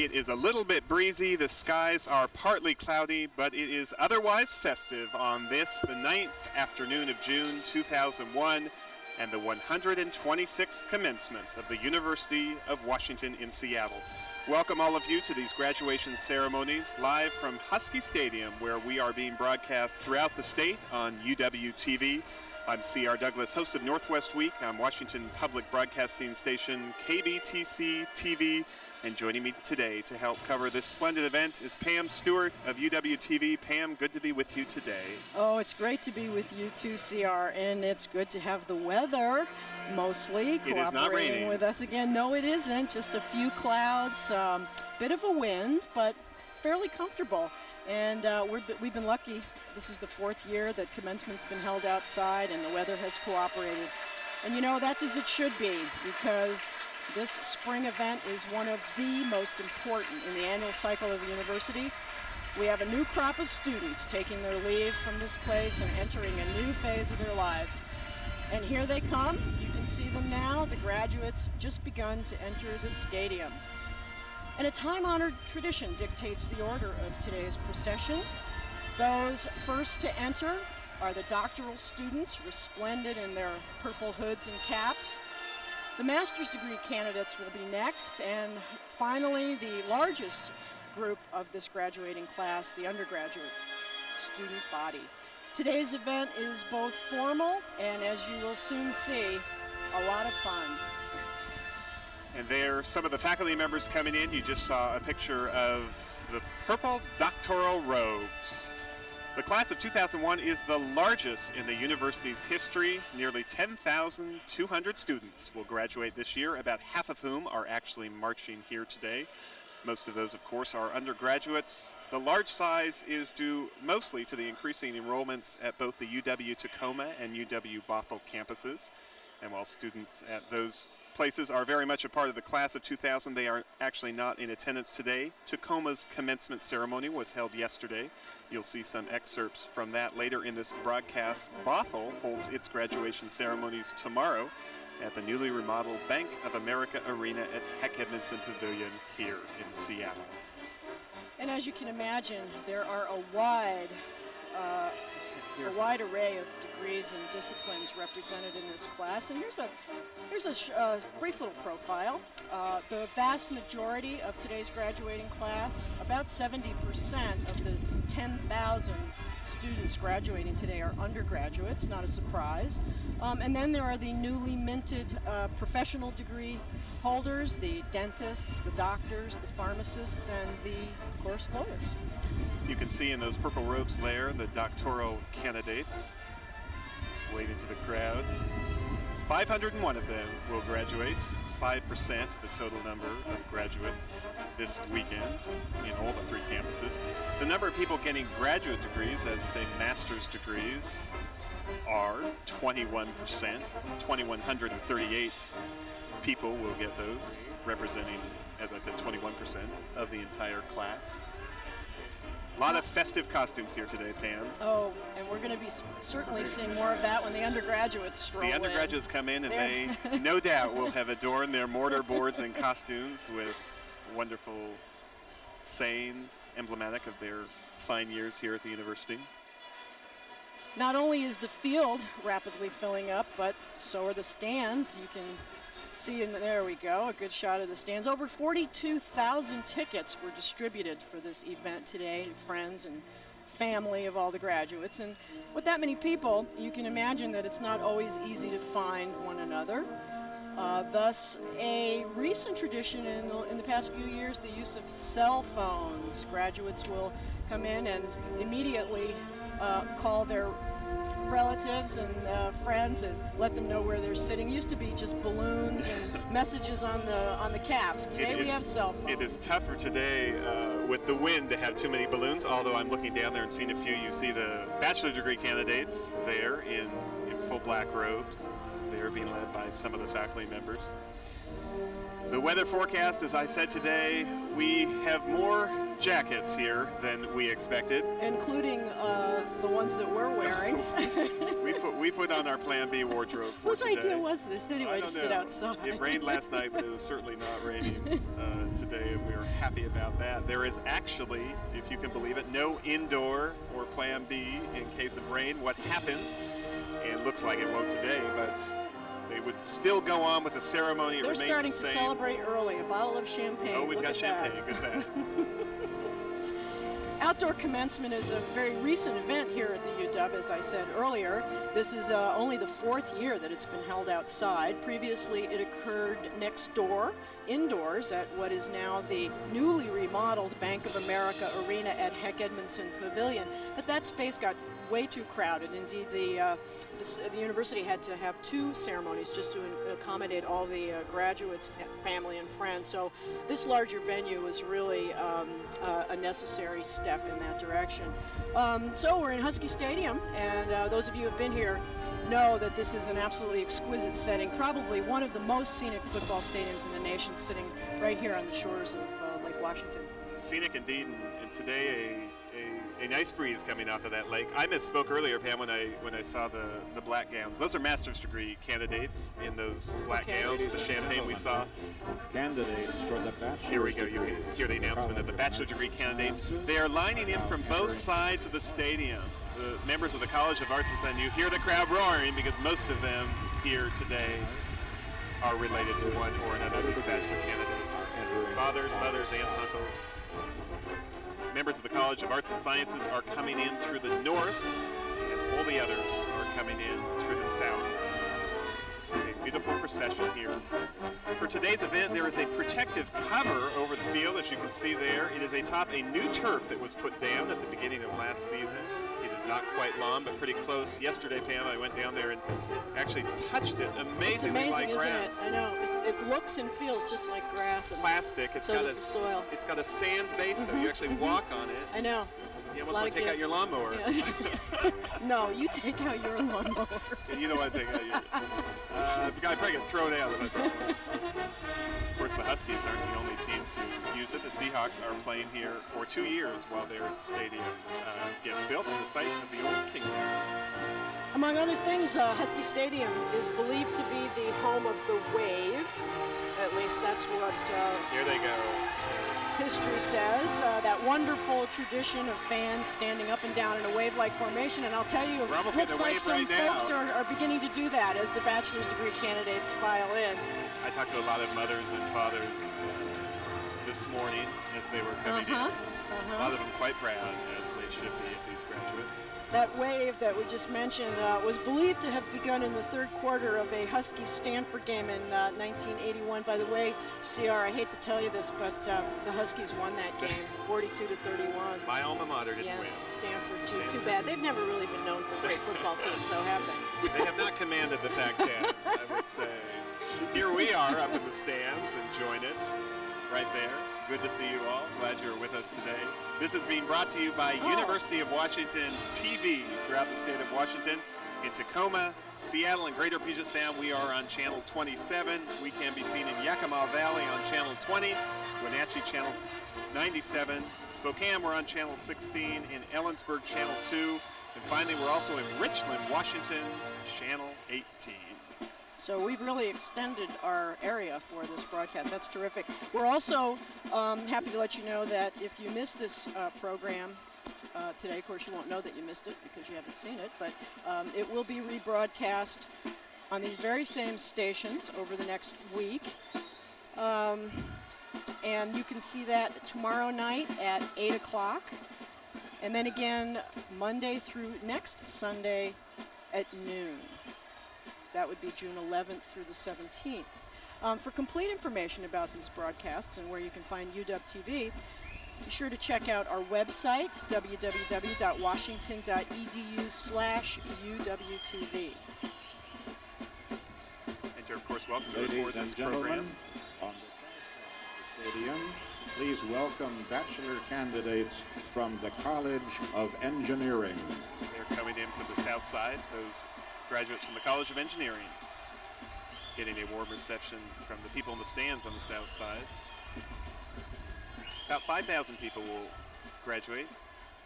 It is a little bit breezy, the skies are partly cloudy, but it is otherwise festive on this, the 9th afternoon of June 2001, and the 126th Commencement of the University of Washington in Seattle. Welcome all of you to these graduation ceremonies live from Husky Stadium, where we are being broadcast throughout the state on UWTV. I'm C.R. Douglas, host of Northwest Week on Washington Public Broadcasting Station KBTC TV. And joining me today to help cover this splendid event is Pam Stewart of UWTV. Pam, good to be with you today. Oh, it's great to be with you too, CR, and it's good to have the weather mostly It is not raining with us again. No, it isn't. Just a few clouds, bit of a wind, but fairly comfortable. And we've been lucky. This is the fourth year that commencement's been held outside, and the weather has cooperated. And you know, that's as it should be, because this spring event is one of the most important in the annual cycle of the university. We have a new crop of students taking their leave from this place and entering a new phase of their lives. And here they come. You can see them now. The graduates have just begun to enter the stadium. And a time-honored tradition dictates the order of today's procession. Those first to enter are the doctoral students, resplendent in their purple hoods and caps. The master's degree candidates will be next, and finally the largest group of this graduating class, the undergraduate student body. Today's event is both formal and, as you will soon see, a lot of fun. And there, some of the faculty members coming in. You just saw a picture of the purple doctoral robes. The class of 2001 is the largest in the university's history. Nearly 10,200 students will graduate this year, about half of whom are actually marching here today. Most of those, of course, are undergraduates. The large size is due mostly to the increasing enrollments at both the UW-Tacoma and UW-Bothell campuses. And while students at those places are very much a part of the class of 2000, they are actually not in attendance today. Tacoma's commencement ceremony was held yesterday. You'll see some excerpts from that later in this broadcast. Bothell holds its graduation ceremonies tomorrow at the newly remodeled Bank of America Arena at Heck Edmondson Pavilion here in Seattle. And as you can imagine, there are a wide array of degrees and disciplines represented in this class. And here's a brief little profile. The vast majority of today's graduating class, about 70% of the 10,000 students graduating today are undergraduates, not a surprise. And then there are the newly minted professional degree holders, the dentists, the doctors, the pharmacists, and the, of course, lawyers. You can see in those purple robes there the doctoral candidates waving to the crowd. 501 of them will graduate, 5% of the total number of graduates this weekend in all the three campuses. The number of people getting graduate degrees, as I say, master's degrees, are 21%. 2,138 people will get those, representing, as I said, 21% of the entire class. A lot of festive costumes here today, Pam. Oh, and we're going to be certainly seeing more of that when the undergraduates stroll in. The undergraduates come in, and they, no doubt, will have adorned their mortar boards and costumes with wonderful sayings emblematic of their fine years here at the university. Not only is the field rapidly filling up, but so are the stands. You can see, there we go, a good shot of the stands. Over 42,000 tickets were distributed for this event today to friends and family of all the graduates. And with that many people, you can imagine that it's not always easy to find one another. Thus, a recent tradition in the past few years, the use of cell phones. Graduates will come in and immediately call their relatives and friends and let them know where they're sitting. Used to be just balloons and messages on the caps. Today we have cell phones. It is tougher today with the wind to have too many balloons, although I'm looking down there and seeing a few. You see the bachelor degree candidates there in full black robes. They're being led by some of the faculty members. The weather forecast, as I said today, we have more jackets here than we expected. Including the ones that we're wearing. we put on our Plan B wardrobe for Whose today. idea was this anyway to sit outside? It rained last night, but it was certainly not raining today, and we are happy about that. There is actually, if you can believe it, no indoor or Plan B in case of rain. What happens, and it looks like it won't today, but they would still go on with the ceremony. It They're remains starting the to same. celebrate early. A bottle of champagne. Oh, we've Look got at champagne. that. Good at that. Outdoor commencement is a very recent event here at the UW, as I said earlier. This is only the 4th year that it's been held outside. Previously, it occurred next door, indoors, at what is now the newly remodeled Bank of America Arena at Heck Edmondson Pavilion. But that space got way too crowded. Indeed, the university had to have 2 ceremonies just to accommodate all the graduates, family, and friends. So this larger venue was really a necessary step in that direction. So we're in Husky Stadium, and those of you who have been here know that this is an absolutely exquisite setting, probably one of the most scenic football stadiums in the nation, sitting right here on the shores of Lake Washington. Scenic indeed, and today a nice breeze coming off of that lake. I misspoke earlier, Pam, when I saw the black gowns. Those are master's degree candidates in those black gowns with the champagne we saw. Candidates for the bachelor's Here we go. You degree. can hear the announcement of the bachelor degree candidates. They are lining in from both sides of the stadium. The members of the College of Arts and Sciences. You hear the crowd roaring because most of them here today are related to one or another of these bachelor candidates. Fathers, mothers, aunts, uncles. Members of the College of Arts and Sciences are coming in through the north, and all the others are coming in through the south. A beautiful procession here. For today's event, there is a protective cover over the field, as you can see there. It is atop a new turf that was put down at the beginning of last season. It is not quite long, but pretty close. Yesterday, Pam, I went down there and actually touched it. Amazingly It's amazing, like grass. isn't it? I know. It looks and feels just like grass. And Plastic. It's so got does the soil. It's got a sand base, though. You actually walk on it. I know. You almost want to take out your lawnmower. Yeah. No, you take out your lawnmower. You don't want to take out yours. You probably get thrown out of it. Of course, the Huskies aren't the only team to use it. The Seahawks are playing here for 2 years while their stadium gets built on the site of the old Kingdom. Among other things, Husky Stadium is believed to be the home of the Wave. At least that's what Here they go. history says. That wonderful tradition of fans standing up and down in a wave-like formation. And I'll tell you, We're almost looks getting a like wave some right now. folks are beginning to do that as the bachelor's degree candidates file in. I talked to a lot of mothers and fathers this morning as they were coming in. A lot of them quite proud, as they should be, of these graduates. That wave that we just mentioned was believed to have begun in the 3rd quarter of a Huskies-Stanford game in 1981. By the way, CR, I hate to tell you this, but the Huskies won that game, 42-31. My alma mater didn't win. Stanford, too bad. They've never really been known for great football teams, though, have they? They have not commanded the Pac-10, I would say. Here we are up in the stands, enjoying it right there. Good to see you all. Glad you're with us today. This is being brought to you by University of Washington TV throughout the state of Washington. In Tacoma, Seattle, and Greater Puget Sound, we are on Channel 27. We can be seen in Yakima Valley on Channel 20, Wenatchee Channel 97, Spokane, we're on Channel 16, in Ellensburg, Channel 2, and finally, we're also in Richland, Washington, Channel 18. So we've really extended our area for this broadcast. That's terrific. We're also happy to let you know that if you missed this program today, of course you won't know that you missed it because you haven't seen it, but it will be rebroadcast on these very same stations over the next week. And you can see that tomorrow night at 8 o'clock. And then again, Monday through next Sunday at noon. That would be June 11th through the 17th. For complete information about these broadcasts and where you can find UW TV, be sure to check out our website, www.washington.edu/UWTV. And you're, of course, welcome to Ladies report and this gentlemen, program. on the south side of the stadium, please welcome bachelor candidates from the College of Engineering. They're coming in from the south side, those graduates from the College of Engineering. getting a warm reception from the people in the stands on the south side. About 5,000 people will graduate,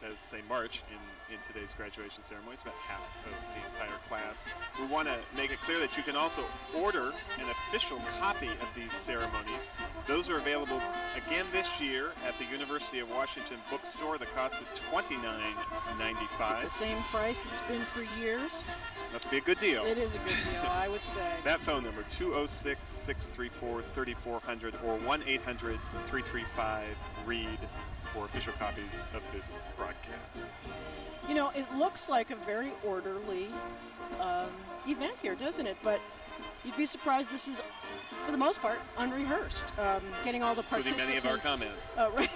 that is to say march, in today's graduation ceremony. It's about half of the entire class. We want to make it clear that you can also order an official copy of these ceremonies. Those are available again this year at the University of Washington bookstore. The cost is $29.95. The same price it's been for years. Must be a good deal. It is a good deal, I would say. That phone number, 206-634-3400 or 1-800-335-READ for official copies of this broadcast. You know, it looks like a very orderly event here, doesn't it? But you'd be surprised this is, for the most part, unrehearsed. Getting all the participants. Including many of our comments. Right.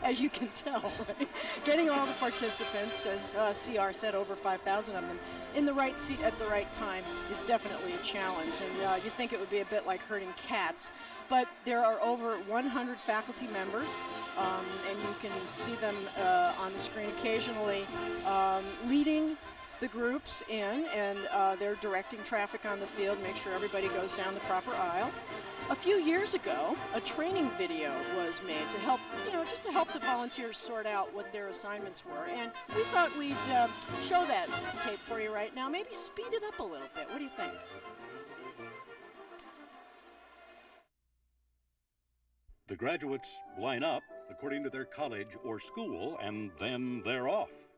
As you can tell, right? Getting all the participants, as CR said, over 5,000 of them, in the right seat at the right time is definitely a challenge. And you'd think it would be a bit like herding cats. But there are over 100 faculty members, and you can see them on the screen occasionally leading the groups in, and they're directing traffic on the field, make sure everybody goes down the proper aisle. A few years ago, a training video was made to help, just to help the volunteers sort out what their assignments were. And we thought we'd show that tape for you right now. Maybe speed it up a little bit. What do you think? The graduates line up according to their college or school, and then they're off,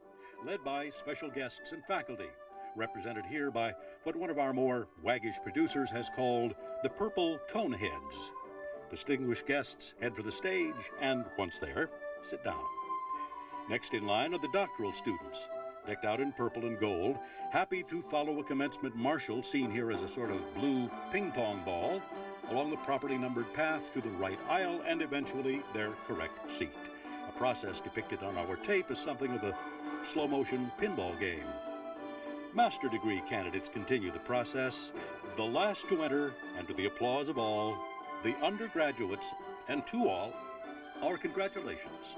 led by special guests and faculty, represented here by what one of our more waggish producers has called the Purple Coneheads. Distinguished guests head for the stage, and once there, sit down. Next in line are the doctoral students, decked out in purple and gold, happy to follow a commencement marshal seen here as a sort of blue ping-pong ball, along the properly numbered path to the right aisle and eventually their correct seat. A process depicted on our tape as something of a slow-motion pinball game. Master degree candidates continue the process. The last to enter, and to the applause of all, the undergraduates, and to all, our congratulations.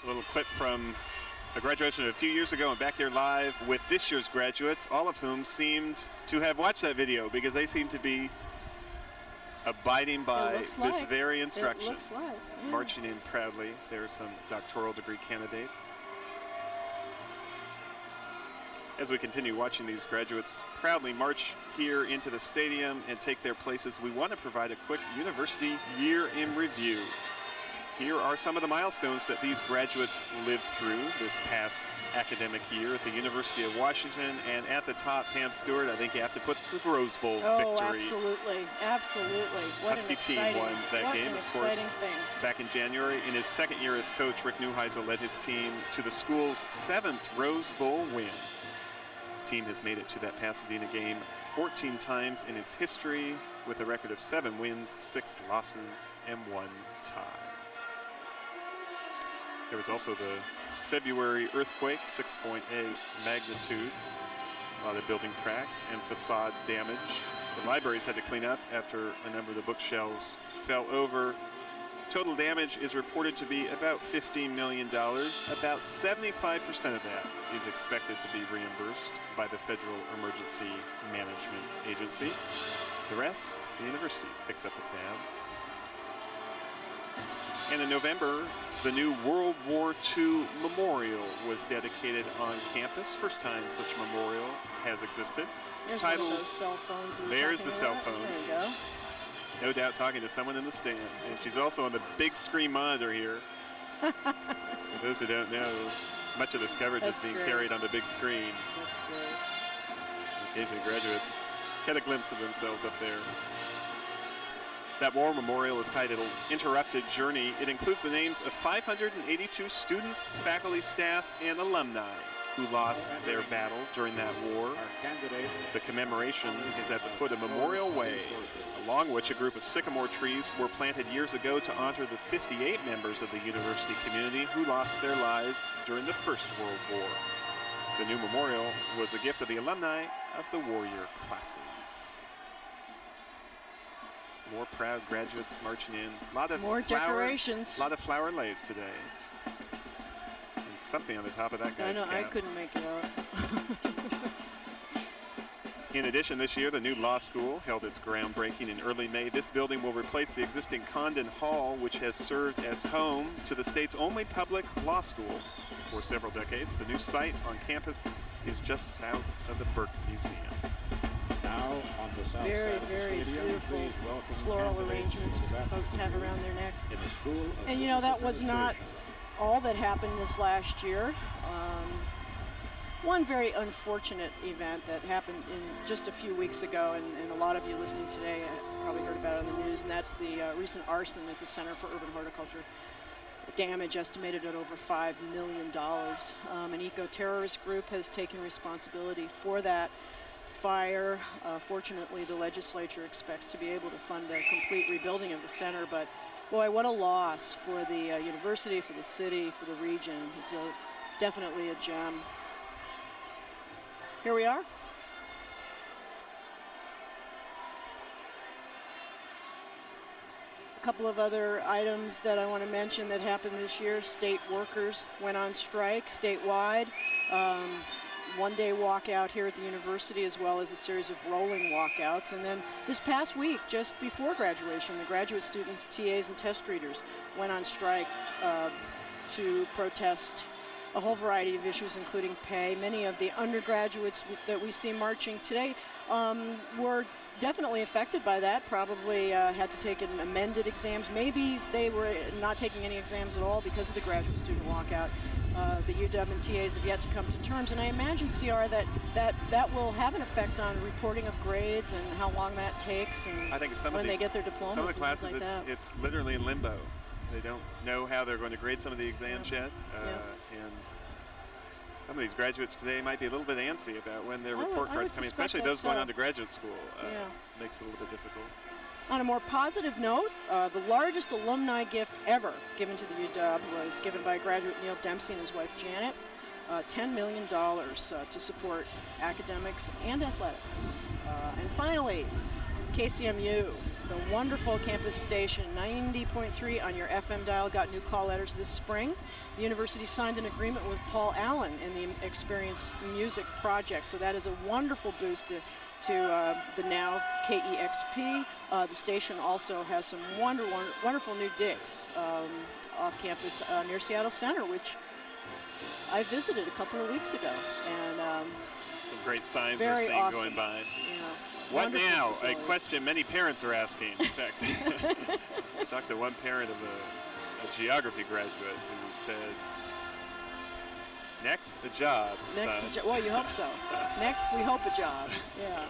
A little clip from a graduation a few years ago, and back here live with this year's graduates, all of whom seemed to have watched that video because they seem to be abiding by this very instruction. It looks like, yeah. Marching in proudly. There are some doctoral degree candidates. As we continue watching these graduates proudly march here into the stadium and take their places, we want to provide a quick university year in review. Here are some of the milestones that these graduates lived through this past academic year at the University of Washington. And at the top, Pam Stewart, I think you have to put the Rose Bowl victory. Oh, absolutely, absolutely. What Husky an team exciting, won that game, of course, thing. back in January. In his second year as coach, Rick Neuheisel led his team to the school's 7th Rose Bowl win. The team has made it to that Pasadena game 14 times in its history, with a record of 7 wins, 6 losses, and 1 tie. There was also the February earthquake, 6.8 magnitude. A lot of building cracks and facade damage. The libraries had to clean up after a number of the bookshelves fell over. Total damage is reported to be about $15 million. About 75% of that is expected to be reimbursed by the Federal Emergency Management Agency. The rest, the university picks up the tab. And in November, the new World War II Memorial was dedicated on campus. First time such memorial has existed. There's Titled, one of those cell phones. There's the cell phone. There you go. No doubt talking to someone in the stand. And she's also on the big screen monitor here. For those who don't know, much of this coverage is being carried on the big screen. That's great. Occasionally graduates get a glimpse of themselves up there. That war memorial is titled Interrupted Journey. It includes the names of 582 students, faculty, staff, and alumni who lost their battle during that war. The commemoration is at the foot of Memorial Way, along which a group of sycamore trees were planted years ago to honor the 58 members of the university community who lost their lives during the First World War. The new memorial was a gift of the alumni of the warrior classes. More proud graduates marching in. A lot of more decorations. A lot of flower lays today. And something on the top of that guy's cap. I couldn't make it out. In addition, this year, the new law school held its groundbreaking in early May. This building will replace the existing Condon Hall, which has served as home to the state's only public law school for several decades. The new site on campus is just south of the Burke Museum. Now on the south Very, side of the very stadium, beautiful please welcome floral candidates arrangements for the folks have baptism around their necks. in the School of And you know, that Business was not Administration. all that happened this last year. One very unfortunate event that happened just a few weeks ago, and a lot of you listening today probably heard about it on the news, and that's the recent arson at the Center for Urban Horticulture. Damage estimated at over $5 million. An eco-terrorist group has taken responsibility for that fire. Fortunately, the legislature expects to be able to fund a complete rebuilding of the center, but boy, what a loss for the university, for the city, for the region. It's definitely a gem. Here we are. A couple of other items that I want to mention that happened this year. State workers went on strike statewide. One-day walkout here at the university, as well as a series of rolling walkouts. And then this past week, just before graduation, the graduate students, TAs, and test readers went on strike to protest a whole variety of issues, including pay. Many of the undergraduates that we see marching today were definitely affected by that, probably had to take amended exams. Maybe they were not taking any exams at all because of the graduate student walkout. The UW and TAs have yet to come to terms, and I imagine, CR, that will have an effect on reporting of grades and how long that takes, and I think when they get their diplomas. Some of the classes, and things like that. it's literally in limbo. They don't know how they're going to grade some of the exams yet, and some of these graduates today might be a little bit antsy about when their report cards come in, especially those going on to graduate school. Makes it a little bit difficult. On a more positive note, the largest alumni gift ever given to the UW was given by graduate Neil Dempsey and his wife Janet, $10 million to support academics and athletics. And finally, KCMU, the wonderful campus station, 90.3 on your FM dial, got new call letters this spring. The university signed an agreement with Paul Allen in the Experience Music Project, so that is a wonderful boost to the now KEXP. The station also has some wonderful new digs off campus near Seattle Center, which I visited a couple of weeks ago. And some great signs very we're seeing awesome. Going by. Yeah. What Wonderful now? facility. A question many parents are asking. In fact, I talked to one parent of a geography graduate who said, "Next, a job, son." Well, you hope so. Next, we hope a job. Yeah.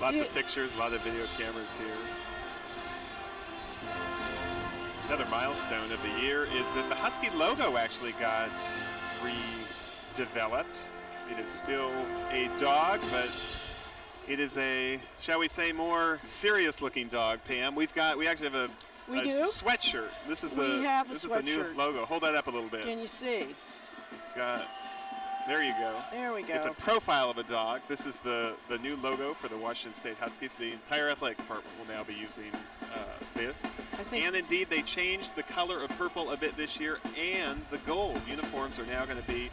Lots of pictures, a lot of video cameras here. Another milestone of the year is that the Husky logo actually got redeveloped. It is still a dog, but it is a, shall we say, more serious-looking dog, Pam. We actually have a sweatshirt. This is the new logo. Hold that up a little bit. Can you see? It's got, there you go. There we go. It's a profile of a dog. This is the new logo for the Washington State Huskies. The entire athletic department will now be using this. And indeed, they changed the color of purple a bit this year, and the gold. Uniforms are now going to be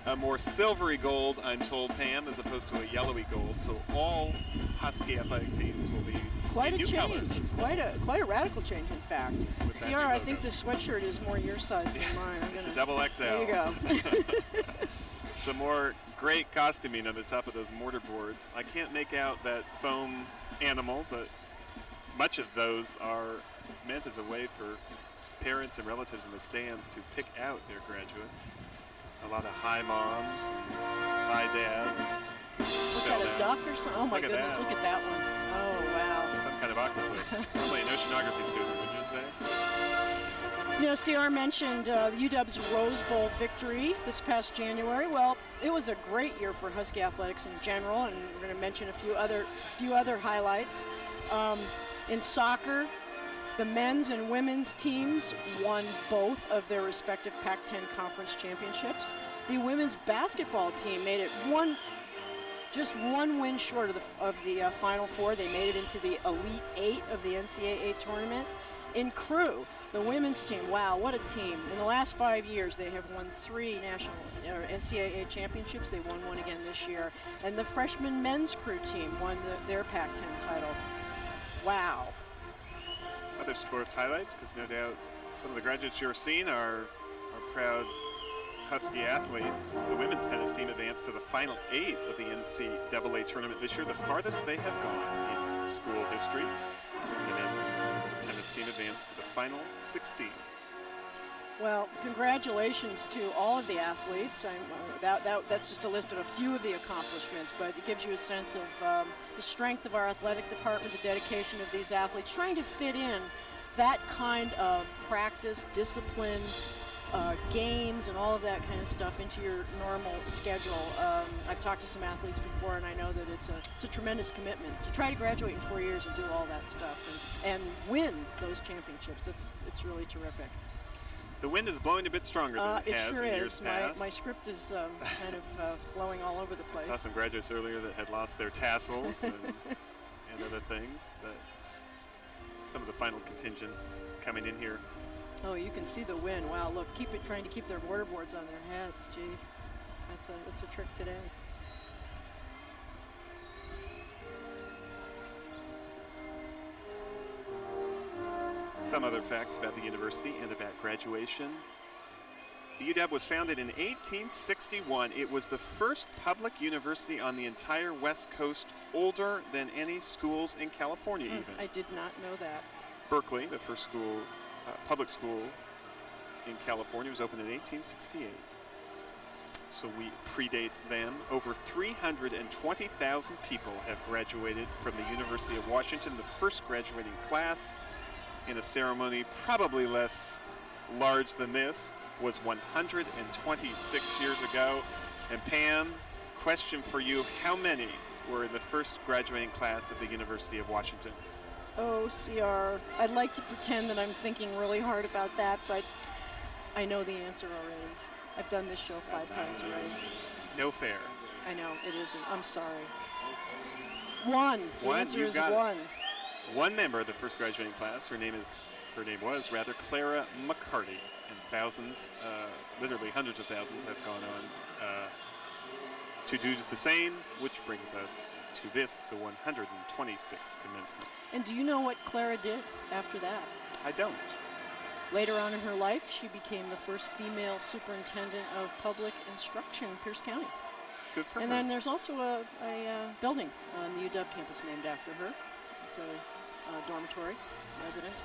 a more silvery gold, I'm told, Pam, as opposed to a yellowy gold. So all Husky athletic teams will be quite in a new change. colors. Quite a radical change, in fact. CR, I think this sweatshirt is more your size than mine. It's a double XL. There you go. Some more great costuming on the top of those mortar boards. I can't make out that foam animal, but much of those are meant as a way for parents and relatives in the stands to pick out their graduates. A lot of hi moms and hi dads. What's that, a duck or something? Oh my goodness, look at that one. Oh wow. It's some kind of octopus. Probably an oceanography student, would you say? You know, CR mentioned UW's Rose Bowl victory this past January. Well, it was a great year for Husky athletics in general, and we're going to mention a few other highlights. In soccer, the men's and women's teams won both of their respective Pac-10 conference championships. The women's basketball team made it just one win short of the Final Four. They made it into the Elite Eight of the NCAA tournament. In crew, the women's team, wow, what a team. In the last 5 years, they have won 3 national NCAA championships. They won one again this year. And the freshman men's crew team won their Pac-10 title. Wow. Other sports highlights, because no doubt some of the graduates you're seeing are proud Husky athletes. The women's tennis team advanced to the final 8 of the NCAA tournament this year, the farthest they have gone in school history. The men's tennis team advanced to the final 16. Well, congratulations to all of the athletes. That's just a list of a few of the accomplishments, but it gives you a sense of the strength of our athletic department, the dedication of these athletes, trying to fit in that kind of practice, discipline, games and all of that kind of stuff into your normal schedule. I've talked to some athletes before, and I know that it's a tremendous commitment to try to graduate in 4 years and do all that stuff and win those championships. It's really terrific. The wind is blowing a bit stronger than it has sure in years is. past. My script is kind of blowing all over the place. I saw some graduates earlier that had lost their tassels and other things, but some of the final contingents coming in here. Oh, you can see the wind. Wow, look, trying to keep their mortarboards on their heads. Gee, that's a trick today. Some other facts about the university and about graduation. The UW was founded in 1861. It was the first public university on the entire West Coast, older than any schools in California even. I did not know that. Berkeley, the first school, public school in California, was opened in 1868. So we predate them. Over 320,000 people have graduated from the University of Washington. The first graduating class in a ceremony probably less large than this was 126 years ago. And Pam, question for you, how many were in the first graduating class of the University of Washington? Oh, CR, I'd like to pretend that I'm thinking really hard about that, but I know the answer already. I've done this show 5 times already. No fair. I know, it isn't. I'm sorry. 1. The answer is 1. One member of the first graduating class. Her name was Clara McCarty, and thousands, literally hundreds of thousands, have gone on to do just the same, which brings us to this, the 126th commencement. And do you know what Clara did after that? I don't. Later on in her life, she became the first female superintendent of public instruction in Pierce County. Good for her. And then there's also a building on the UW campus named after her. It's a dormitory residence.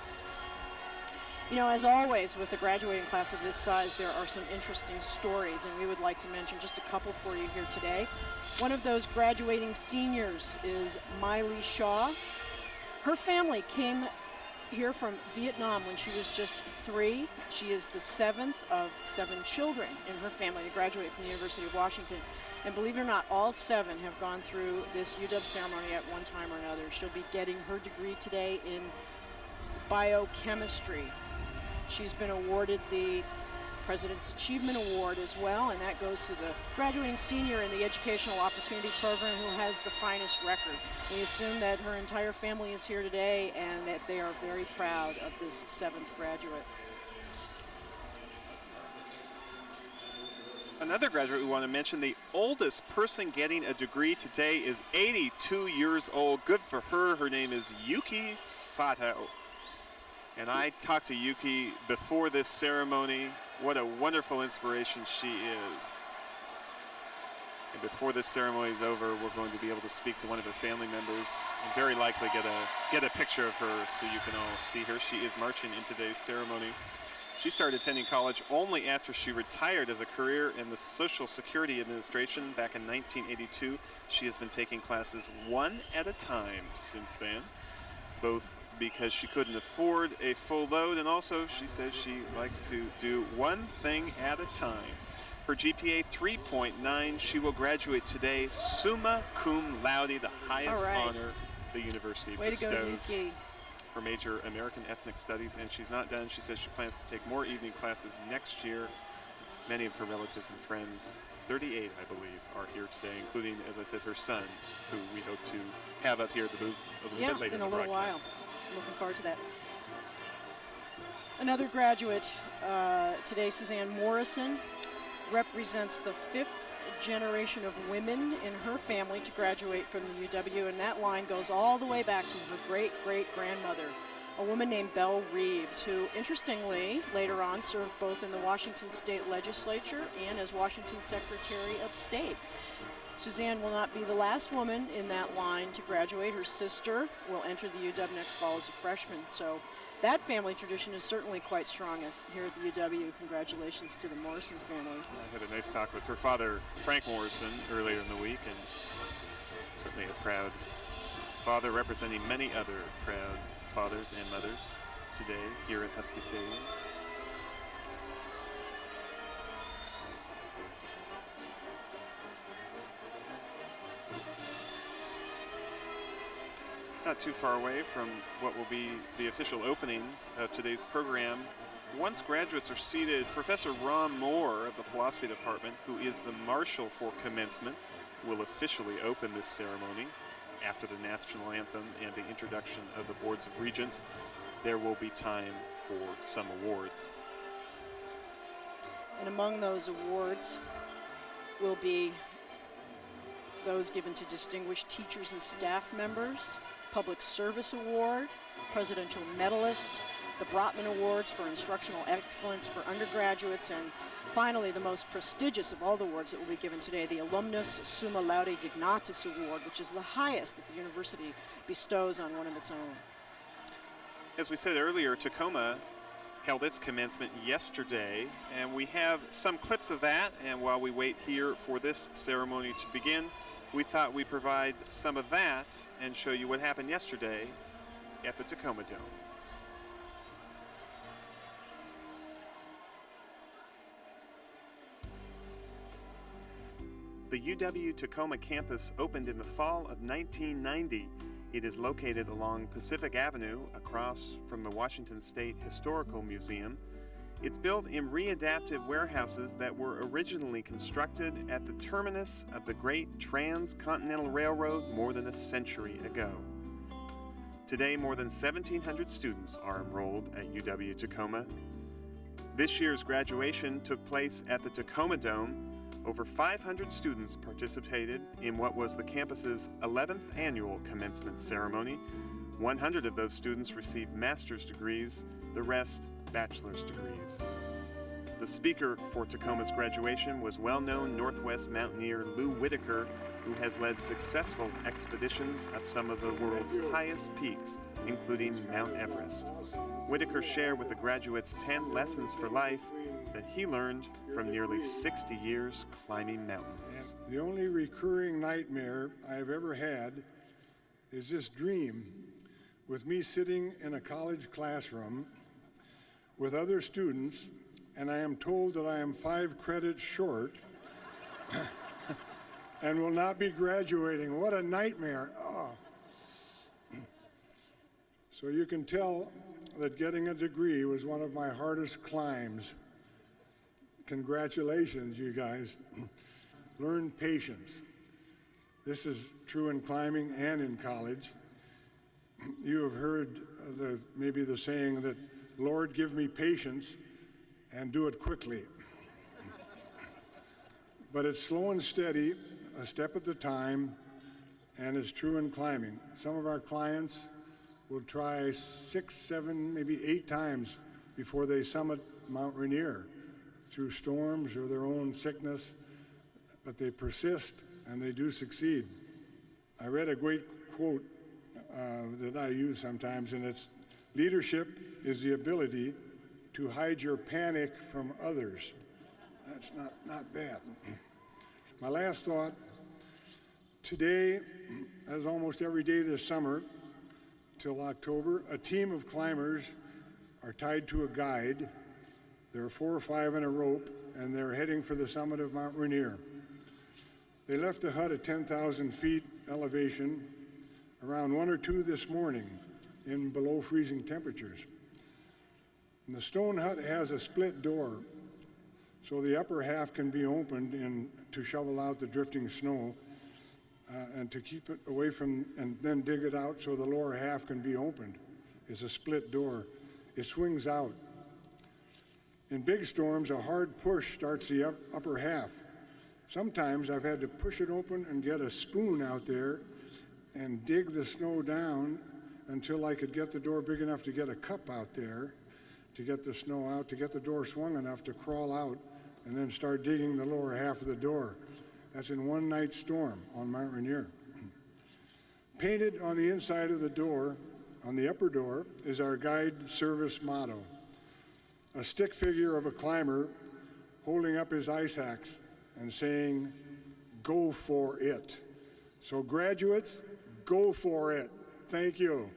You know, as always with a graduating class of this size, there are some interesting stories, and we would like to mention just a couple for you here today. One of those graduating seniors is Miley Shaw. Her family came here from Vietnam when she was just 3. She is the 7th of 7 children in her family to graduate from the University of Washington. And believe it or not, all 7 have gone through this UW ceremony at one time or another. She'll be getting her degree today in biochemistry. She's been awarded the President's Achievement Award as well, and that goes to the graduating senior in the Educational Opportunity Program who has the finest record. We assume that her entire family is here today and that they are very proud of this 7th graduate. Another graduate we want to mention, the oldest person getting a degree today is 82 years old. Good for her. Her name is Yuki Sato. And I talked to Yuki before this ceremony. What a wonderful inspiration she is. And before this ceremony is over, we're going to be able to speak to one of her family members and very likely get a picture of her so you can all see her. She is marching in today's ceremony. She started attending college only after she retired as a career in the Social Security Administration back in 1982. She has been taking classes one at a time since then, both because she couldn't afford a full load, and also she says she likes to do one thing at a time. Her GPA 3.9. She will graduate today summa cum laude, the highest honor the university bestows. Way to go, Yuki. Her major, American Ethnic Studies, and she's not done. She says she plans to take more evening classes next year. Many of her relatives and friends, 38 I believe, are here today, including, as I said, her son, who we hope to have up here at the booth a little bit later in in a the little broadcast. while. Looking forward to that. Another graduate today, Suzanne Morrison, represents the 5th generation of women in her family to graduate from the UW, and that line goes all the way back to her great-great-grandmother, a woman named Belle Reeves, who interestingly later on served both in the Washington State Legislature and as Washington Secretary of State. Suzanne will not be the last woman in that line to graduate. Her sister will enter the UW next fall as a freshman. So that family tradition is certainly quite strong here at the UW. Congratulations to the Morrison family. I had a nice talk with her father, Frank Morrison, earlier in the week, and certainly a proud father representing many other proud fathers and mothers today here at Husky Stadium. Not too far away from what will be the official opening of today's program. Once graduates are seated, Professor Ron Moore of the Philosophy Department, who is the marshal for commencement, will officially open this ceremony. After the national anthem and the introduction of the boards of regents, there will be time for some awards. And among those awards will be those given to distinguished teachers and staff members, Public Service Award, Presidential Medalist, the Brotman Awards for Instructional Excellence for undergraduates, and finally the most prestigious of all the awards that will be given today, the Alumnus Summa Laude Dignatus Award, which is the highest that the university bestows on one of its own. As we said earlier, Tacoma held its commencement yesterday, and we have some clips of that, and while we wait here for this ceremony to begin, we thought we'd provide some of that and show you what happened yesterday at the Tacoma Dome. The UW Tacoma campus opened in the fall of 1990. It is located along Pacific Avenue across from the Washington State Historical Museum. It's built in readaptive warehouses that were originally constructed at the terminus of the Great Transcontinental Railroad more than a century ago. Today, more than 1,700 students are enrolled at UW Tacoma. This year's graduation took place at the Tacoma Dome. Over 500 students participated in what was the campus's 11th annual commencement ceremony. 100 of those students received master's degrees, the rest bachelor's degrees. The speaker for Tacoma's graduation was well-known Northwest mountaineer Lou Whitaker, who has led successful expeditions up some of the world's highest peaks, including Mount Everest. Whitaker shared with the graduates 10 lessons for life that he learned from nearly 60 years climbing mountains. The only recurring nightmare I've ever had is this dream with me sitting in a college classroom with other students, and I am told that I am 5 credits short and will not be graduating. What a nightmare. Oh. So you can tell that getting a degree was one of my hardest climbs. Congratulations, you guys. Learn patience. This is true in climbing and in college. You have heard maybe the saying that, Lord, give me patience and do it quickly. But it's slow and steady, a step at a time, and it's true in climbing. Some of our clients will try 6, 7, maybe 8 times before they summit Mount Rainier through storms or their own sickness, but they persist and they do succeed. I read a great quote that I use sometimes, and it's, leadership is the ability to hide your panic from others. That's not bad. My last thought, today, as almost every day this summer, till October, a team of climbers are tied to a guide. There are 4 or 5 in a rope, and they're heading for the summit of Mount Rainier. They left the hut at 10,000 feet elevation around 1 or 2 this morning in below freezing temperatures. And the stone hut has a split door, so the upper half can be opened to shovel out the drifting snow and to keep it away from, and then dig it out so the lower half can be opened. It's a split door. It swings out In big storms, a hard push starts the upper half. Sometimes I've had to push it open and get a spoon out there and dig the snow down until I could get the door big enough to get a cup out there to get the snow out, to get the door swung enough to crawl out and then start digging the lower half of the door. That's in one night storm on Mount Rainier. Painted on the inside of the door, on the upper door, is our guide service motto. A stick figure of a climber holding up his ice axe and saying, "Go for it." So graduates, go for it. Thank you.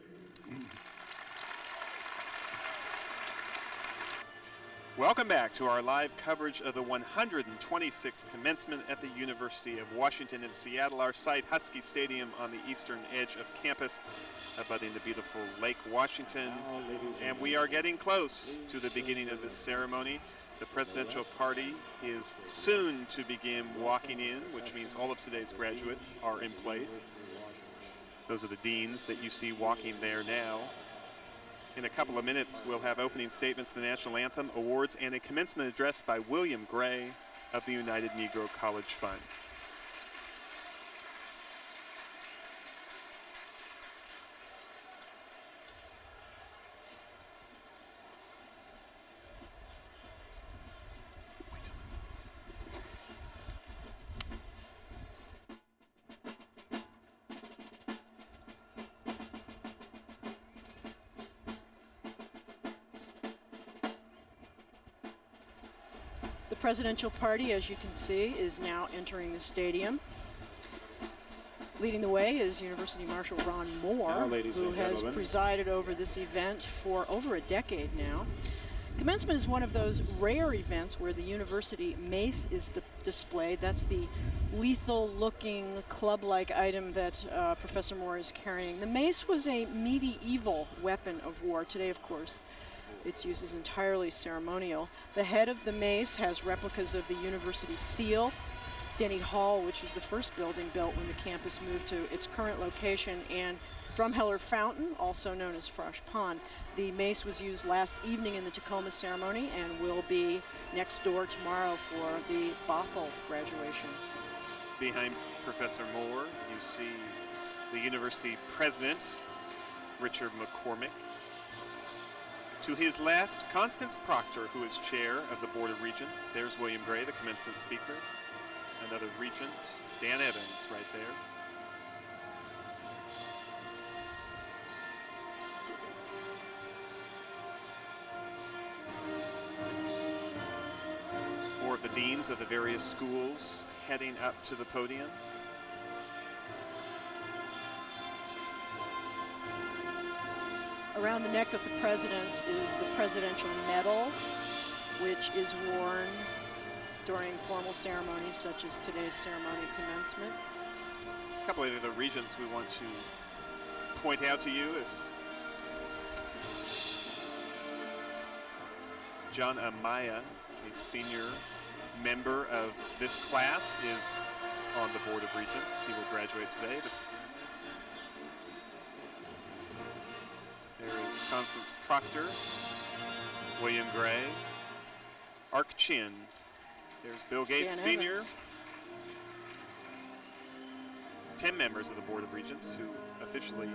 Welcome back to our live coverage of the 126th Commencement at the University of Washington in Seattle. Our site, Husky Stadium on the eastern edge of campus, abutting the beautiful Lake Washington. And we are getting close to the beginning of this ceremony. The presidential party is soon to begin walking in, which means all of today's graduates are in place. Those are the deans that you see walking there now. In a couple of minutes, we'll have opening statements, the national anthem, awards, and a commencement address by William Gray of the United Negro College Fund. The presidential party, as you can see, is now entering the stadium. Leading the way is University Marshal Ron Moore, Now, ladies who and has gentlemen. presided over this event for over a decade now. Commencement is one of those rare events where the university mace is displayed. That's the lethal-looking club-like item that Professor Moore is carrying. The mace was a medieval weapon of war. Today, of course, its use is entirely ceremonial. The head of the mace has replicas of the university seal, Denny Hall, which is the first building built when the campus moved to its current location, and Drumheller Fountain, also known as Frosh Pond. The mace was used last evening in the Tacoma ceremony and will be next door tomorrow for the Bothell graduation. Behind Professor Moore, you see the university president, Richard McCormick. To his left, Constance Proctor, who is chair of the Board of Regents. There's William Gray, the commencement speaker. Another regent, Dan Evans, right there. More of the deans of the various schools heading up to the podium. Around the neck of the president is the presidential medal, which is worn during formal ceremonies such as today's ceremony of commencement. A couple of the regents we want to point out to you. If John Amaya, a senior member of this class, is on the Board of Regents. He will graduate today. There is Constance Proctor, William Gray, Ark Chin. There's Bill Gates Dan Sr. Evans. 10 members of the Board of Regents who officially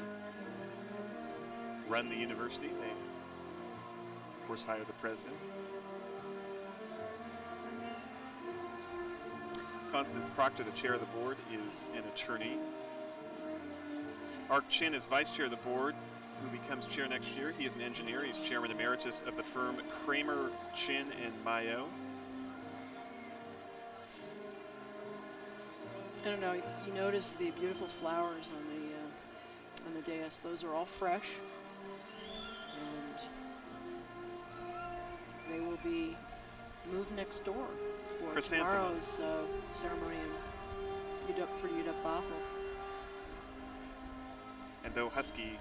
run the university. They, of course, hire the president. Constance Proctor, the chair of the board, is an attorney. Ark Chin is vice chair of the board, who becomes chair next year. He is an engineer. He's chairman emeritus of the firm Kramer, Chin, and Mayo. I don't know, you notice the beautiful flowers on the dais. Those are all fresh, and they will be moved next door for Chrysanthemum. tomorrow's ceremony for UW Bothell. And though Husky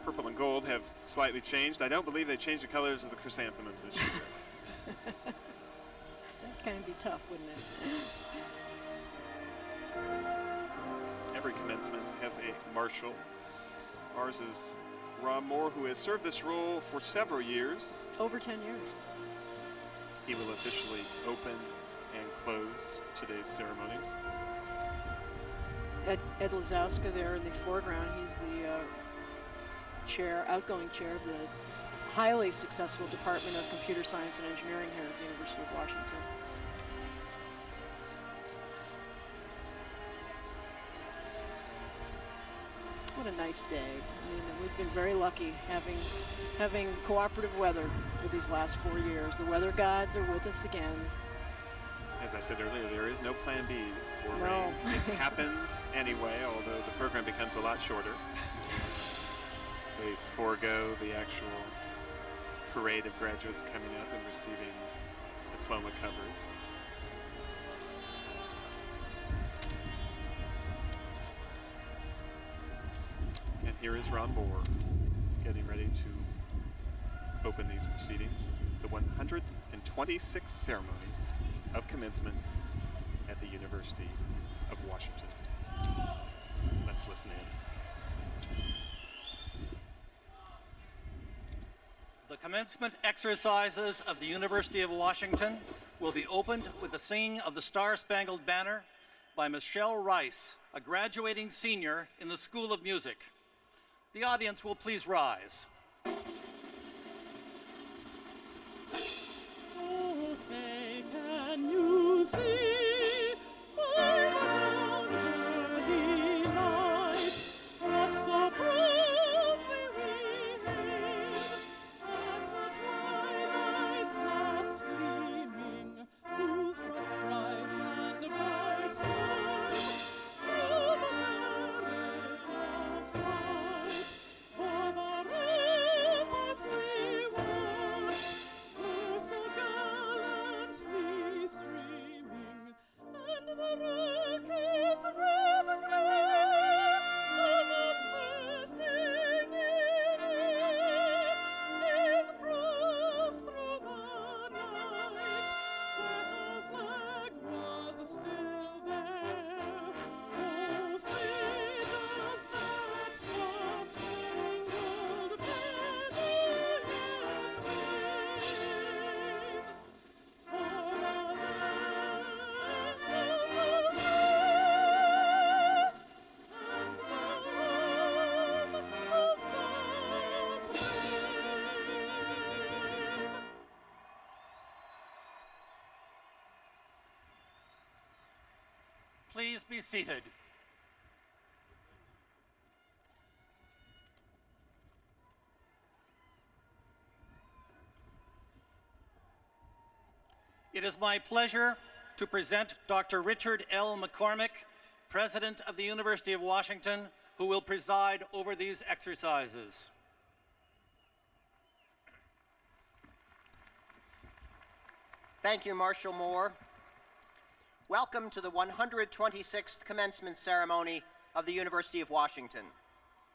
purple and gold have slightly changed, I don't believe they changed the colors of the chrysanthemums this year. That'd kind of be tough, wouldn't it? Every commencement has a marshal. Ours is Ron Moore, who has served this role for several years. Over 10 years. He will officially open and close today's ceremonies. Ed Lazowska there in the foreground. He's the outgoing chair of the highly successful Department of Computer Science and Engineering here at the University of Washington. What a nice day. I mean, we've been very lucky having cooperative weather for these last 4 years. The weather gods are with us again. As I said earlier, there is no plan B for No. rain. It happens anyway, although the program becomes a lot shorter. They forego the actual parade of graduates coming up and receiving diploma covers. And here is Ron Moore getting ready to open these proceedings, the 126th ceremony of commencement at the University of Washington. Let's listen in. The commencement exercises of the University of Washington will be opened with the singing of the Star-Spangled Banner by Michelle Rice, a graduating senior in the School of Music. The audience will please rise. Oh, say, can you see by the dawn's early light what so proudly we hailed at the twilight's last gleaming, whose broad stripes and bright stars through the perilous fight o'er the ramparts we watched were so gallantly streaming, and the wreckage red glare of a testing in air gave proof through the night that our flag was still there. Oh, say does that star-spangled banner yet wave o'er the land of the free and the home of the brave? Please be seated. It is my pleasure to present Dr. Richard L. McCormick, President of the University of Washington, who will preside over these exercises. Thank you, Marshal Moore. Welcome to the 126th Commencement Ceremony of the University of Washington.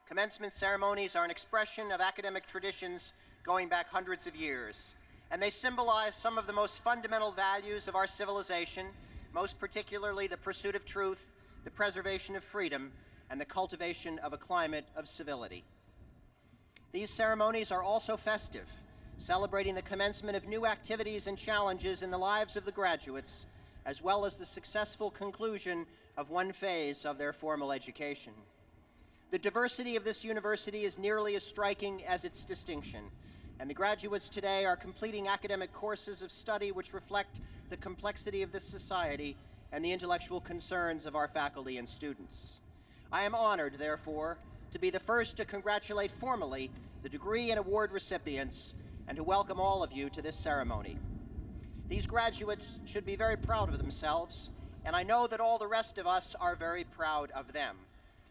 Commencement ceremonies are an expression of academic traditions going back hundreds of years, and they symbolize some of the most fundamental values of our civilization, most particularly the pursuit of truth, the preservation of freedom, and the cultivation of a climate of civility. These ceremonies are also festive, celebrating the commencement of new activities and challenges in the lives of the graduates, as well as the successful conclusion of one phase of their formal education. The diversity of this university is nearly as striking as its distinction, and the graduates today are completing academic courses of study which reflect the complexity of this society and the intellectual concerns of our faculty and students. I am honored, therefore, to be the first to congratulate formally the degree and award recipients and to welcome all of you to this ceremony. These graduates should be very proud of themselves, and I know that all the rest of us are very proud of them.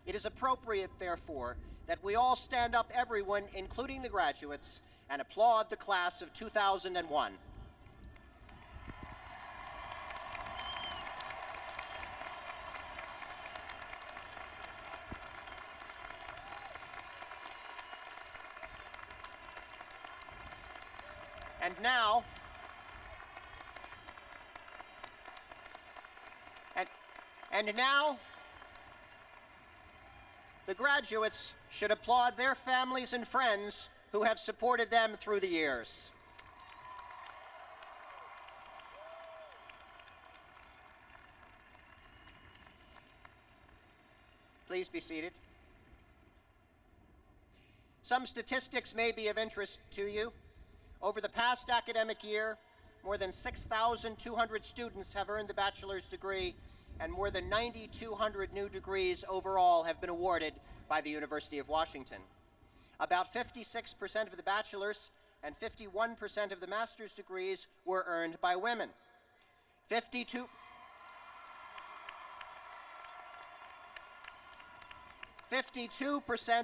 It is appropriate, therefore, that we all stand up, everyone, including the graduates, and applaud the class of 2001. And now, The graduates should applaud their families and friends who have supported them through the years. Please be seated. Some statistics may be of interest to you. Over the past academic year, more than 6,200 students have earned the bachelor's degree, and more than 9,200 new degrees overall have been awarded by the University of Washington. About 56% of the bachelor's and 51% of the master's degrees were earned by women. 52%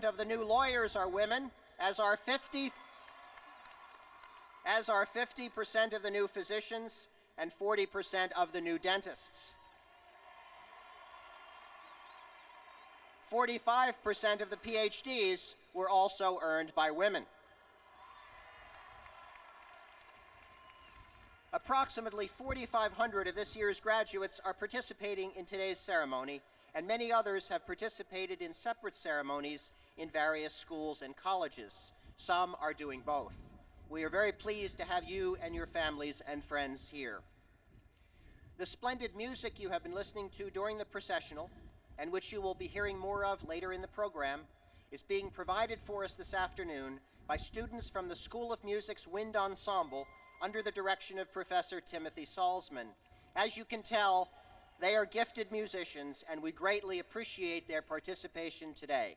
of the new lawyers are women, as are 50% of the new physicians and 40% of the new dentists. 45% of the PhDs were also earned by women. Approximately 4,500 of this year's graduates are participating in today's ceremony, and many others have participated in separate ceremonies in various schools and colleges. Some are doing both. We are very pleased to have you and your families and friends here. The splendid music you have been listening to during the processional, and which you will be hearing more of later in the program, is being provided for us this afternoon by students from the School of Music's Wind Ensemble under the direction of Professor Timothy Salzman. As you can tell, they are gifted musicians, and we greatly appreciate their participation today.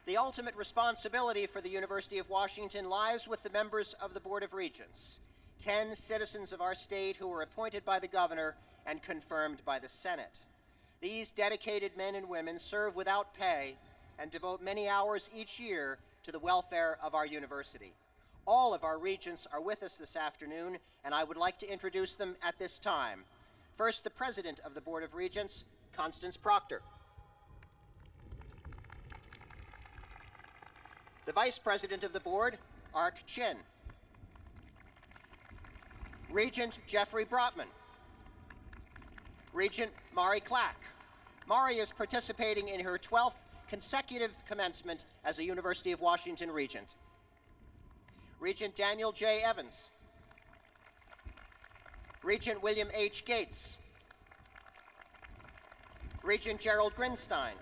The ultimate responsibility for the University of Washington lies with the members of the Board of Regents, 10 citizens of our state who were appointed by the governor and confirmed by the Senate. These dedicated men and women serve without pay and devote many hours each year to the welfare of our university. All of our regents are with us this afternoon, and I would like to introduce them at this time. First, the President of the Board of Regents, Constance Proctor. The Vice President of the Board, Ark Chin. Regent Jeffrey Brotman. Regent Mari Clack. Mari is participating in her 12th consecutive commencement as a University of Washington Regent. Regent Daniel J. Evans. Regent William H. Gates. Regent Gerald Grinstein.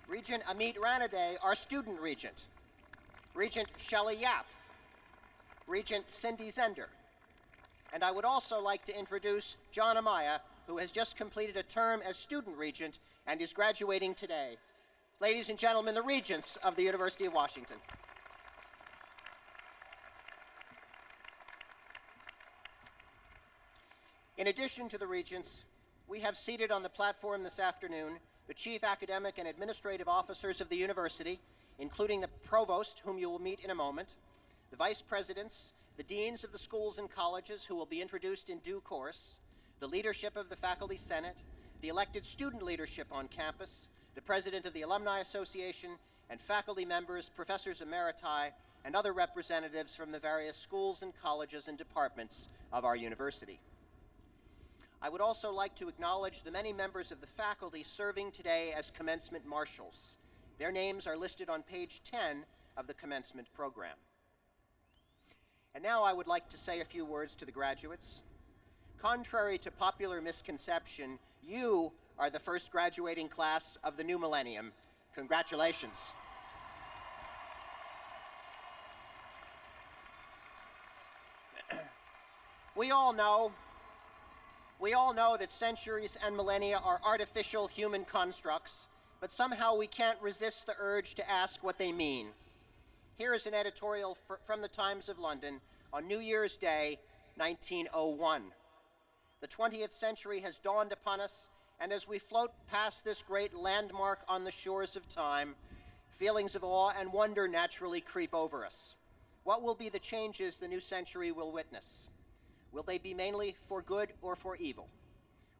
Regent Amit Ranade, our student regent. Regent Shelley Yap. Regent Cindy Zender. And I would also like to introduce John Amaya, who has just completed a term as student regent and is graduating today. Ladies and gentlemen, the regents of the University of Washington. In addition to the regents, we have seated on the platform this afternoon the chief academic and administrative officers of the university, including the provost, whom you will meet in a moment, the vice presidents, the deans of the schools and colleges, who will be introduced in due course, the leadership of the Faculty Senate, the elected student leadership on campus, the president of the Alumni Association, and faculty members, professors emeriti, and other representatives from the various schools and colleges and departments of our university. I would also like to acknowledge the many members of the faculty serving today as commencement marshals. Their names are listed on page 10 of the commencement program. And now I would like to say a few words to the graduates. Contrary to popular misconception, you are the first graduating class of the new millennium. Congratulations. We all know that centuries and millennia are artificial human constructs, but somehow we can't resist the urge to ask what they mean. Here is an editorial from the Times of London on New Year's Day, 1901. The 20th century has dawned upon us, and as we float past this great landmark on the shores of time, feelings of awe and wonder naturally creep over us. What will be the changes the new century will witness? Will they be mainly for good or for evil?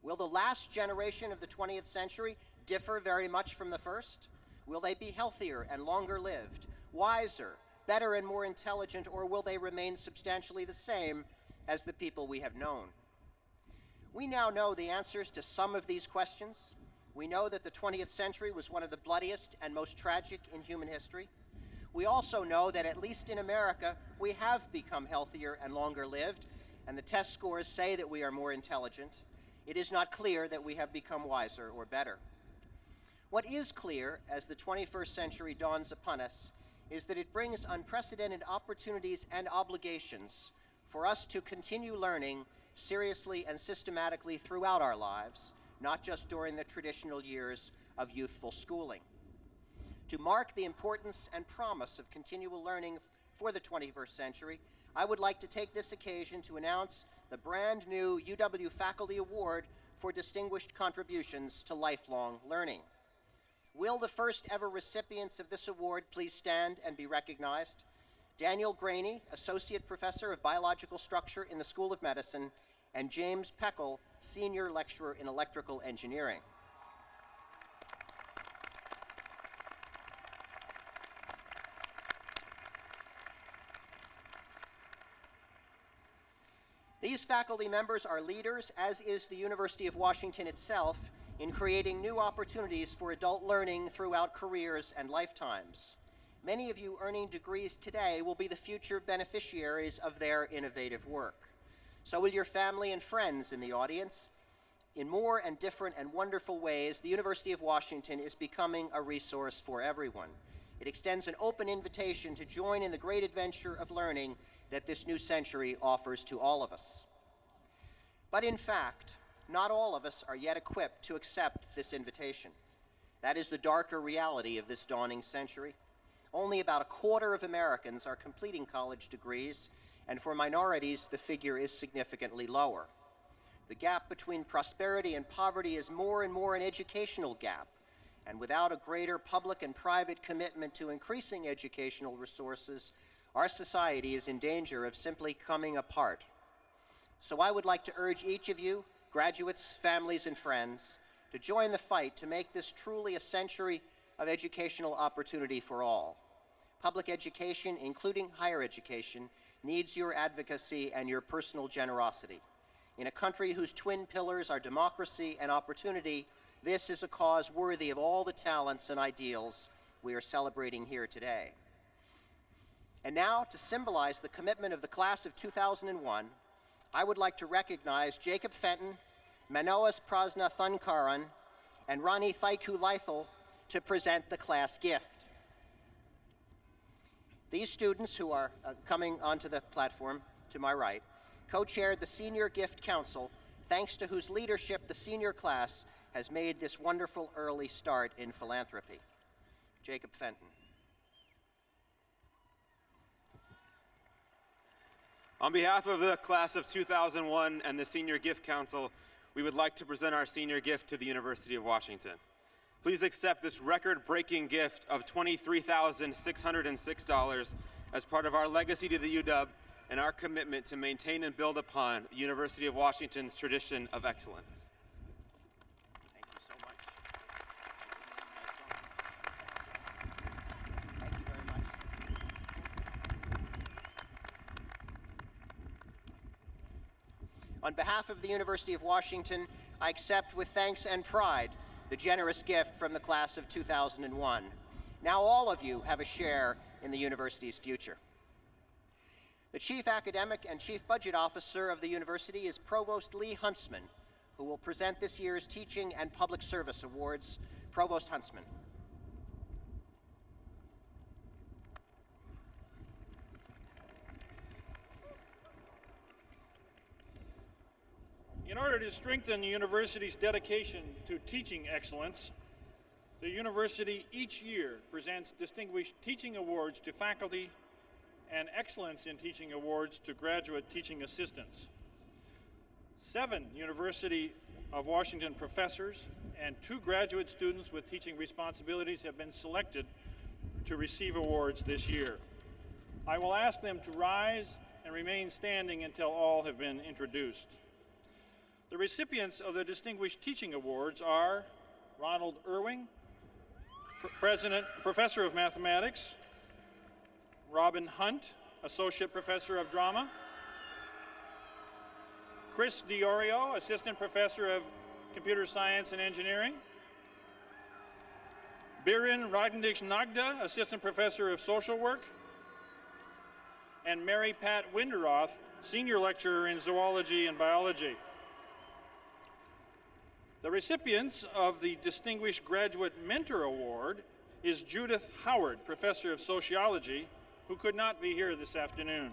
Will the last generation of the 20th century differ very much from the first? Will they be healthier and longer lived, wiser, better and more intelligent, or will they remain substantially the same as the people we have known? We now know the answers to some of these questions. We know that the 20th century was one of the bloodiest and most tragic in human history. We also know that, at least in America, we have become healthier and longer lived, and the test scores say that we are more intelligent. It is not clear that we have become wiser or better. What is clear as the 21st century dawns upon us is that it brings unprecedented opportunities and obligations for us to continue learning seriously and systematically throughout our lives, not just during the traditional years of youthful schooling. To mark the importance and promise of continual learning for the 21st century, I would like to take this occasion to announce the brand new UW Faculty Award for Distinguished Contributions to Lifelong Learning. Will the first ever recipients of this award please stand and be recognized? Daniel Graney, Associate Professor of Biological Structure in the School of Medicine, and James Peckel, Senior Lecturer in Electrical Engineering. These faculty members are leaders, as is the University of Washington itself, in creating new opportunities for adult learning throughout careers and lifetimes. Many of you earning degrees today will be the future beneficiaries of their innovative work. So will your family and friends in the audience. In more and different and wonderful ways, the University of Washington is becoming a resource for everyone. It extends an open invitation to join in the great adventure of learning that this new century offers to all of us. But in fact, not all of us are yet equipped to accept this invitation. That is the darker reality of this dawning century. Only about a quarter of Americans are completing college degrees, and for minorities, the figure is significantly lower. The gap between prosperity and poverty is more and more an educational gap, and without a greater public and private commitment to increasing educational resources, our society is in danger of simply coming apart. So I would like to urge each of you, graduates, families, and friends, to join the fight to make this truly a century of educational opportunity for all. Public education, including higher education, needs your advocacy and your personal generosity. In a country whose twin pillars are democracy and opportunity, this is a cause worthy of all the talents and ideals we are celebrating here today. And now, to symbolize the commitment of the class of 2001, I would like to recognize Jacob Fenton, Manoas Prasna Thunkaran, and Rani Thaiku Lythal to present the class gift. These students, who are coming onto the platform to my right, co-chaired the Senior Gift Council, thanks to whose leadership the senior class has made this wonderful early start in philanthropy. Jacob Fenton. On behalf of the class of 2001 and the Senior Gift Council, we would like to present our senior gift to the University of Washington. Please accept this record-breaking gift of $23,606 as part of our legacy to the UW and our commitment to maintain and build upon the University of Washington's tradition of excellence. Thank you so much. Thank you very much. On behalf of the University of Washington, I accept with thanks and pride the generous gift from the class of 2001. Now all of you have a share in the university's future. The Chief Academic and Chief Budget Officer of the university is Provost Lee Huntsman, who will present this year's Teaching and Public Service Awards. Provost Huntsman. In order to strengthen the university's dedication to teaching excellence, the university each year presents distinguished teaching awards to faculty and excellence in teaching awards to graduate teaching assistants. 7 University of Washington professors and 2 graduate students with teaching responsibilities have been selected to receive awards this year. I will ask them to rise and remain standing until all have been introduced. The recipients of the Distinguished Teaching Awards are Ronald Irving, Professor of Mathematics, Robin Hunt, Associate Professor of Drama. Chris Diorio, Assistant Professor of Computer Science and Engineering. Biren Ragndish-Nagda, Assistant Professor of Social Work. And Mary Pat Winderoth, Senior Lecturer in Zoology and Biology. The recipients of the Distinguished Graduate Mentor Award is Judith Howard, Professor of Sociology, who could not be here this afternoon.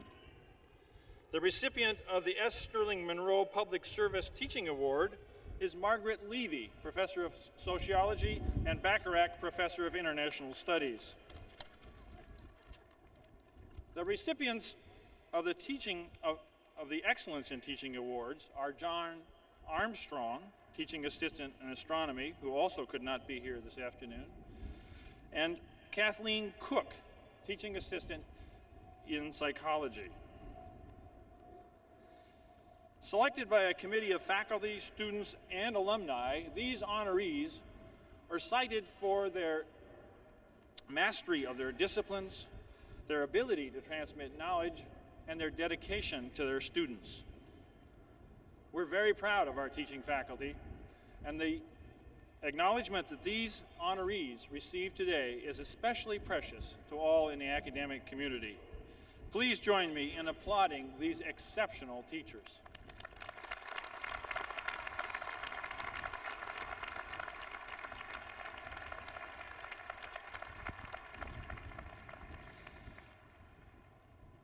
The recipient of the S. Sterling Monroe Public Service Teaching Award is Margaret Levy, Professor of Sociology, and Bacharach Professor of International Studies. The recipients of the Excellence in Teaching Awards are John Armstrong, Teaching Assistant in Astronomy, who also could not be here this afternoon, and Kathleen Cook, Teaching Assistant in Psychology. Selected by a committee of faculty, students, and alumni, these honorees are cited for their mastery of their disciplines, their ability to transmit knowledge, and their dedication to their students. We're very proud of our teaching faculty, and the acknowledgement that these honorees receive today is especially precious to all in the academic community. Please join me in applauding these exceptional teachers.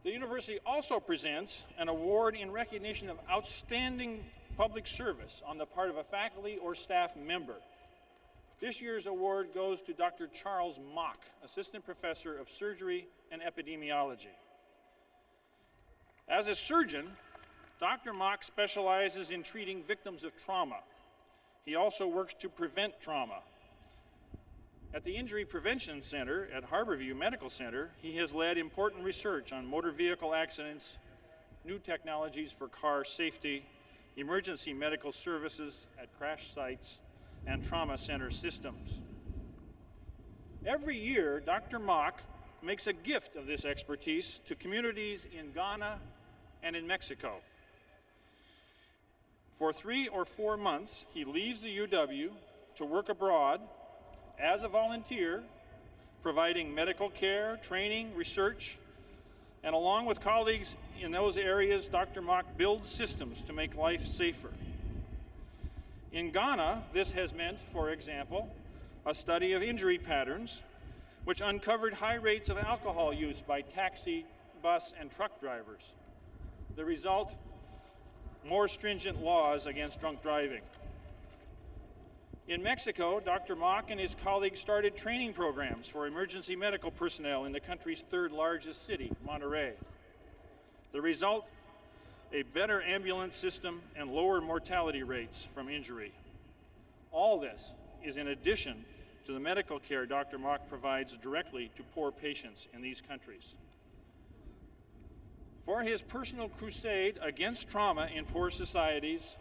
The university also presents an award in recognition of outstanding public service on the part of a faculty or staff member. This year's award goes to Dr. Charles Mock, Assistant Professor of Surgery and Epidemiology. As a surgeon, Dr. Mock specializes in treating victims of trauma. He also works to prevent trauma. At the Injury Prevention Center at Harborview Medical Center, he has led important research on motor vehicle accidents, new technologies for car safety, emergency medical services at crash sites, and trauma center systems. Every year, Dr. Mock makes a gift of this expertise to communities in Ghana and in Mexico. For 3 or 4 months, he leaves the UW to work abroad as a volunteer, providing medical care, training, research, and along with colleagues in those areas, Dr. Mock builds systems to make life safer. In Ghana, this has meant, for example, a study of injury patterns, which uncovered high rates of alcohol use by taxi, bus, and truck drivers. The result, more stringent laws against drunk driving. In Mexico, Dr. Mock and his colleagues started training programs for emergency medical personnel in the country's 3rd largest city, Monterrey. The result, a better ambulance system and lower mortality rates from injury. All this is in addition to the medical care Dr. Mock provides directly to poor patients in these countries. For his personal crusade against trauma in poor societies,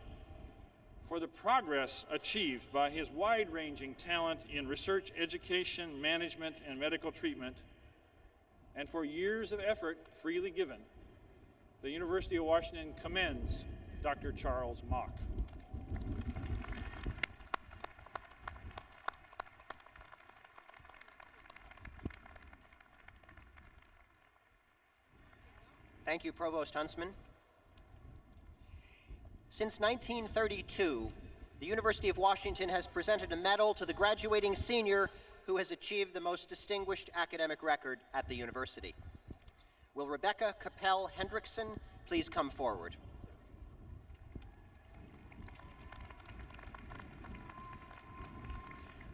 for the progress achieved by his wide-ranging talent in research, education, management, and medical treatment, and for years of effort freely given, the University of Washington commends Dr. Charles Mock. Thank you, Provost Huntsman. Since 1932, the University of Washington has presented a medal to the graduating senior who has achieved the most distinguished academic record at the university. Will Rebecca Capel Hendrickson please come forward?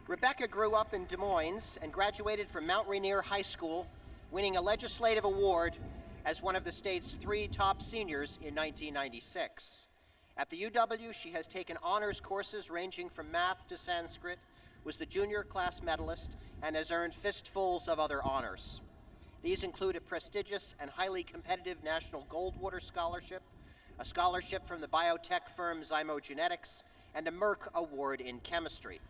Rebecca grew up in Des Moines and graduated from Mount Rainier High School, winning a legislative award as one of the state's 3 top seniors in 1996. At the UW, she has taken honors courses ranging from math to Sanskrit, was the junior class medalist, and has earned fistfuls of other honors. These include a prestigious and highly competitive National Goldwater Scholarship, a scholarship from the biotech firm Zymogenetics, and a Merck Award in chemistry.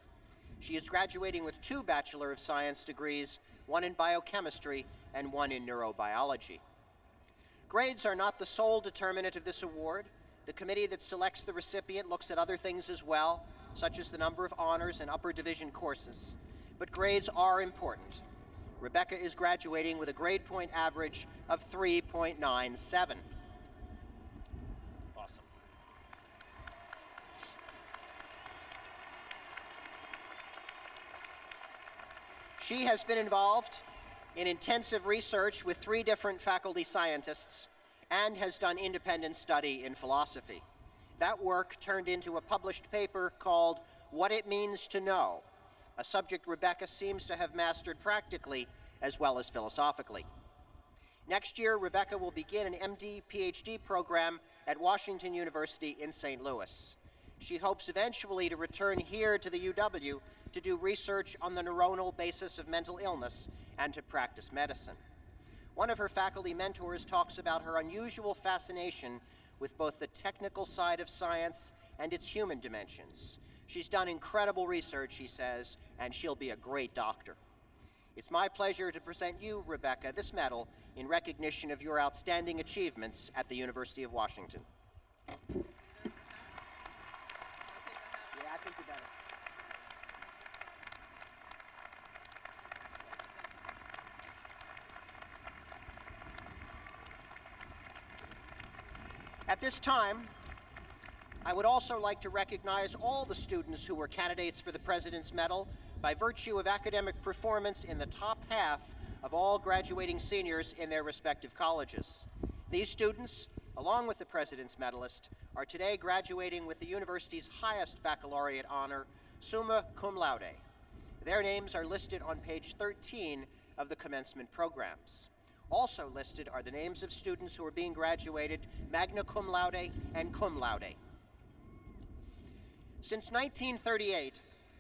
She is graduating with 2 Bachelor of Science degrees, one in biochemistry and 1 in neurobiology. Grades are not the sole determinant of this award. The committee that selects the recipient looks at other things as well, such as the number of honors and upper division courses. But grades are important. Rebecca is graduating with a grade point average of 3.97. Awesome. She has been involved in intensive research with 3 different faculty scientists and has done independent study in philosophy. That work turned into a published paper called What It Means to Know, a subject Rebecca seems to have mastered practically as well as philosophically. Next year, Rebecca will begin an MD PhD program at Washington University in St. Louis. She hopes eventually to return here to the UW to do research on the neuronal basis of mental illness and to practice medicine. One of her faculty mentors talks about her unusual fascination with both the technical side of science and its human dimensions. She's done incredible research, he says, and she'll be a great doctor. It's my pleasure to present you, Rebecca, this medal in recognition of your outstanding achievements at the University of Washington. Yeah, I think you better. At this time, I would also like to recognize all the students who were candidates for the President's Medal by virtue of academic performance in the top half of all graduating seniors in their respective colleges. These students, along with the President's Medalist, are today graduating with the university's highest baccalaureate honor, summa cum laude. Their names are listed on page 13 of the commencement programs. Also listed are the names of students who are being graduated magna cum laude and cum laude. Since 1938,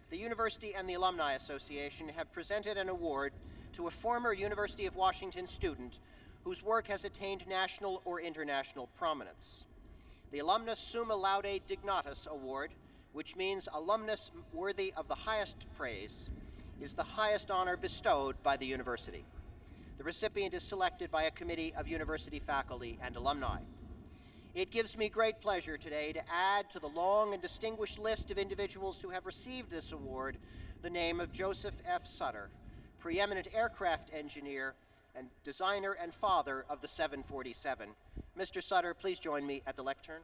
the University and the Alumni Association have presented an award to a former University of Washington student whose work has attained national or international prominence. The Alumnus Summa Laude Dignatus Award, which means alumnus worthy of the highest praise, is the highest honor bestowed by the university. The recipient is selected by a committee of university faculty and alumni. It gives me great pleasure today to add to the long and distinguished list of individuals who have received this award the name of Joseph F. Sutter, preeminent aircraft engineer and designer and father of the 747. Mr. Sutter, please join me at the lectern.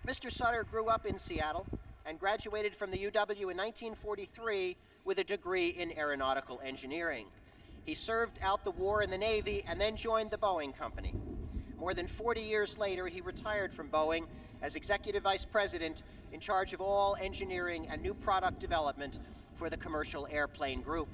Mr. Sutter grew up in Seattle and graduated from the UW in 1943 with a degree in aeronautical engineering. He served out the war in the Navy and then joined the Boeing Company. More than 40 years later, he retired from Boeing as Executive Vice President in charge of all engineering and new product development for the commercial airplane group.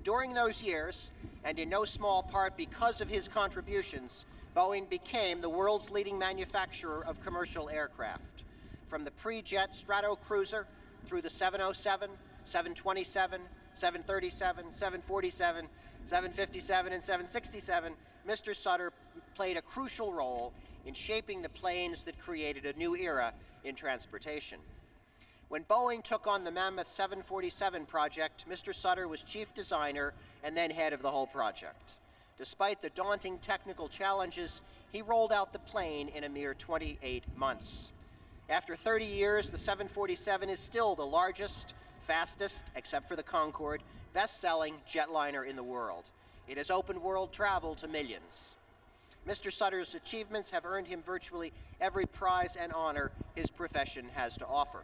During those years, and in no small part because of his contributions, Boeing became the world's leading manufacturer of commercial aircraft. From the pre-jet Stratocruiser through the 707, 727, 737, 747, 757, and 767, Mr. Sutter played a crucial role in shaping the planes that created a new era in transportation. When Boeing took on the mammoth 747 project, Mr. Sutter was chief designer and then head of the whole project. Despite the daunting technical challenges, he rolled out the plane in a mere 28 months. After 30 years, the 747 is still the largest, fastest, except for the Concorde, best-selling jetliner in the world. It has opened world travel to millions. Mr. Sutter's achievements have earned him virtually every prize and honor his profession has to offer.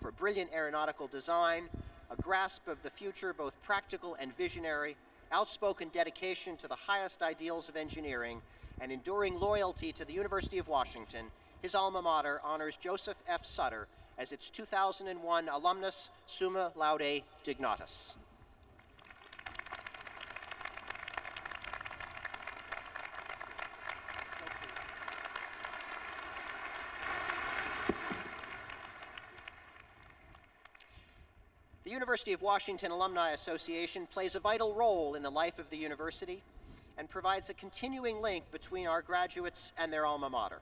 For brilliant aeronautical design, a grasp of the future, both practical and visionary, outspoken dedication to the highest ideals of engineering, and enduring loyalty to the University of Washington, his alma mater honors Joseph F. Sutter as its 2001 Alumnus Summa Laude Dignatus. The University of Washington Alumni Association plays a vital role in the life of the university and provides a continuing link between our graduates and their alma mater.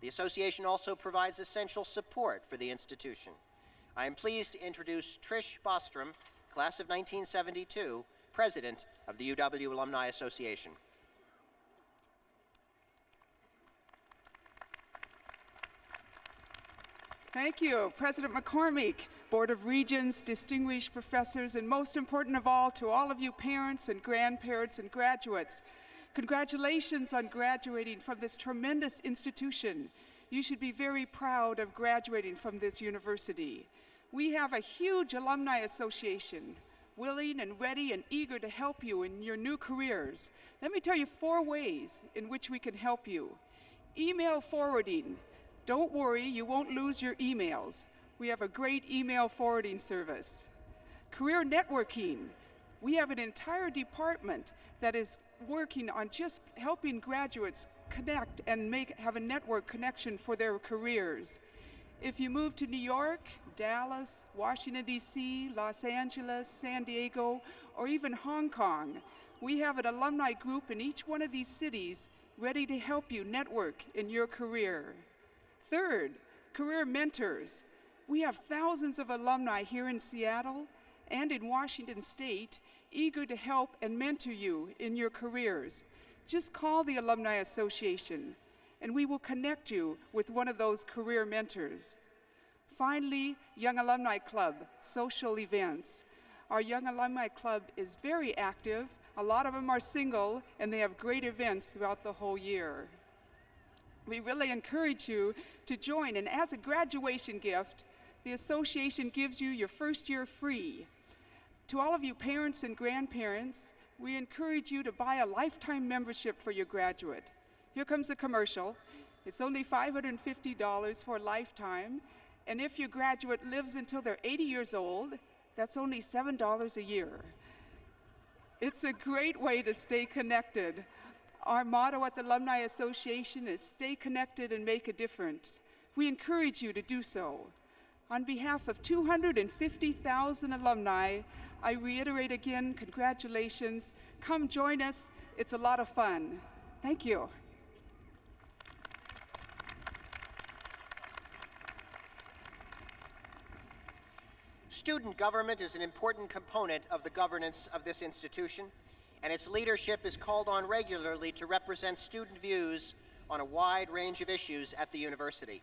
The association also provides essential support for the institution. I am pleased to introduce Trish Bostrom, class of 1972, president of the UW Alumni Association. Thank you, President McCormick, Board of Regents, distinguished professors, and most important of all, to all of you parents and grandparents and graduates. Congratulations on graduating from this tremendous institution. You should be very proud of graduating from this university. We have a huge alumni association, willing and ready and eager to help you in your new careers. Let me tell you 4 ways in which we can help you. Email forwarding. Don't worry, you won't lose your emails. We have a great email forwarding service. Career networking. We have an entire department that is working on just helping graduates connect and have a network connection for their careers. If you move to New York, Dallas, Washington, D.C., Los Angeles, San Diego, or even Hong Kong, we have an alumni group in each one of these cities ready to help you network in your career. Third, career mentors. We have thousands of alumni here in Seattle and in Washington State eager to help and mentor you in your careers. Just call the Alumni Association and we will connect you with one of those career mentors. Finally, Young Alumni Club, social events. Our Young Alumni Club is very active. A lot of them are single and they have great events throughout the whole year. We really encourage you to join, and as a graduation gift, the association gives you your first year free. To all of you parents and grandparents, we encourage you to buy a lifetime membership for your graduate. Here comes a commercial. It's only $550 for a lifetime, and if your graduate lives until they're 80 years old, that's only $7 a year. It's a great way to stay connected. Our motto at the Alumni Association is stay connected and make a difference. We encourage you to do so. On behalf of 250,000 alumni, I reiterate again, congratulations. Come join us. It's a lot of fun. Thank you. Student government is an important component of the governance of this institution, and its leadership is called on regularly to represent student views on a wide range of issues at the university.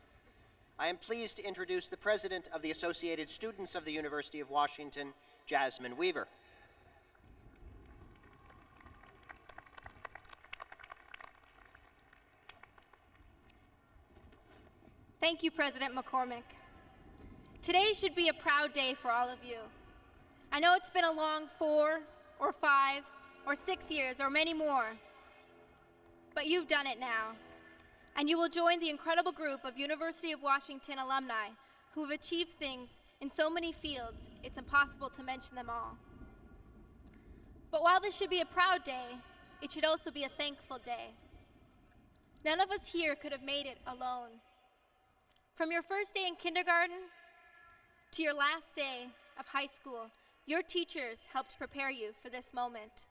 I am pleased to introduce the President of the Associated Students of the University of Washington, Jasmine Weaver. Thank you, President McCormick. Today should be a proud day for all of you. I know it's been a long 4 or 5 or 6 years or many more, but you've done it now. And you will join the incredible group of University of Washington alumni who have achieved things in so many fields, it's impossible to mention them all. But while this should be a proud day, it should also be a thankful day. None of us here could have made it alone. From your first day in kindergarten to your last day of high school, your teachers helped prepare you for this moment.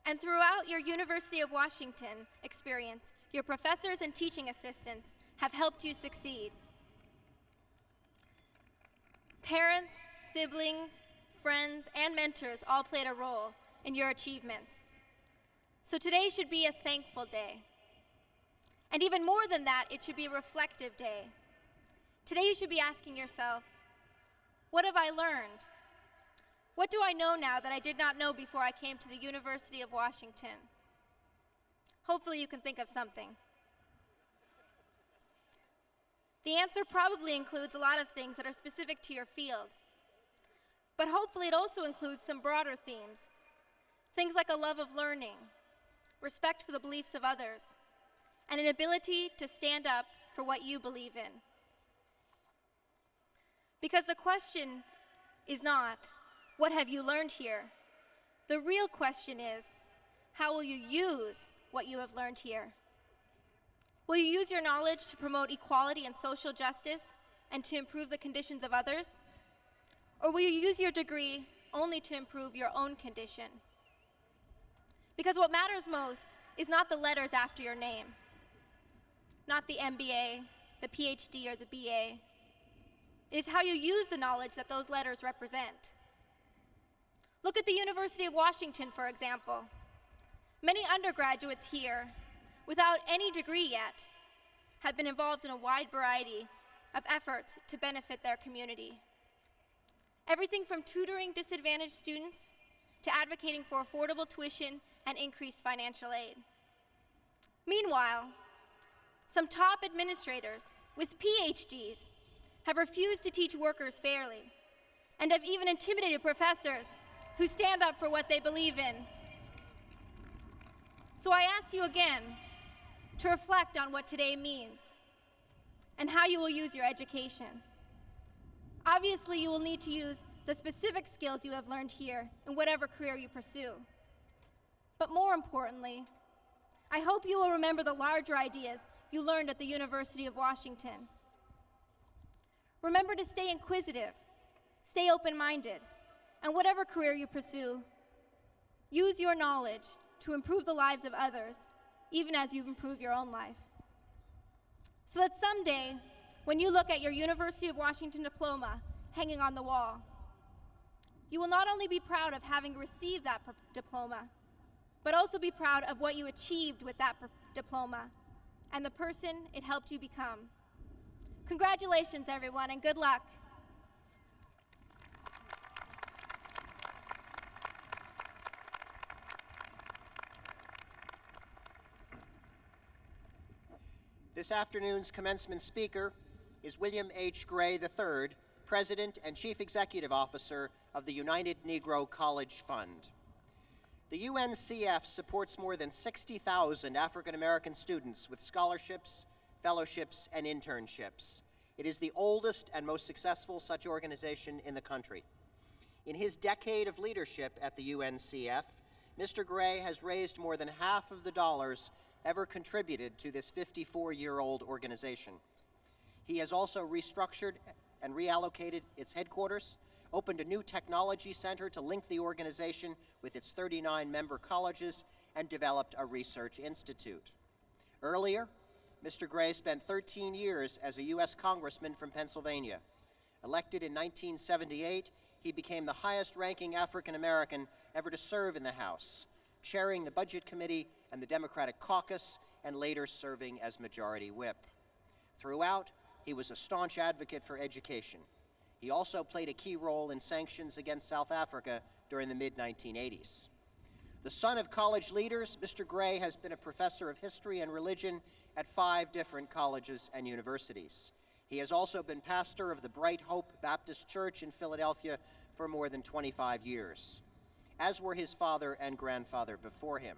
And throughout your University of Washington experience, your professors and teaching assistants have helped you succeed. Parents, siblings, friends, and mentors all played a role in your achievements. So today should be a thankful day. And even more than that, it should be a reflective day. Today you should be asking yourself, what have I learned? What do I know now that I did not know before I came to the University of Washington? Hopefully you can think of something. The answer probably includes a lot of things that are specific to your field. But hopefully it also includes some broader themes. Things like a love of learning, respect for the beliefs of others, and an ability to stand up for what you believe in. Because the question is not, what have you learned here? The real question is, how will you use what you have learned here? Will you use your knowledge to promote equality and social justice and to improve the conditions of others? Or will you use your degree only to improve your own condition? Because what matters most is not the letters after your name, not the MBA, the PhD, or the BA. It is how you use the knowledge that those letters represent. Look at the University of Washington, for example. Many undergraduates here, without any degree yet, have been involved in a wide variety of efforts to benefit their community. Everything from tutoring disadvantaged students to advocating for affordable tuition and increased financial aid. Meanwhile, some top administrators with PhDs have refused to teach workers fairly and have even intimidated professors who stand up for what they believe in. So I ask you again to reflect on what today means and how you will use your education. Obviously, you will need to use the specific skills you have learned here in whatever career you pursue. But more importantly, I hope you will remember the larger ideas you learned at the University of Washington. Remember to stay inquisitive, stay open-minded, and whatever career you pursue, use your knowledge to improve the lives of others, even as you improve your own life. So that someday, when you look at your University of Washington diploma hanging on the wall, you will not only be proud of having received that diploma, but also be proud of what you achieved with that diploma and the person it helped you become. Congratulations, everyone, and good luck. This afternoon's commencement speaker is William H. Gray III, President and Chief Executive Officer of the United Negro College Fund. The UNCF supports more than 60,000 African American students with scholarships, fellowships, and internships. It is the oldest and most successful such organization in the country. In his decade of leadership at the UNCF, Mr. Gray has raised more than half of the dollars ever contributed to this 54-year-old organization. He has also restructured and reallocated its headquarters, opened a new technology center to link the organization with its 39 member colleges, and developed a research institute. Earlier, Mr. Gray spent 13 years as a U.S. Congressman from Pennsylvania. Elected in 1978, he became the highest-ranking African American ever to serve in the House, chairing the Budget Committee and the Democratic Caucus, and later serving as Majority Whip. Throughout, he was a staunch advocate for education. He also played a key role in sanctions against South Africa during the mid-1980s. The son of college leaders, Mr. Gray has been a professor of history and religion at 5 different colleges and universities. He has also been pastor of the Bright Hope Baptist Church in Philadelphia for more than 25 years, as were his father and grandfather before him.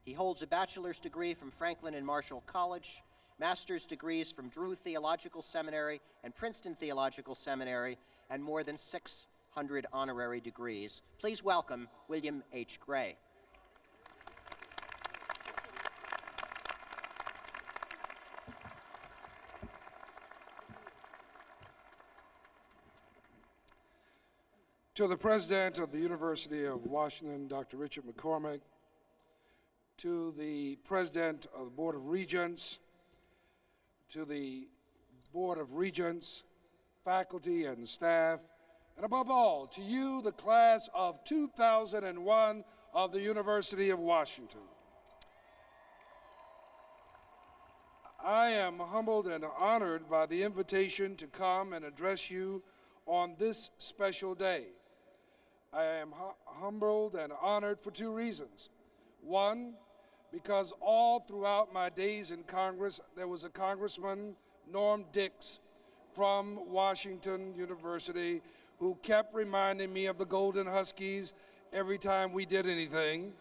He holds a bachelor's degree from Franklin and Marshall College, master's degrees from Drew Theological Seminary and Princeton Theological Seminary, and more than 600 honorary degrees. Please welcome William H. Gray. To the President of the University of Washington, Dr. Richard McCormick, to the President of the Board of Regents, to the Board of Regents, faculty and staff, and above all, to you, the class of 2001 of the University of Washington. I am humbled and honored by the invitation to come and address you on this special day. I am humbled and honored for 2 reasons. One, because all throughout my days in Congress, there was a Congressman, Norm Dix, from Washington University, who kept reminding me of the Golden Huskies every time we did anything.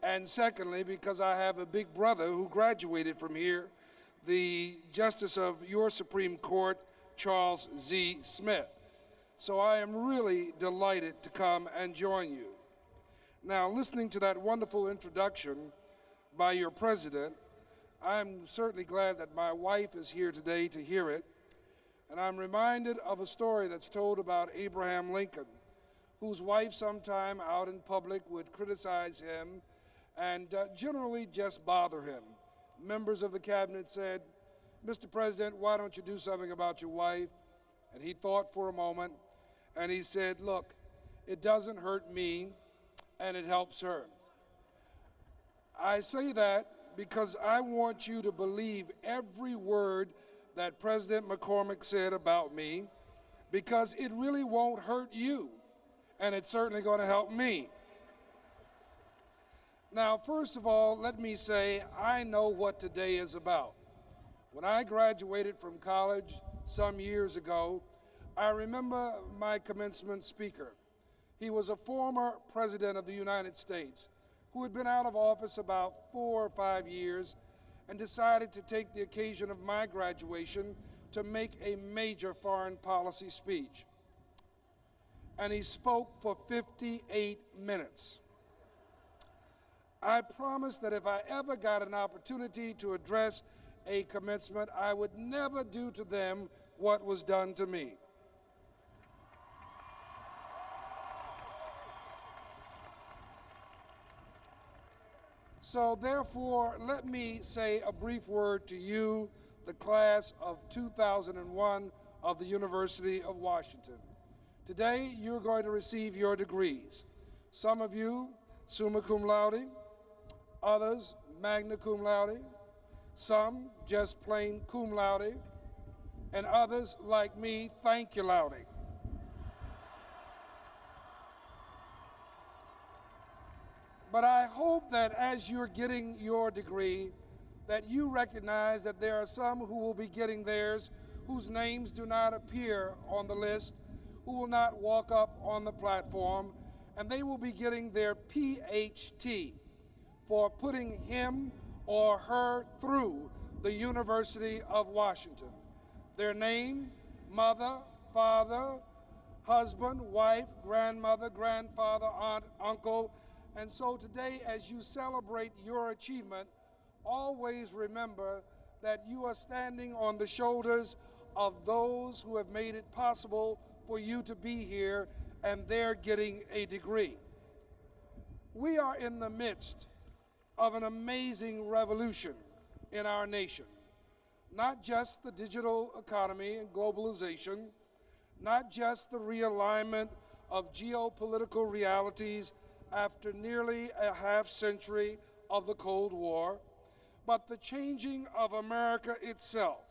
And secondly, because I have a big brother who graduated from here, the Justice of your Supreme Court, Charles Z. Smith. So I am really delighted to come and join you. Now, listening to that wonderful introduction by your president, I'm certainly glad that my wife is here today to hear it. And I'm reminded of a story that's told about Abraham Lincoln, whose wife sometime out in public would criticize him and generally just bother him. Members of the cabinet said, Mr. President, why don't you do something about your wife? And he thought for a moment, and he said, look, it doesn't hurt me, and it helps her. I say that because I want you to believe every word that President McCormick said about me, because it really won't hurt you, and it's certainly going to help me. Now, first of all, let me say I know what today is about. When I graduated from college some years ago, I remember my commencement speaker. He was a former president of the United States who had been out of office about 4 or 5 years and decided to take the occasion of my graduation to make a major foreign policy speech. And he spoke for 58 minutes. I promised that if I ever got an opportunity to address a commencement, I would never do to them what was done to me. So therefore, let me say a brief word to you, the class of 2001 of the University of Washington. Today, you're going to receive your degrees. Some of you, summa cum laude, others, magna cum laude, some just plain cum laude, and others, like me, thank you laude. But I hope that as you're getting your degree, that you recognize that there are some who will be getting theirs whose names do not appear on the list, who will not walk up on the platform, and they will be getting their PhD for putting him or her through the University of Washington. Their name, mother, father, husband, wife, grandmother, grandfather, aunt, uncle. And so today, as you celebrate your achievement, always remember that you are standing on the shoulders of those who have made it possible for you to be here, and they're getting a degree. We are in the midst of an amazing revolution in our nation. Not just the digital economy and globalization, not just the realignment of geopolitical realities after nearly a half-century of the Cold War, but the changing of America itself,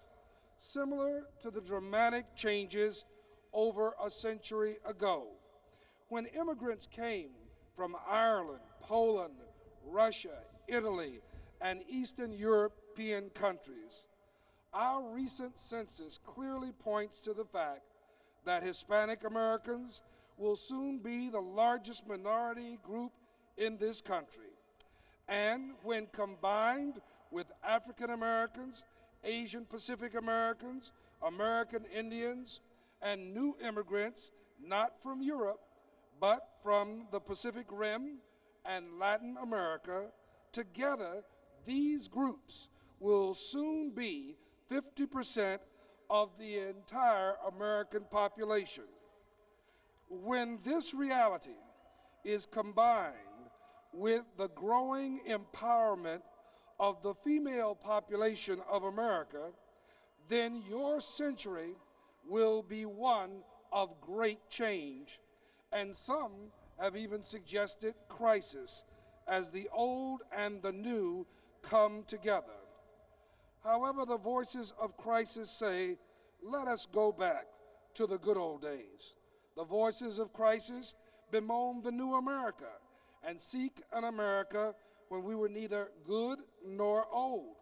similar to the dramatic changes over a century ago, when immigrants came from Ireland, Poland, Russia, Italy, and Eastern European countries. Our recent census clearly points to the fact that Hispanic Americans will soon be the largest minority group in this country. And when combined with African Americans, Asian Pacific Americans, American Indians, and new immigrants, not from Europe, but from the Pacific Rim and Latin America, together these groups will soon be 50% of the entire American population. When this reality is combined with the growing empowerment of the female population of America, then your century will be one of great change, and some have even suggested crisis as the old and the new come together. However, the voices of crisis say, let us go back to the good old days. The voices of crisis bemoan the new America and seek an America when we were neither good nor old.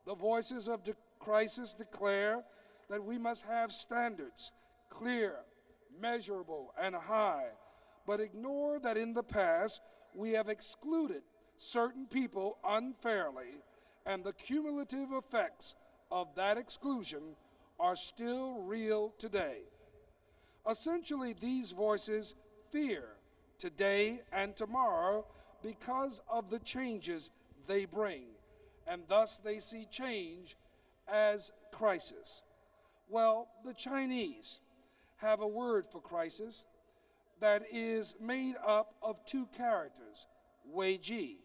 The voices of crisis declare that we must have standards, clear, measurable, and high, but ignore that in the past we have excluded certain people unfairly, and the cumulative effects of that exclusion are still real today. Essentially, these voices fear today and tomorrow because of the changes they bring, and thus they see change as crisis. Well, the Chinese have a word for crisis that is made up of two characters, Wei Ji,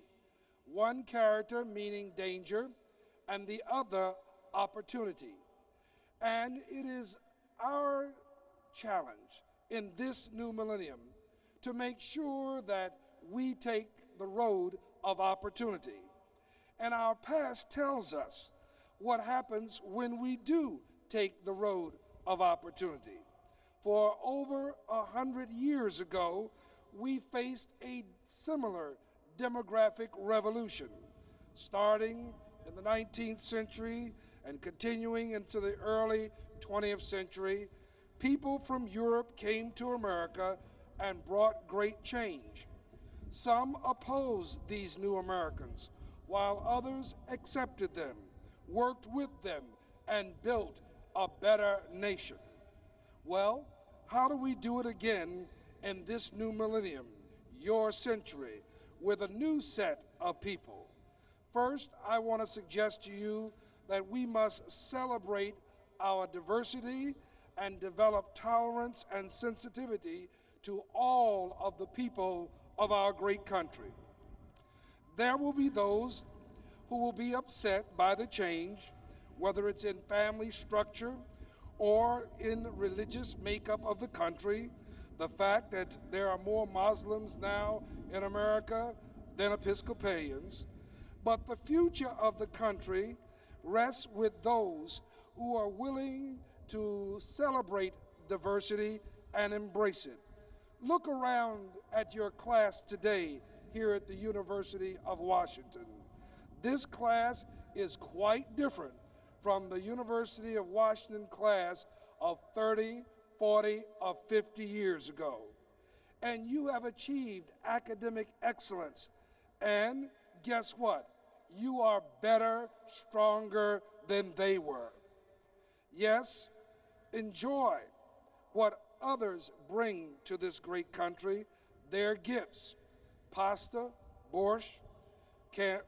one character meaning danger, and the other opportunity. And it is our challenge in this new millennium to make sure that we take the road of opportunity. And our past tells us what happens when we do take the road of opportunity. For over 100 years ago, we faced a similar demographic revolution, starting in the 19th century and continuing into the early 20th century. People from Europe came to America and brought great change. Some opposed these new Americans, while others accepted them, worked with them, and built a better nation. Well, how do we do it again in this new millennium, your century, with a new set of people? First, I want to suggest to you that we must celebrate our diversity and develop tolerance and sensitivity to all of the people of our great country. There will be those who will be upset by the change, whether it's in family structure or in religious makeup of the country, the fact that there are more Muslims now in America than Episcopalians. But the future of the country rests with those who are willing to celebrate diversity and embrace it. Look around at your class today here at the University of Washington. This class is quite different from the University of Washington class of 30, 40, or 50 years ago. And you have achieved academic excellence. And guess what? You are better, stronger than they were. Yes, enjoy what others bring to this great country, their gifts: pasta, borscht,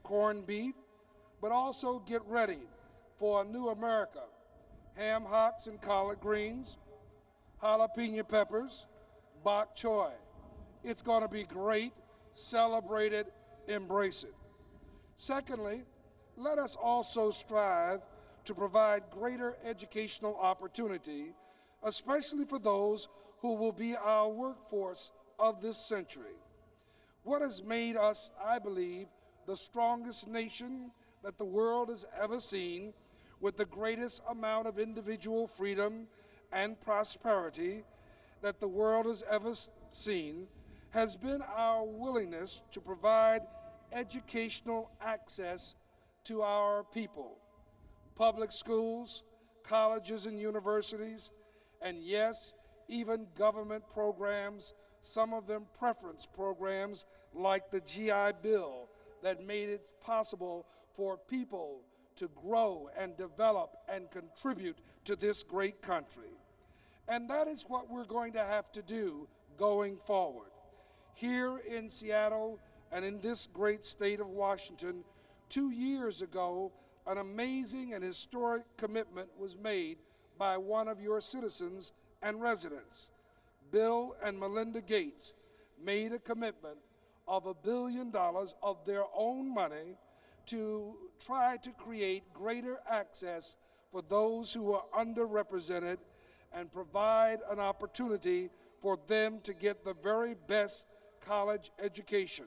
corned beef, but also get ready for a new America: ham hocks and collard greens, jalapeno peppers, bok choy. It's going to be great. Celebrate it, embrace it. Secondly, let us also strive to provide greater educational opportunity, especially for those who will be our workforce of this century. What has made us, I believe, the strongest nation that the world has ever seen, with the greatest amount of individual freedom and prosperity that the world has ever seen, has been our willingness to provide educational access to our people. Public schools, colleges and universities, and yes, even government programs, some of them preference programs like the GI Bill that made it possible for people to grow and develop and contribute to this great country. And that is what we're going to have to do going forward. Here in Seattle and in this great state of Washington, 2 years ago, an amazing and historic commitment was made by one of your citizens and residents. Bill and Melinda Gates made a commitment of $1 billion of their own money to try to create greater access for those who are underrepresented and provide an opportunity for them to get the very best college education.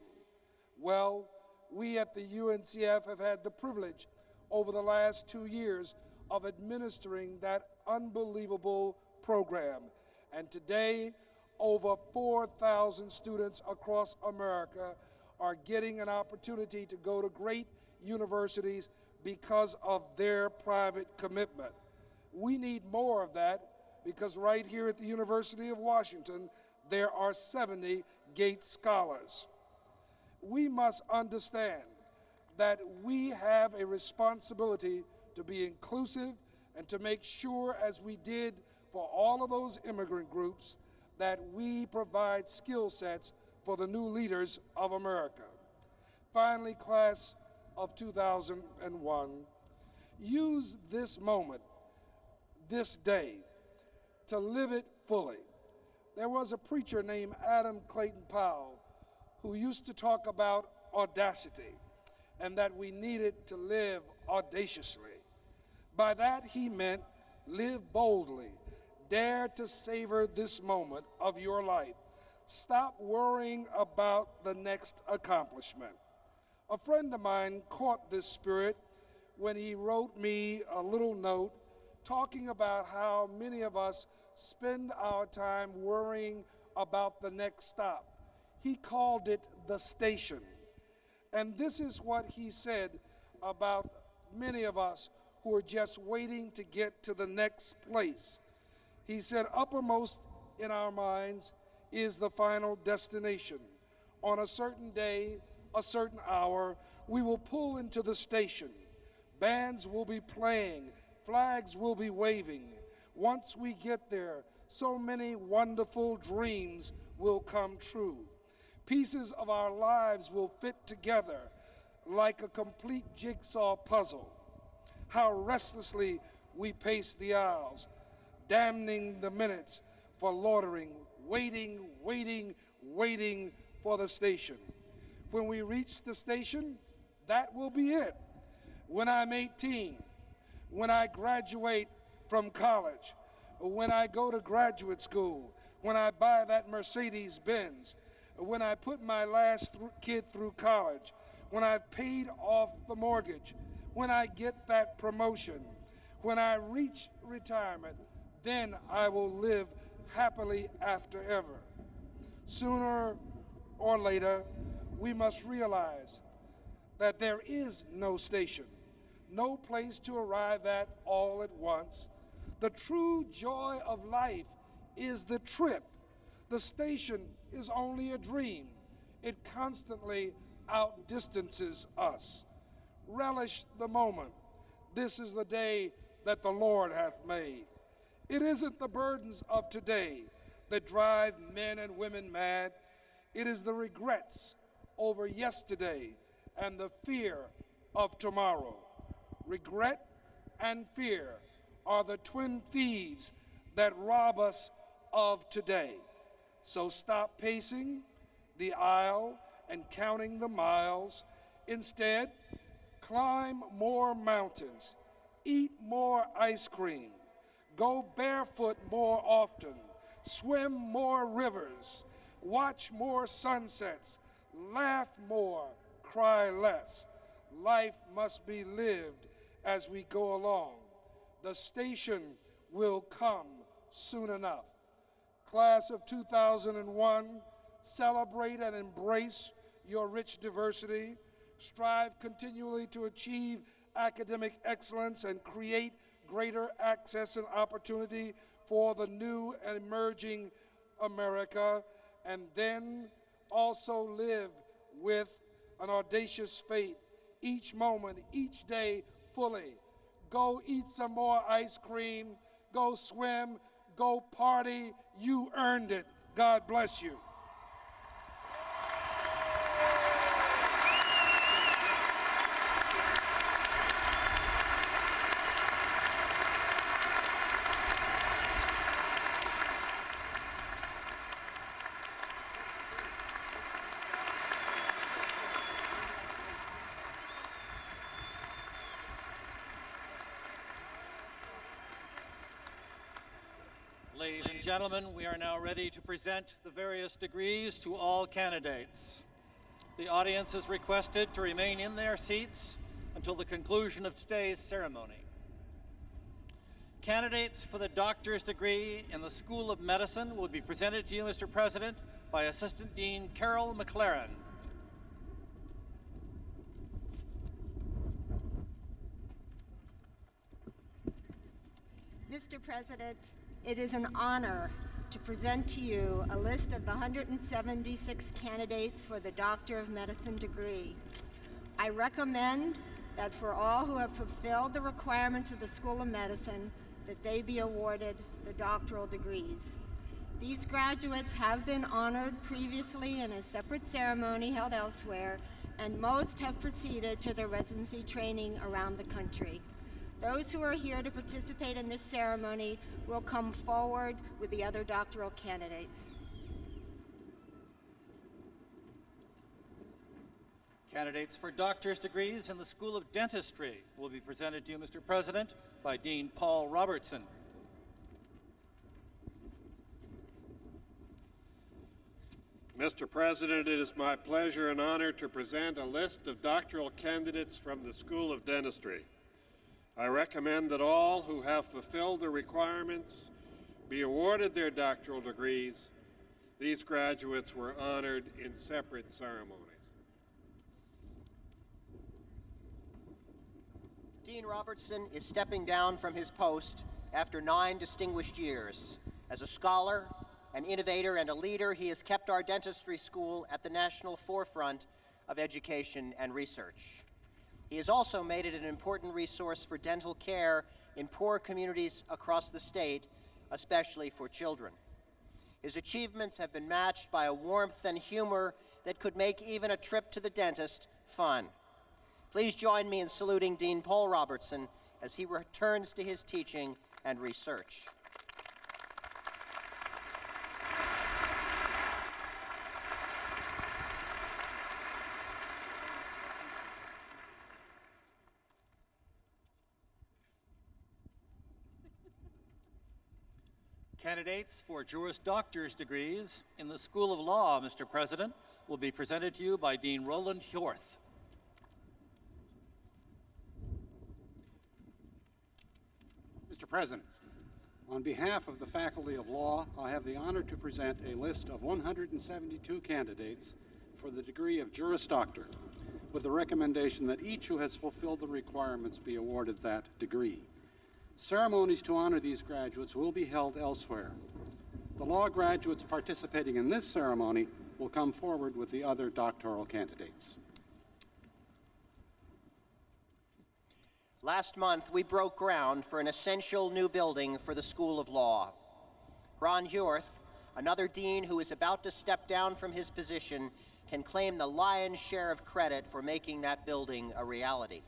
Well, we at the UNCF have had the privilege over the last 2 years of administering that unbelievable program. And today, over 4,000 students across America are getting an opportunity to go to great universities because of their private commitment. We need more of that, because right here at the University of Washington, there are 70 Gates Scholars. We must understand that we have a responsibility to be inclusive and to make sure, as we did for all of those immigrant groups, that we provide skill sets for the new leaders of America. Finally, class of 2001, use this moment, this day, to live it fully. There was a preacher named Adam Clayton Powell who used to talk about audacity and that we needed to live audaciously. By that he meant live boldly, dare to savor this moment of your life. Stop worrying about the next accomplishment. A friend of mine caught this spirit when he wrote me a little note talking about how many of us spend our time worrying about the next stop. He called it the station. And this is what he said about many of us who are just waiting to get to the next place. He said, uppermost in our minds is the final destination. On a certain day, a certain hour, we will pull into the station. Bands will be playing, flags will be waving. Once we get there, so many wonderful dreams will come true. Pieces of our lives will fit together like a complete jigsaw puzzle. How restlessly we pace the aisles, damning the minutes for loitering, waiting for the station. When we reach the station, that will be it. When I'm 18, when I graduate from college, when I go to graduate school, when I buy that Mercedes Benz, when I put my last kid through college, when I've paid off the mortgage, when I get that promotion, when I reach retirement, then I will live happily after ever. Sooner or later, we must realize that there is no station, no place to arrive at all at once. The true joy of life is the trip. The station is only a dream. It constantly outdistances us. Relish the moment. This is the day that the Lord hath made. It isn't the burdens of today that drive men and women mad. It is the regrets over yesterday and the fear of tomorrow. Regret and fear are the twin thieves that rob us of today. So stop pacing the aisle and counting the miles. Instead, climb more mountains, eat more ice cream, go barefoot more often, swim more rivers, watch more sunsets, laugh more, cry less. Life must be lived as we go along. The station will come soon enough. Class of 2001, celebrate and embrace your rich diversity. Strive continually to achieve academic excellence and create greater access and opportunity for the new and emerging America, and then also live with an audacious faith each moment, each day fully. Go eat some more ice cream, go swim, go party. You earned it. God bless you. Ladies and gentlemen, we are now ready to present the various degrees to all candidates. The audience is requested to remain in their seats until the conclusion of today's ceremony. Candidates for the doctor's degree in the School of Medicine will be presented to you, Mr. President, by Assistant Dean Carol McLaren. Mr. President, it is an honor to present to you a list of the 176 candidates for the Doctor of Medicine degree. I recommend that for all who have fulfilled the requirements of the School of Medicine, that they be awarded the doctoral degrees. These graduates have been honored previously in a separate ceremony held elsewhere, and most have proceeded to their residency training around the country. Those who are here to participate in this ceremony will come forward with the other doctoral candidates. Candidates for doctor's degrees in the School of Dentistry will be presented to you, Mr. President, by Dean Paul Robertson. Mr. President, it is my pleasure and honor to present a list of doctoral candidates from the School of Dentistry. I recommend that all who have fulfilled the requirements be awarded their doctoral degrees. These graduates were honored in separate ceremonies. Dean Robertson is stepping down from his post after 9 distinguished years. As a scholar, an innovator, and a leader, he has kept our dentistry school at the national forefront of education and research. He has also made it an important resource for dental care in poor communities across the state, especially for children. His achievements have been matched by a warmth and humor that could make even a trip to the dentist fun. Please join me in saluting Dean Paul Robertson as he returns to his teaching and research. Candidates for Juris Doctor's degrees in the School of Law, Mr. President, will be presented to you by Dean Roland Hjorth. Mr. President, on behalf of the Faculty of Law, I have the honor to present a list of 172 candidates for the degree of Juris Doctor, with the recommendation that each who has fulfilled the requirements be awarded that degree. Ceremonies to honor these graduates will be held elsewhere. The law graduates participating in this ceremony will come forward with the other doctoral candidates. Last month, we broke ground for an essential new building for the School of Law. Ron Hjorth, another dean who is about to step down from his position, can claim the lion's share of credit for making that building a reality.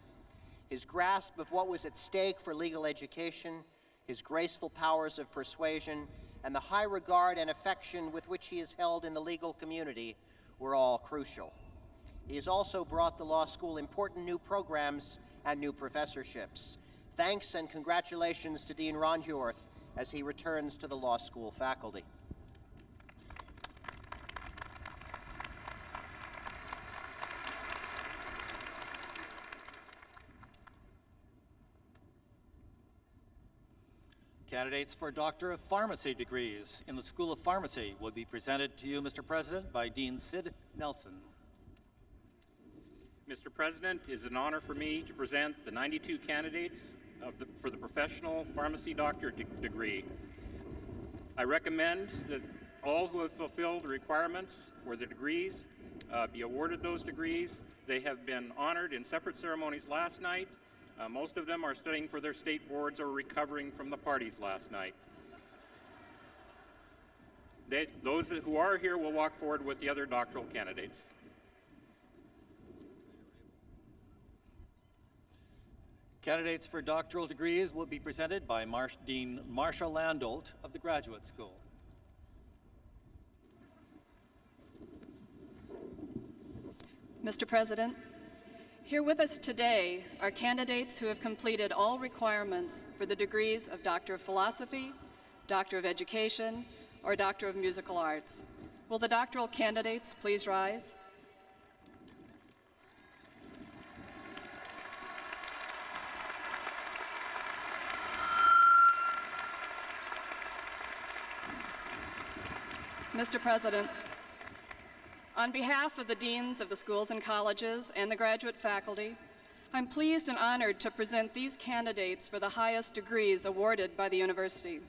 His grasp of what was at stake for legal education, his graceful powers of persuasion, and the high regard and affection with which he is held in the legal community were all crucial. He has also brought the law school important new programs and new professorships. Thanks and congratulations to Dean Ron Hjorth as he returns to the law school faculty. Candidates for Doctor of Pharmacy degrees in the School of Pharmacy will be presented to you, Mr. President, by Dean Sid Nelson. Mr. President, it is an honor for me to present the 92 candidates for the Professional Pharmacy Doctor degree. I recommend that all who have fulfilled the requirements for the degrees be awarded those degrees. They have been honored in separate ceremonies last night. Most of them are studying for their state boards or recovering from the parties last night. Those who are here will walk forward with the other doctoral candidates. Candidates for doctoral degrees will be presented by Dean Marcia Landolt of the Graduate School. Mr. President, here with us today are candidates who have completed all requirements for the degrees of Doctor of Philosophy, Doctor of Education, or Doctor of Musical Arts. Will the doctoral candidates please rise? Mr. President, on behalf of the deans of the schools and colleges and the graduate faculty, I'm pleased and honored to present these candidates for the highest degrees awarded by the university.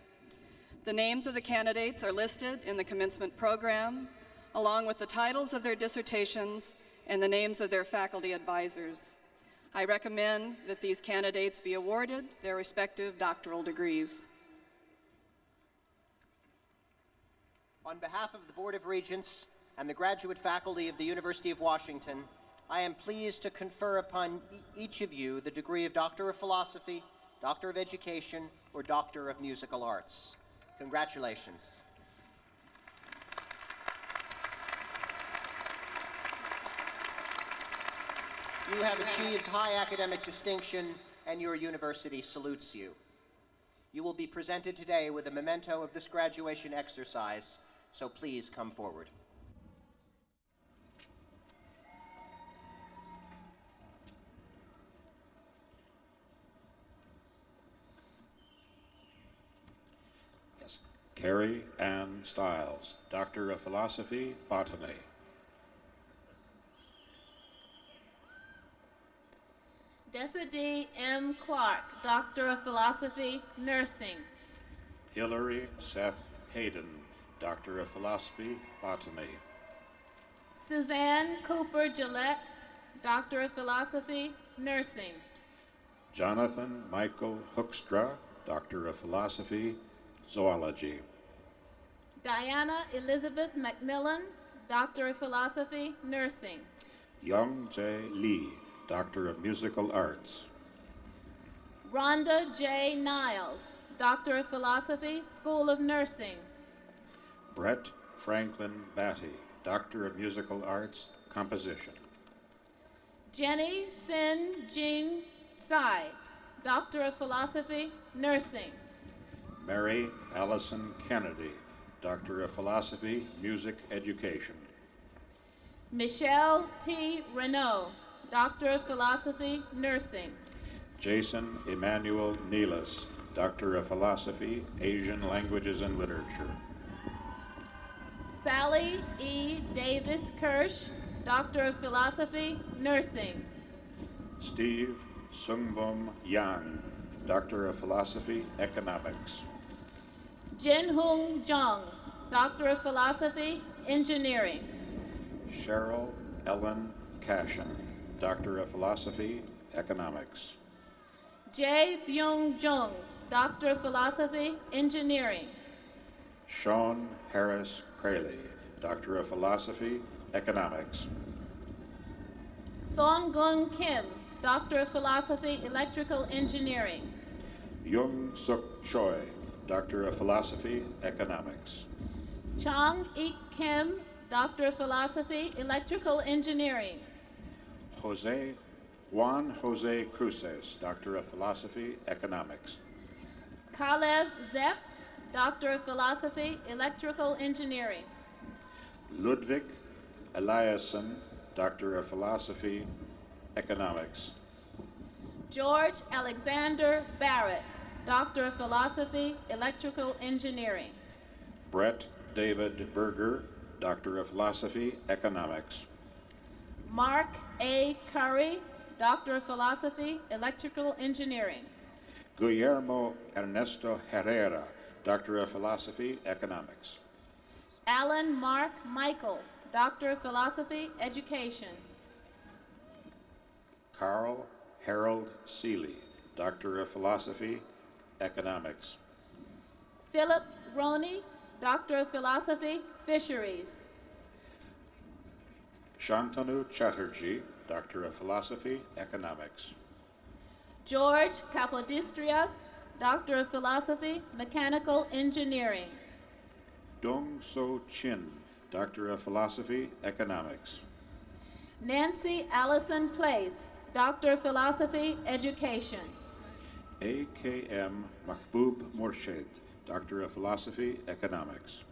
The names of the candidates are listed in the commencement program, along with the titles of their dissertations and the names of their faculty advisors. I recommend that these candidates be awarded their respective doctoral degrees. On behalf of the Board of Regents and the graduate faculty of the University of Washington, I am pleased to confer upon each of you the degree of Doctor of Philosophy, Doctor of Education, or Doctor of Musical Arts. Congratulations. You have achieved high academic distinction, and your university salutes you. You will be presented today with a memento of this graduation exercise, so please come forward. Carrie Ann Stiles, Doctor of Philosophy, Botany. Desidee M. Clark, Doctor of Philosophy, Nursing. Hillary Seth Hayden, Doctor of Philosophy, Botany. Suzanne Cooper Gillette, Doctor of Philosophy, Nursing. Jonathan Michael Hoekstra, Doctor of Philosophy, Zoology. Diana Elizabeth McMillan, Doctor of Philosophy, Nursing. Young J. Lee, Doctor of Musical Arts. Rhonda J. Niles, Doctor of Philosophy, School of Nursing. Brett Franklin Batty, Doctor of Musical Arts, Composition. Jenny Sin Jing Tsai, Doctor of Philosophy, Nursing. Mary Allison Kennedy, Doctor of Philosophy, Music Education. Michelle T. Renault, Doctor of Philosophy, Nursing. Jason Emmanuel Neelis, Doctor of Philosophy, Asian Languages and Literature. Sally E. Davis Kirsch, Doctor of Philosophy, Nursing. Steve Sungbom Yang, Doctor of Philosophy, Economics. Jin Hung Jung, Doctor of Philosophy, Engineering. Cheryl Ellen Cashin, Doctor of Philosophy, Economics. Jae Byung Jung, Doctor of Philosophy, Engineering. Sean Harris Craley, Doctor of Philosophy, Economics. Song Gun Kim, Doctor of Philosophy, Electrical Engineering. Young Suk Choi, Doctor of Philosophy, Economics. Chang Ik Kim, Doctor of Philosophy, Electrical Engineering. Juan Jose Cruces, Doctor of Philosophy, Economics. Kalev Zepp, Doctor of Philosophy, Electrical Engineering. Ludwig Eliasson, Doctor of Philosophy, Economics. George Alexander Barrett, Doctor of Philosophy, Electrical Engineering. Brett David Berger, Doctor of Philosophy, Economics. Mark A. Curry, Doctor of Philosophy, Electrical Engineering. Guillermo Ernesto Herrera, Doctor of Philosophy, Economics. Alan Mark Michael, Doctor of Philosophy, Education. Carl Harold Seeley, Doctor of Philosophy, Economics. Philip Roney, Doctor of Philosophy, Fisheries. Shantanu Chatterjee, Doctor of Philosophy, Economics. George Kapodistrias, Doctor of Philosophy, Mechanical Engineering. Dong So Chin, Doctor of Philosophy, Economics. Nancy Allison Place, Doctor of Philosophy, Education. A.K.M. Mahbub Morshed, Doctor of Philosophy, Economics.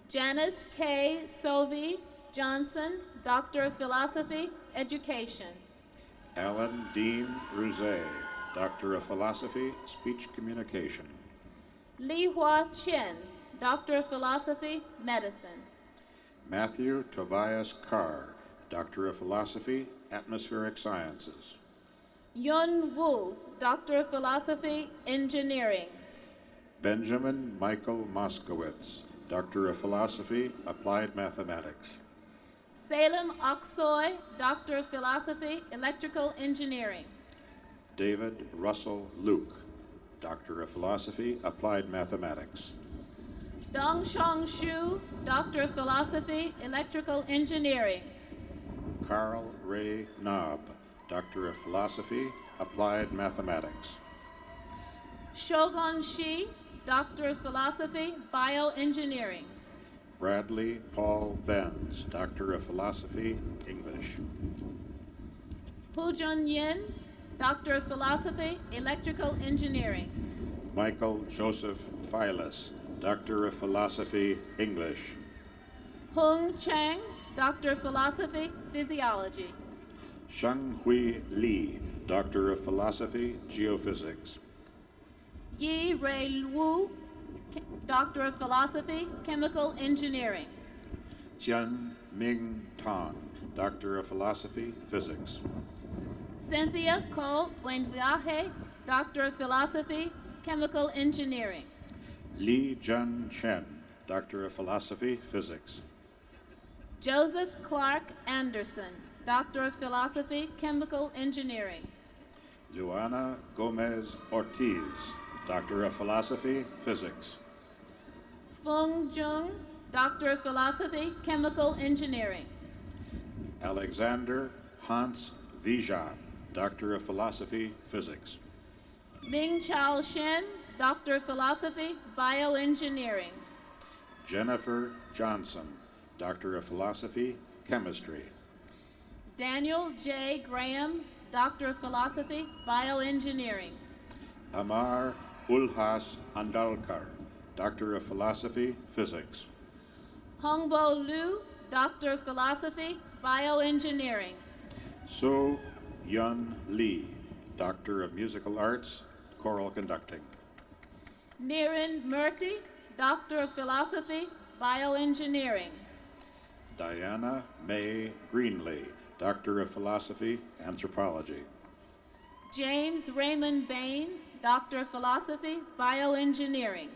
Janice K. Sovey Johnson, Doctor of Philosophy, Education. Alan Dean Ruzet, Doctor of Philosophy, Speech Communication. Li Hua Chen, Doctor of Philosophy, Medicine. Matthew Tobias Carr, Doctor of Philosophy, Atmospheric Sciences. Yun Wu, Doctor of Philosophy, Engineering. Benjamin Michael Moskowitz, Doctor of Philosophy, Applied Mathematics. Salem Oksoy, Doctor of Philosophy, Electrical Engineering. David Russell Luke, Doctor of Philosophy, Applied Mathematics. Dongshong Shu, Doctor of Philosophy, Electrical Engineering. Carl Ray Knob, Doctor of Philosophy, Applied Mathematics. Shogun Shi, Doctor of Philosophy, Bioengineering. Bradley Paul Benz, Doctor of Philosophy, English. Hu Jun Yin, Doctor of Philosophy, Electrical Engineering. Michael Joseph Files, Doctor of Philosophy, English. Hung Chang, Doctor of Philosophy, Physiology. Sheng Hui Li, Doctor of Philosophy, Geophysics. Yi Rei Wu, Doctor of Philosophy, Chemical Engineering. Tian Ming Tong, Doctor of Philosophy, Physics. Cynthia Ko Buenviaje, Doctor of Philosophy, Chemical Engineering. Li Jun Chen, Doctor of Philosophy, Physics. Joseph Clark Anderson, Doctor of Philosophy, Chemical Engineering. Luana Gomez Ortiz, Doctor of Philosophy, Physics. Feng Jung, Doctor of Philosophy, Chemical Engineering. Alexander Hans Vija, Doctor of Philosophy, Physics. Ming Chao Shen, Doctor of Philosophy, Bioengineering. Jennifer Johnson, Doctor of Philosophy, Chemistry. Daniel J. Graham, Doctor of Philosophy, Bioengineering. Amar Ulhas Andalkar, Doctor of Philosophy, Physics. Hongbo Liu, Doctor of Philosophy, Bioengineering. So Yun Lee, Doctor of Musical Arts, Choral Conducting. Niren Murthy, Doctor of Philosophy, Bioengineering. Diana May Greenlee, Doctor of Philosophy, Anthropology. James Raymond Bain, Doctor of Philosophy, Bioengineering.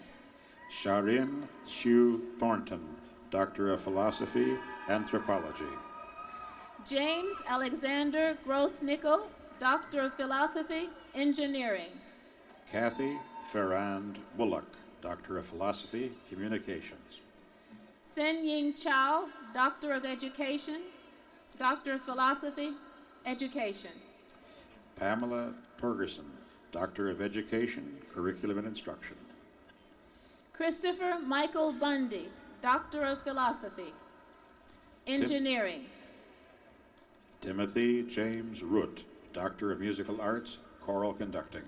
Sharin Hsu Thornton, Doctor of Philosophy, Anthropology. James Alexander Gross-Nickel, Doctor of Philosophy, Engineering. Kathy Ferrand Bullock, Doctor of Philosophy, Communications. Sen Ying Chao, Doctor of Education, Doctor of Philosophy, Education. Pamela Torgerson, Doctor of Education, Curriculum and Instruction. Christopher Michael Bundy, Doctor of Philosophy, Engineering. Timothy James Root, Doctor of Musical Arts, Choral Conducting.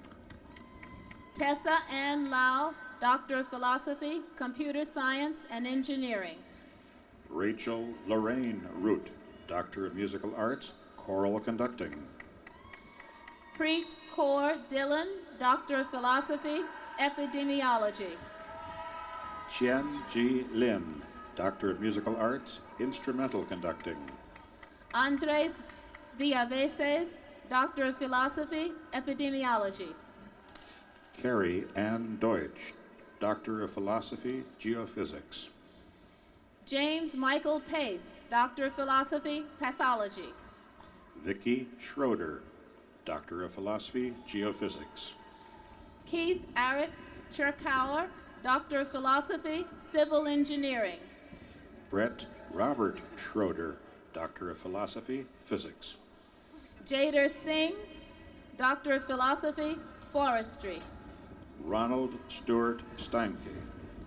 Tessa Ann Lau, Doctor of Philosophy, Computer Science and Engineering. Rachel Lorraine Root, Doctor of Musical Arts, Choral Conducting. Preet Kaur Dillon, Doctor of Philosophy, Epidemiology. Chien Ji Lin, Doctor of Musical Arts, Instrumental Conducting. Andres Villaveses, Doctor of Philosophy, Epidemiology. Carrie Ann Deutsch, Doctor of Philosophy, Geophysics. James Michael Pace, Doctor of Philosophy, Pathology. Vicki Schroeder, Doctor of Philosophy, Geophysics. Keith Eric Cherkauer, Doctor of Philosophy, Civil Engineering. Brett Robert Schroeder, Doctor of Philosophy, Physics. Jader Singh, Doctor of Philosophy, Forestry. Ronald Stewart Steinke,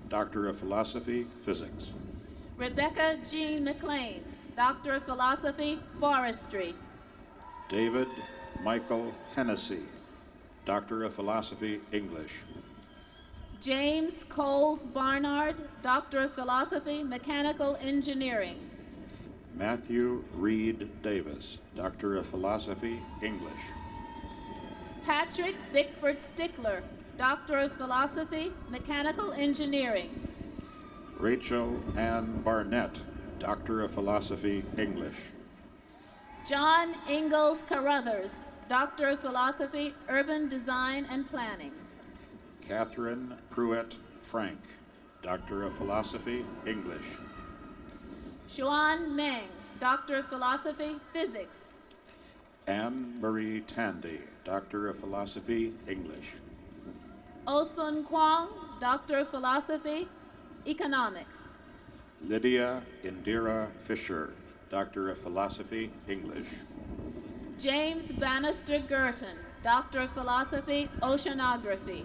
Doctor of Philosophy, Physics. Rebecca Jean McLean, Doctor of Philosophy, Forestry. David Michael Hennessy, Doctor of Philosophy, English. James Coles Barnard, Doctor of Philosophy, Mechanical Engineering. Matthew Reed Davis, Doctor of Philosophy, English. Patrick Bickford Stickler, Doctor of Philosophy, Mechanical Engineering. Rachel Ann Barnett, Doctor of Philosophy, English. John Ingalls Carruthers, Doctor of Philosophy, Urban Design and Planning. Catherine Pruitt Frank, Doctor of Philosophy, English. Xuan Meng, Doctor of Philosophy, Physics. Anne Marie Tandy, Doctor of Philosophy, English. Osun Kwong, Doctor of Philosophy, Economics. Lydia Indira Fisher, Doctor of Philosophy, English. James Bannister Girton, Doctor of Philosophy, Oceanography.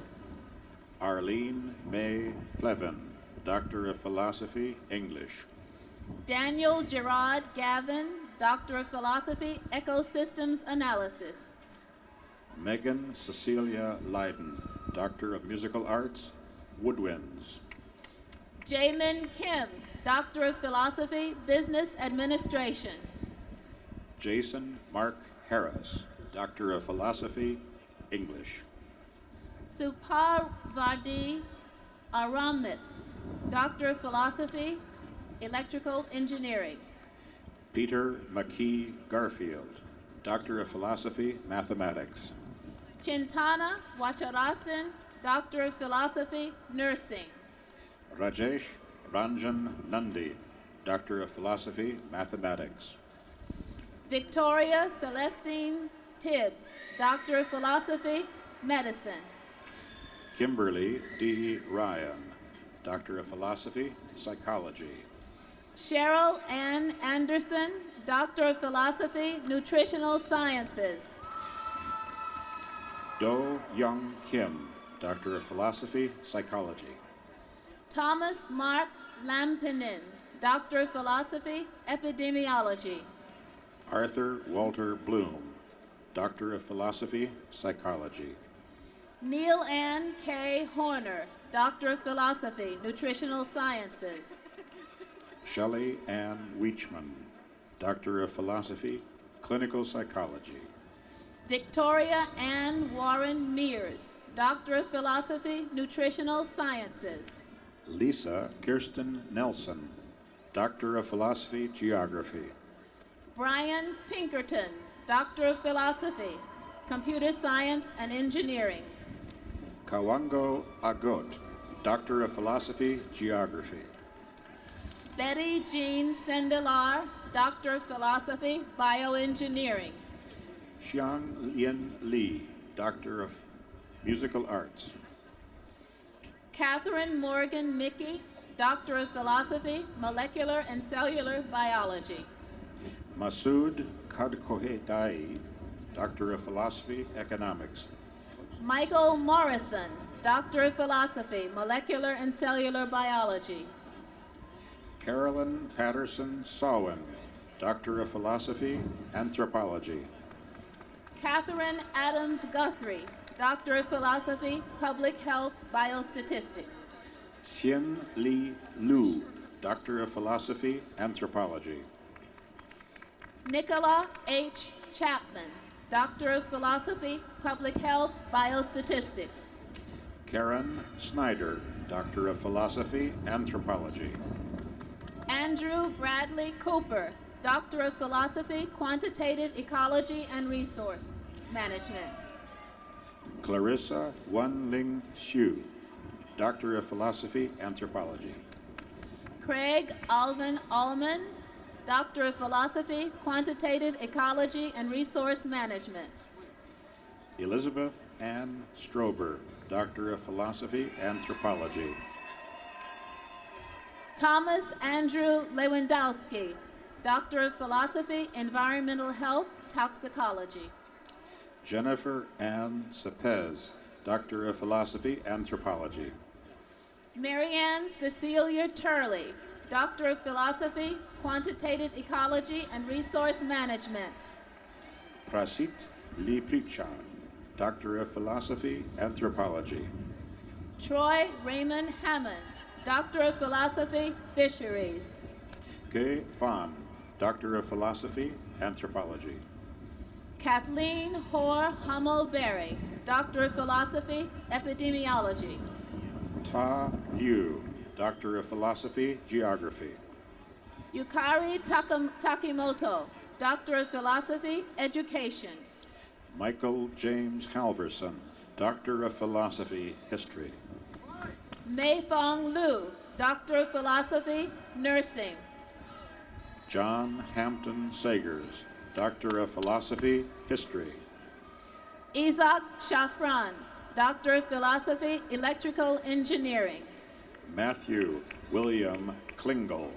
Arlene May Plevin, Doctor of Philosophy, English. Daniel Gerard Gavin, Doctor of Philosophy, Ecosystems Analysis. Megan Cecilia Leiden, Doctor of Musical Arts, Woodwinds. Jamin Kim, Doctor of Philosophy, Business Administration. Jason Mark Harris, Doctor of Philosophy, English. Suparvadi Aramith, Doctor of Philosophy, Electrical Engineering. Peter McKee Garfield, Doctor of Philosophy, Mathematics. Chintana Vacharasan, Doctor of Philosophy, Nursing. Rajesh Ranjan Nandi, Doctor of Philosophy, Mathematics. Victoria Celestine Tibbs, Doctor of Philosophy, Medicine. Kimberly D. Ryan, Doctor of Philosophy, Psychology. Cheryl Ann Anderson, Doctor of Philosophy, Nutritional Sciences. Do Young Kim, Doctor of Philosophy, Psychology. Thomas Mark Lampinen, Doctor of Philosophy, Epidemiology. Arthur Walter Bloom, Doctor of Philosophy, Psychology. Neil Ann K. Horner, Doctor of Philosophy, Nutritional Sciences. Shelley Ann Weechman, Doctor of Philosophy, Clinical Psychology. Victoria Ann Warren Mears, Doctor of Philosophy, Nutritional Sciences. Lisa Kirsten Nelson, Doctor of Philosophy, Geography. Brian Pinkerton, Doctor of Philosophy, Computer Science and Engineering. Kawango Agot, Doctor of Philosophy, Geography. Betty Jean Sendelar, Doctor of Philosophy, Bioengineering. Xiang Yin Li, Doctor of Musical Arts. Catherine Morgan Mickey, Doctor of Philosophy, Molecular and Cellular Biology. Masood Kadkohe-Dai, Doctor of Philosophy, Economics. Michael Morrison, Doctor of Philosophy, Molecular and Cellular Biology. Carolyn Patterson Sawin, Doctor of Philosophy, Anthropology. Catherine Adams Guthrie, Doctor of Philosophy, Public Health, Biostatistics. Xian Li Lu, Doctor of Philosophy, Anthropology. Nicola H. Chapman, Doctor of Philosophy, Public Health, Biostatistics. Karen Snyder, Doctor of Philosophy, Anthropology. Andrew Bradley Cooper, Doctor of Philosophy, Quantitative Ecology and Resource Management. Clarissa Wan-Ling Xu, Doctor of Philosophy, Anthropology. Craig Alvin Allman, Doctor of Philosophy, Quantitative Ecology and Resource Management. Elizabeth Ann Strober, Doctor of Philosophy, Anthropology. Thomas Andrew Lewandowski, Doctor of Philosophy, Environmental Health, Toxicology. Jennifer Ann Cepez, Doctor of Philosophy, Anthropology. Marianne Cecilia Turley, Doctor of Philosophy, Quantitative Ecology and Resource Management. Prasit Lipricha, Doctor of Philosophy, Anthropology. Troy Raymond Hammond, Doctor of Philosophy, Fisheries. Gay Fan, Doctor of Philosophy, Anthropology. Kathleen Hoare Hummel-Berry, Doctor of Philosophy, Epidemiology. Ta Liu, Doctor of Philosophy, Geography. Yukari Takimoto, Doctor of Philosophy, Education. Michael James Halverson, Doctor of Philosophy, History. Mei-Fong Liu, Doctor of Philosophy, Nursing. John Hampton Sagers, Doctor of Philosophy, History. Isaac Shafran, Doctor of Philosophy, Electrical Engineering. Matthew William Klingel,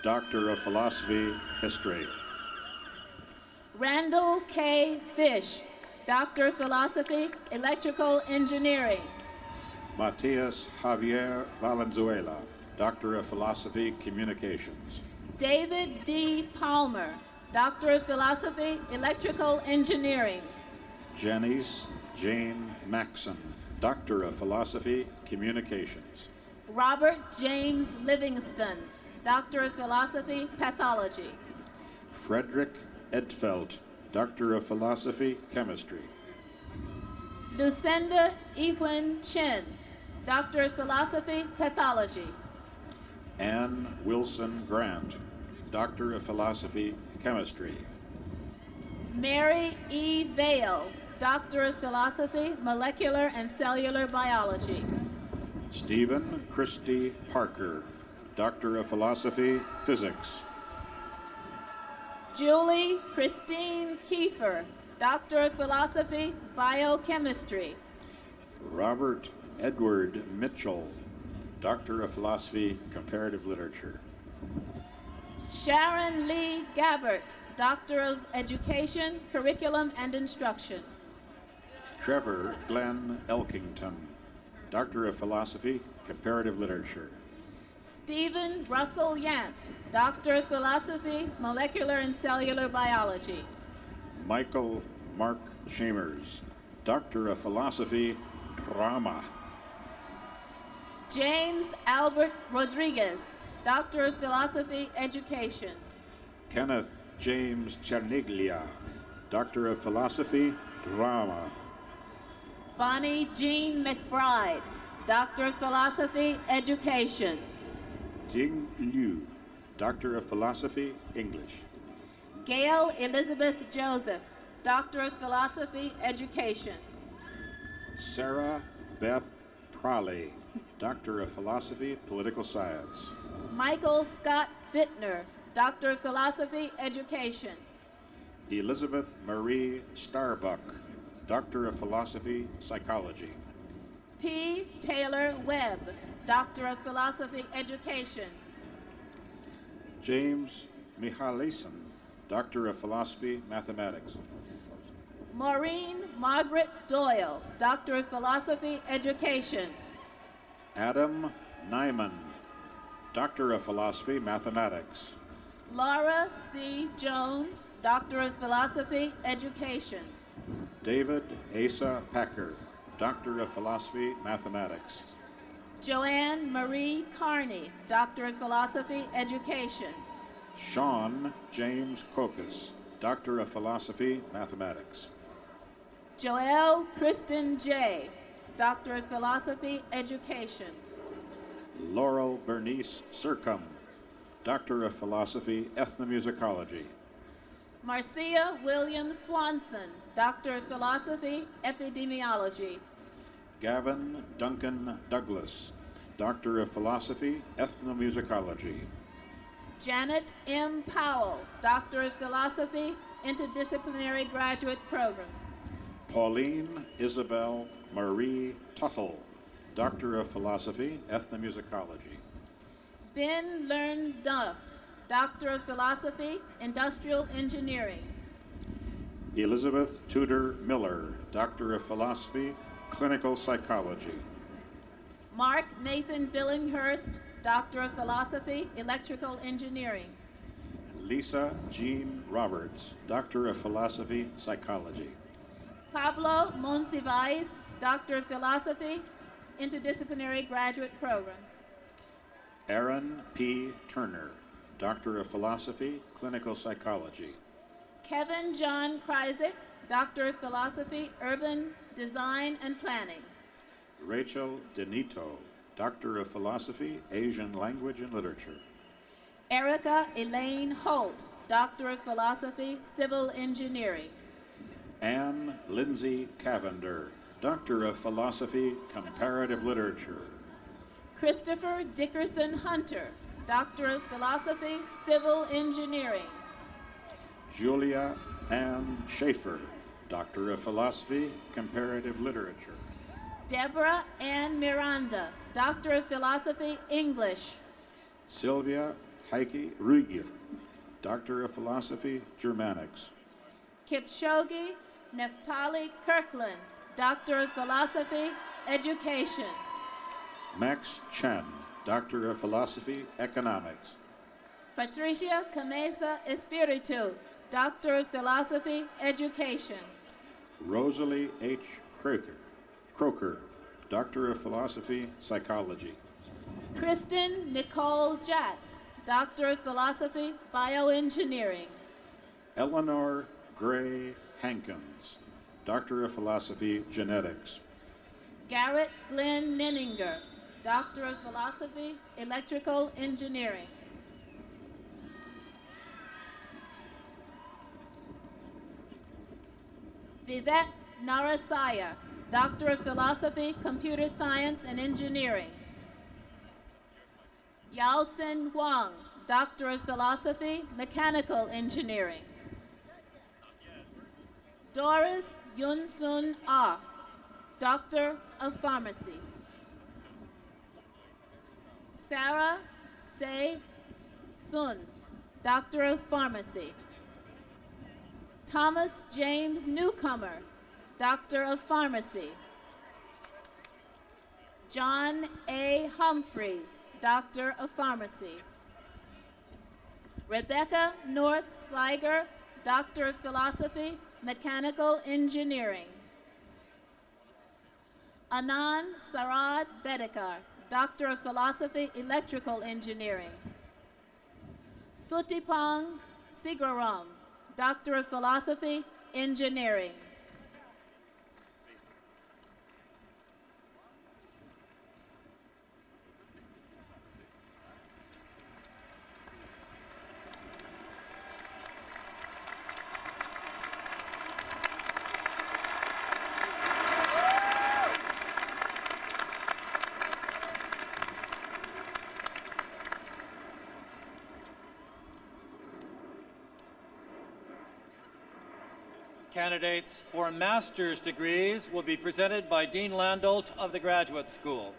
Doctor of Philosophy, History. Randall K. Fish, Doctor of Philosophy, Electrical Engineering. Matias Javier Valenzuela, Doctor of Philosophy, Communications. David D. Palmer, Doctor of Philosophy, Electrical Engineering. Janice Jane Maxon, Doctor of Philosophy, Communications. Robert James Livingston, Doctor of Philosophy, Pathology. Frederick Edfeld, Doctor of Philosophy, Chemistry. Lucinda Ewen Chin, Doctor of Philosophy, Pathology. Anne Wilson Grant, Doctor of Philosophy, Chemistry. Mary E. Vale, Doctor of Philosophy, Molecular and Cellular Biology. Stephen Christie Parker, Doctor of Philosophy, Physics. Julie Christine Kiefer, Doctor of Philosophy, Biochemistry. Robert Edward Mitchell, Doctor of Philosophy, Comparative Literature. Sharon Lee Gabbert, Doctor of Education, Curriculum and Instruction. Trevor Glenn Elkington, Doctor of Philosophy, Comparative Literature. Stephen Russell Yant, Doctor of Philosophy, Molecular and Cellular Biology. Michael Mark Chambers, Doctor of Philosophy, Drama. James Albert Rodriguez, Doctor of Philosophy, Education. Kenneth James Cherniglia, Doctor of Philosophy, Drama. Bonnie Jean McBride, Doctor of Philosophy, Education. Jing Liu, Doctor of Philosophy, English. Gail Elizabeth Joseph, Doctor of Philosophy, Education. Sarah Beth Prolly, Doctor of Philosophy, Political Science. Michael Scott Bittner, Doctor of Philosophy, Education. Elizabeth Marie Starbuck, Doctor of Philosophy, Psychology. P. Taylor Webb, Doctor of Philosophy, Education. James Michaelison, Doctor of Philosophy, Mathematics. Maureen Margaret Doyle, Doctor of Philosophy, Education. Adam Nyman, Doctor of Philosophy, Mathematics. Laura C. Jones, Doctor of Philosophy, Education. David Asa Packer, Doctor of Philosophy, Mathematics. Joanne Marie Carney, Doctor of Philosophy, Education. Sean James Kokas, Doctor of Philosophy, Mathematics. Joelle Kristen J., Doctor of Philosophy, Education. Laurel Bernice Surcom, Doctor of Philosophy, Ethnomusicology. Marcia Williams Swanson, Doctor of Philosophy, Epidemiology. Gavin Duncan Douglas, Doctor of Philosophy, Ethnomusicology. Janet M. Powell, Doctor of Philosophy, Interdisciplinary Graduate Program. Pauline Isabel Marie Tuttle, Doctor of Philosophy, Ethnomusicology. Ben Learn Duff, Doctor of Philosophy, Industrial Engineering. Elizabeth Tudor Miller, Doctor of Philosophy, Clinical Psychology. Mark Nathan Billinghurst, Doctor of Philosophy, Electrical Engineering. Lisa Jean Roberts, Doctor of Philosophy, Psychology. Pablo Monsivais, Doctor of Philosophy, Interdisciplinary Graduate Programs. Aaron P. Turner, Doctor of Philosophy, Clinical Psychology. Kevin John Kryzik, Doctor of Philosophy, Urban Design and Planning. Rachel Denito, Doctor of Philosophy, Asian Language and Literature. Erica Elaine Holt, Doctor of Philosophy, Civil Engineering. Anne Lindsay Cavender, Doctor of Philosophy, Comparative Literature. Christopher Dickerson Hunter, Doctor of Philosophy, Civil Engineering. Julia Ann Schaefer, Doctor of Philosophy, Comparative Literature. Deborah Ann Miranda, Doctor of Philosophy, English. Sylvia Heike Ruigel, Doctor of Philosophy, Germanics. Kipchoge Neftali Kirkland, Doctor of Philosophy, Education. Max Chen, Doctor of Philosophy, Economics. Patricia Camesa Espiritu, Doctor of Philosophy, Education. Rosalie H. Croker, Doctor of Philosophy, Psychology. Kristen Nicole Jacks, Doctor of Philosophy, Bioengineering. Eleanor Gray Hankins, Doctor of Philosophy, Genetics. Garrett Glenn Nenninger, Doctor of Philosophy, Electrical Engineering. Vivek Narasaya, Doctor of Philosophy, Computer Science and Engineering. Yaosen Huang, Doctor of Philosophy, Mechanical Engineering. Doris Yunsun Ah, Doctor of Pharmacy. Sarah Se Sun, Doctor of Pharmacy. Thomas James Newcomer, Doctor of Pharmacy. John A. Humphreys, Doctor of Pharmacy. Rebecca North Sliger, Doctor of Philosophy, Mechanical Engineering. Anand Sarad Bedekar, Doctor of Philosophy, Electrical Engineering. Sutipong Sigaram, Doctor of Philosophy, Engineering. Candidates for master's degrees will be presented by Dean Landolt of the Graduate School.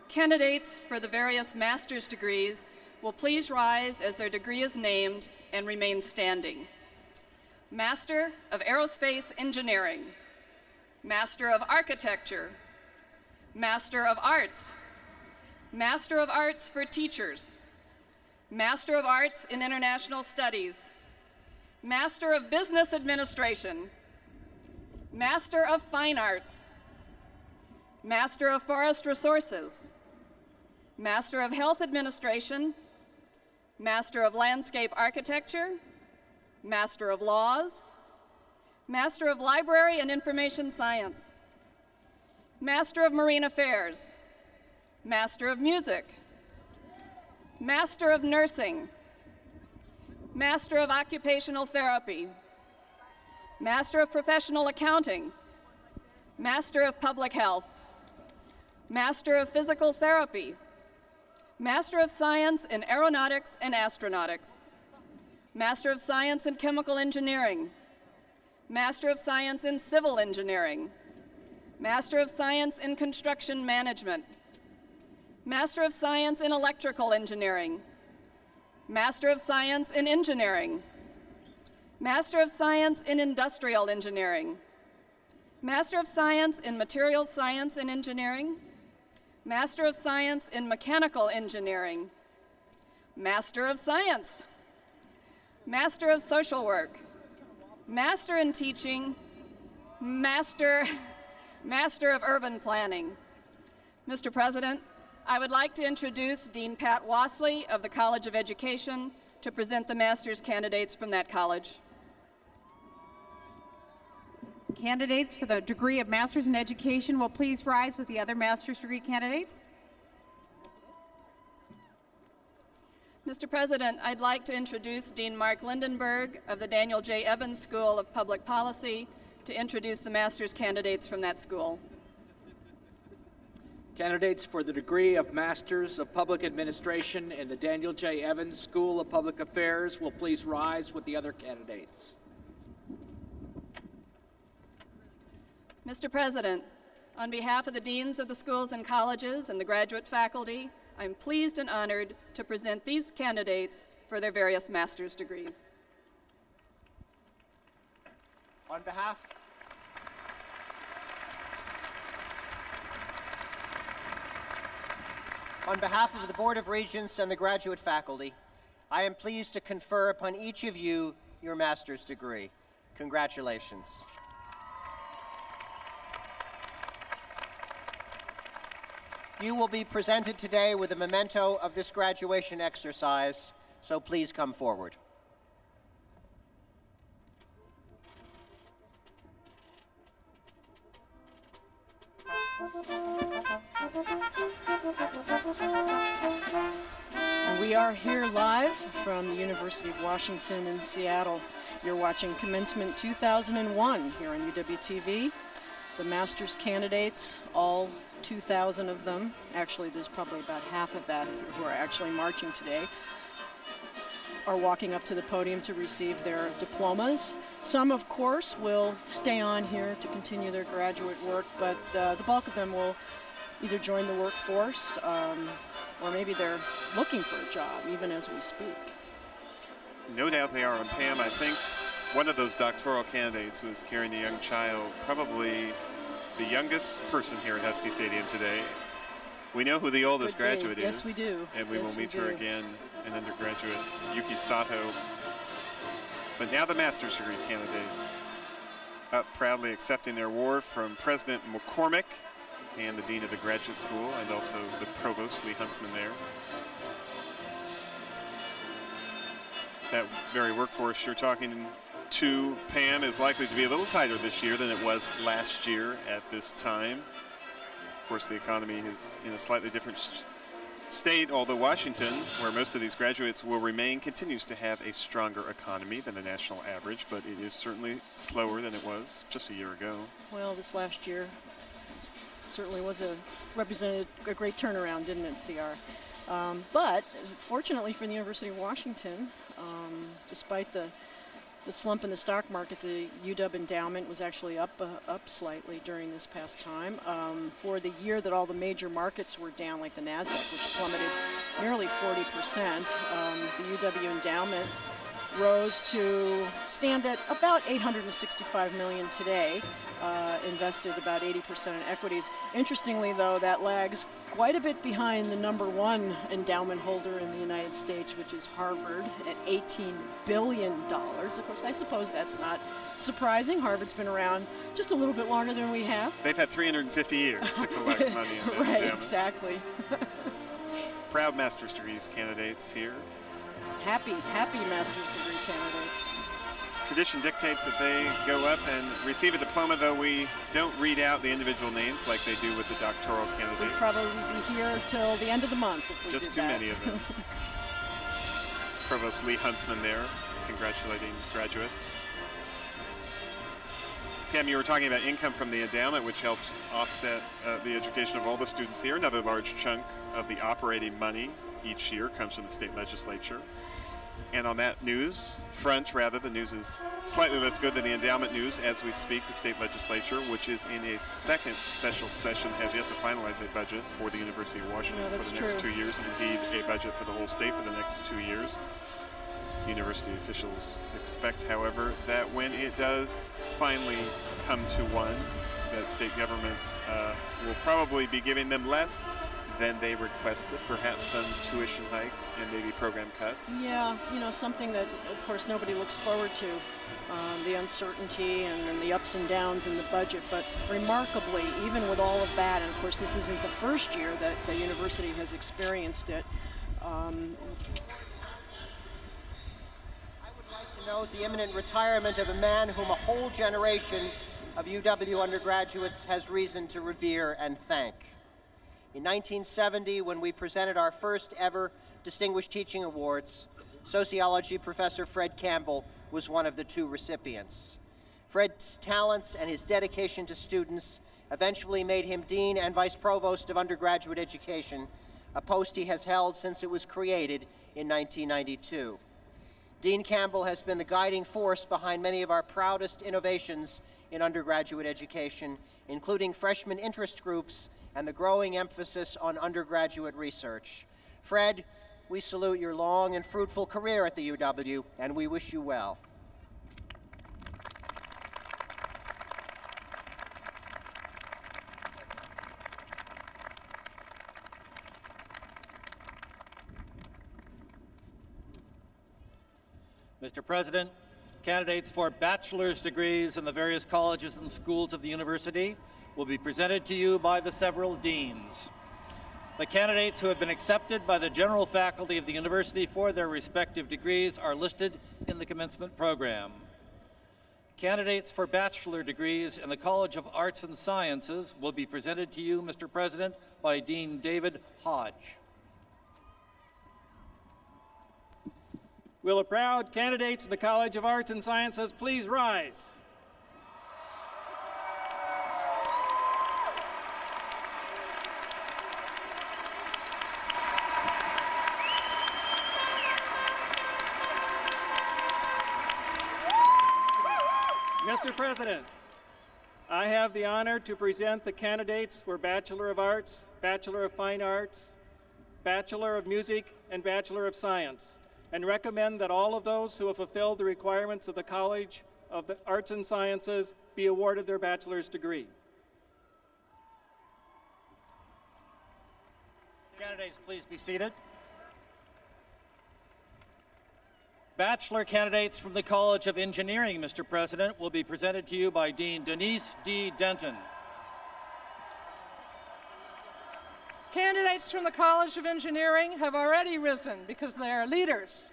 Candidates for the various master's degrees will please rise as their degree is named and remain standing. Master of Aerospace Engineering, Master of Architecture, Master of Arts, Master of Arts for Teachers, Master of Arts in International Studies, Master of Business Administration, Master of Fine Arts, Master of Forest Resources, Master of Health Administration, Master of Landscape Architecture, Master of Laws, Master of Library and Information Science, Master of Marine Affairs, Master of Music, Master of Nursing, Master of Occupational Therapy, Master of Professional Accounting, Master of Public Health, Master of Physical Therapy, Master of Science in Aeronautics and Astronautics, Master of Science in Chemical Engineering, Master of Science in Civil Engineering, Master of Science in Construction Management, Master of Science in Electrical Engineering, Master of Science in Engineering, Master of Science in Industrial Engineering, Master of Science in Materials Science and Engineering, Master of Science in Mechanical Engineering, Master of Science, Master of Social Work, Master in Teaching, Master of Urban Planning. Mr. President, I would like to introduce Dean Pat Wassley of the College of Education to present the master's candidates from that college. Candidates for the degree of Master's in Education will please rise with the other master's degree candidates. Mr. President, I'd like to introduce Dean Mark Lindenberg of the Daniel J. Evans School of Public Policy to introduce the master's candidates from that school. Candidates for the degree of Masters of Public Administration in the Daniel J. Evans School of Public Affairs will please rise with the other candidates. Mr. President, on behalf of the deans of the schools and colleges and the graduate faculty, I'm pleased and honored to present these candidates for their various master's degrees. On behalf On behalf of the Board of Regents and the graduate faculty, I am pleased to confer upon each of you your master's degree. Congratulations. You will be presented today with a memento of this graduation exercise, so please come forward. We are here live from the University of Washington in Seattle. You're watching Commencement 2001 here on UWTV. The master's candidates, all 2,000 of them, actually there's probably about half of that who are actually marching today, are walking up to the podium to receive their diplomas. Some, of course, will stay on here to continue their graduate work, but the bulk of them will either join the workforce or maybe they're looking for a job, even as we speak. No doubt they are. And Pam, I think one of those doctoral candidates was carrying a young child, probably the youngest person here at Husky Stadium today. We know who the oldest graduate is. Yes, we do. And we Yes, will meet we her do. again, an undergraduate, Yuki Sato. But now the master's degree candidates up proudly accepting their award from President McCormick and the Dean of the Graduate School, and also the Provost, Lee Huntsman there. That very workforce you're talking to, Pam, is likely to be a little tighter this year than it was last year at this time. Of course, the economy is in a slightly different state, although Washington, where most of these graduates will remain, continues to have a stronger economy than the national average, but it is certainly slower than it was just a year ago. Well, this last year certainly represented a great turnaround, didn't it, CR? But fortunately for the University of Washington, despite the slump in the stock market, the UW endowment was actually up slightly during this past time. For the year that all the major markets were down, like the NASDAQ, which plummeted nearly 40%, the UW endowment rose to stand at about $865 million today, invested about 80% in equities. Interestingly, though, that lags quite a bit behind the number one endowment holder in the United States, which is Harvard, at $18 billion. Of course, I suppose that's not surprising. Harvard's been around just a little bit longer than we have. They've had 350 years to collect money on that Right, endowment. exactly. Proud master's degrees candidates here. Happy master's degree candidates. Tradition dictates that they go up and receive a diploma, though we don't read out the individual names like they do with the doctoral We'd candidates. probably be here till the end of the month if we Just did too that. many of them. Provost Lee Huntsman there, congratulating graduates. Pam, you were talking about income from the endowment, which helps offset the education of all the students here. Another large chunk of the operating money each year comes from the state legislature. And on that news front, rather, the news is slightly less good than the endowment news as we speak. The state legislature, which is in a second special session, has yet to finalize a budget for the University of Washington for the next 2 years. Indeed, a budget for the whole state for the next 2 years. University officials expect, however, that when it does finally come to one, that state government will probably be giving them less than they requested, perhaps some tuition hikes and maybe program cuts. Yeah, something that, of course, nobody looks forward to, the uncertainty and the ups and downs in the budget. But remarkably, even with all of that, and of course this isn't the first year that the university has experienced it, To note the imminent retirement of a man whom a whole generation of UW undergraduates has reason to revere and thank. In 1970, when we presented our first ever Distinguished Teaching Awards, sociology professor Fred Campbell was one of the 2 recipients. Fred's talents and his dedication to students eventually made him Dean and Vice Provost of Undergraduate Education, a post he has held since it was created in 1992. Dean Campbell has been the guiding force behind many of our proudest innovations in undergraduate education, including freshman interest groups and the growing emphasis on undergraduate research. Fred, we salute your long and fruitful career at the UW, and we wish you well. Mr. President, candidates for bachelor's degrees in the various colleges and schools of the university will be presented to you by the several deans. The candidates who have been accepted by the general faculty of the university for their respective degrees are listed in the commencement program. Candidates for bachelor degrees in the College of Arts and Sciences will be presented to you, Mr. President, by Dean David Hodge. Will the proud candidates for the College of Arts and Sciences please rise? Mr. President, I have the honor to present the candidates for Bachelor of Arts, Bachelor of Fine Arts, Bachelor of Music, and Bachelor of Science, and recommend that all of those who have fulfilled the requirements of the College of the Arts and Sciences be awarded their bachelor's degree. Candidates, please be seated. Bachelor candidates from the College of Engineering, Mr. President, will be presented to you by Dean Denise D. Denton. Candidates from the College of Engineering have already risen because they are leaders.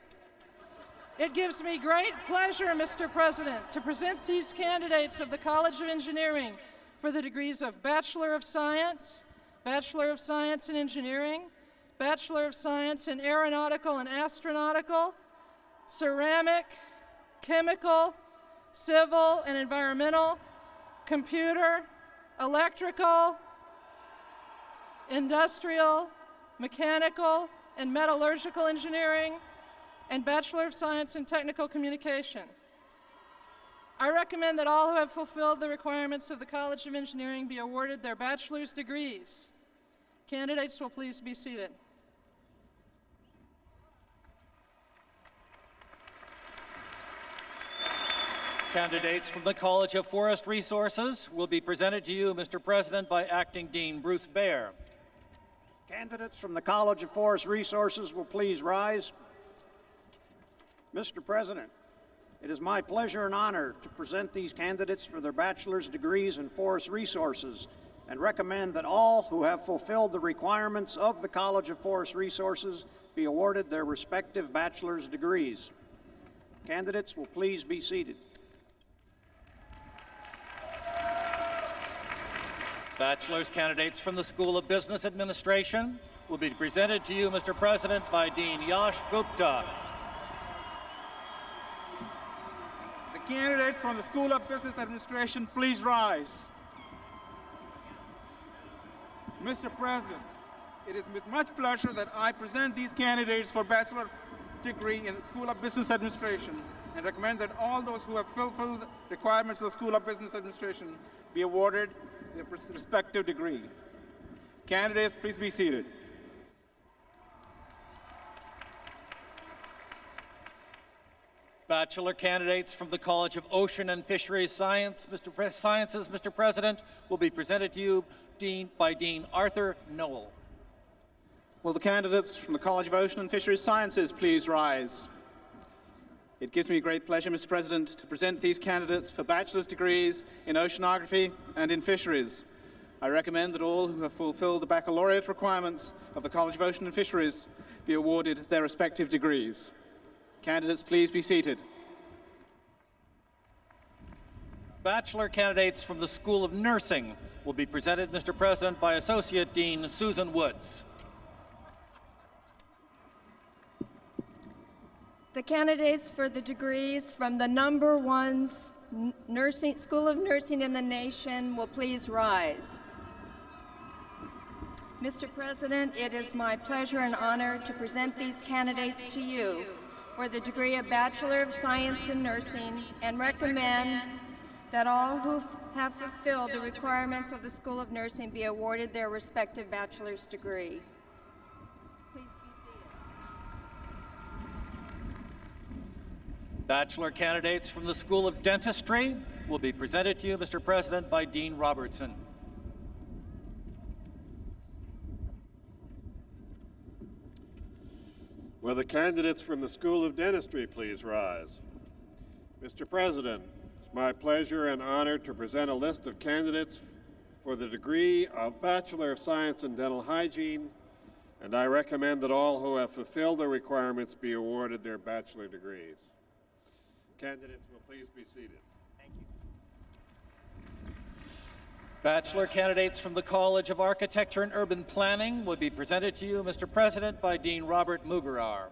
It gives me great pleasure, Mr. President, to present these candidates of the College of Engineering for the degrees of Bachelor of Science, Bachelor of Science in Engineering, Bachelor of Science in Aeronautical and Astronautical, Ceramic, Chemical, Civil and Environmental, Computer, Electrical, Industrial, Mechanical, and Metallurgical Engineering, and Bachelor of Science in Technical Communication. I recommend that all who have fulfilled the requirements of the College of Engineering be awarded their bachelor's degrees. Candidates will please be seated. Candidates from the College of Forest Resources will be presented to you, Mr. President, by Acting Dean Bruce Baer. Candidates from the College of Forest Resources will please rise. Mr. President, it is my pleasure and honor to present these candidates for their bachelor's degrees in forest resources and recommend that all who have fulfilled the requirements of the College of Forest Resources be awarded their respective bachelor's degrees. Candidates will please be seated. Bachelor's candidates from the School of Business Administration will be presented to you, Mr. President, by Dean Yash Gupta. The candidates from the School of Business Administration, please rise. Mr. President, it is with much pleasure that I present these candidates for bachelor's degree in the School of Business Administration and recommend that all those who have fulfilled the requirements of the School of Business Administration be awarded their respective degree. Candidates, please be seated. Bachelor candidates from the College of Ocean and Fisheries Sciences, Mr. President, will be presented to you by Dean Arthur Noel. Will the candidates from the College of Ocean and Fisheries Sciences please rise? It gives me great pleasure, Mr. President, to present these candidates for bachelor's degrees in oceanography and in fisheries. I recommend that all who have fulfilled the baccalaureate requirements of the College of Ocean and Fisheries be awarded their respective degrees. Candidates, please be seated. Bachelor candidates from the School of Nursing will be presented, Mr. President, by Associate Dean Susan Woods. The candidates for the degrees from the #1 School of Nursing in the nation will please rise. Mr. President, it is my pleasure and honor to present these candidates to you for the degree of Bachelor of Science in Nursing and recommend that all who have fulfilled the requirements of the School of Nursing be awarded their respective bachelor's degree. Bachelor candidates from the School of Dentistry will be presented to you, Mr. President, by Dean Robertson. Will the candidates from the School of Dentistry please rise? Mr. President, it's my pleasure and honor to present a list of candidates for the degree of Bachelor of Science in Dental Hygiene, and I recommend that all who have fulfilled the requirements be awarded their bachelor degrees. Candidates will please be seated. Thank you. Bachelor candidates from the College of Architecture and Urban Planning will be presented to you, Mr. President, by Dean Robert Mugarar.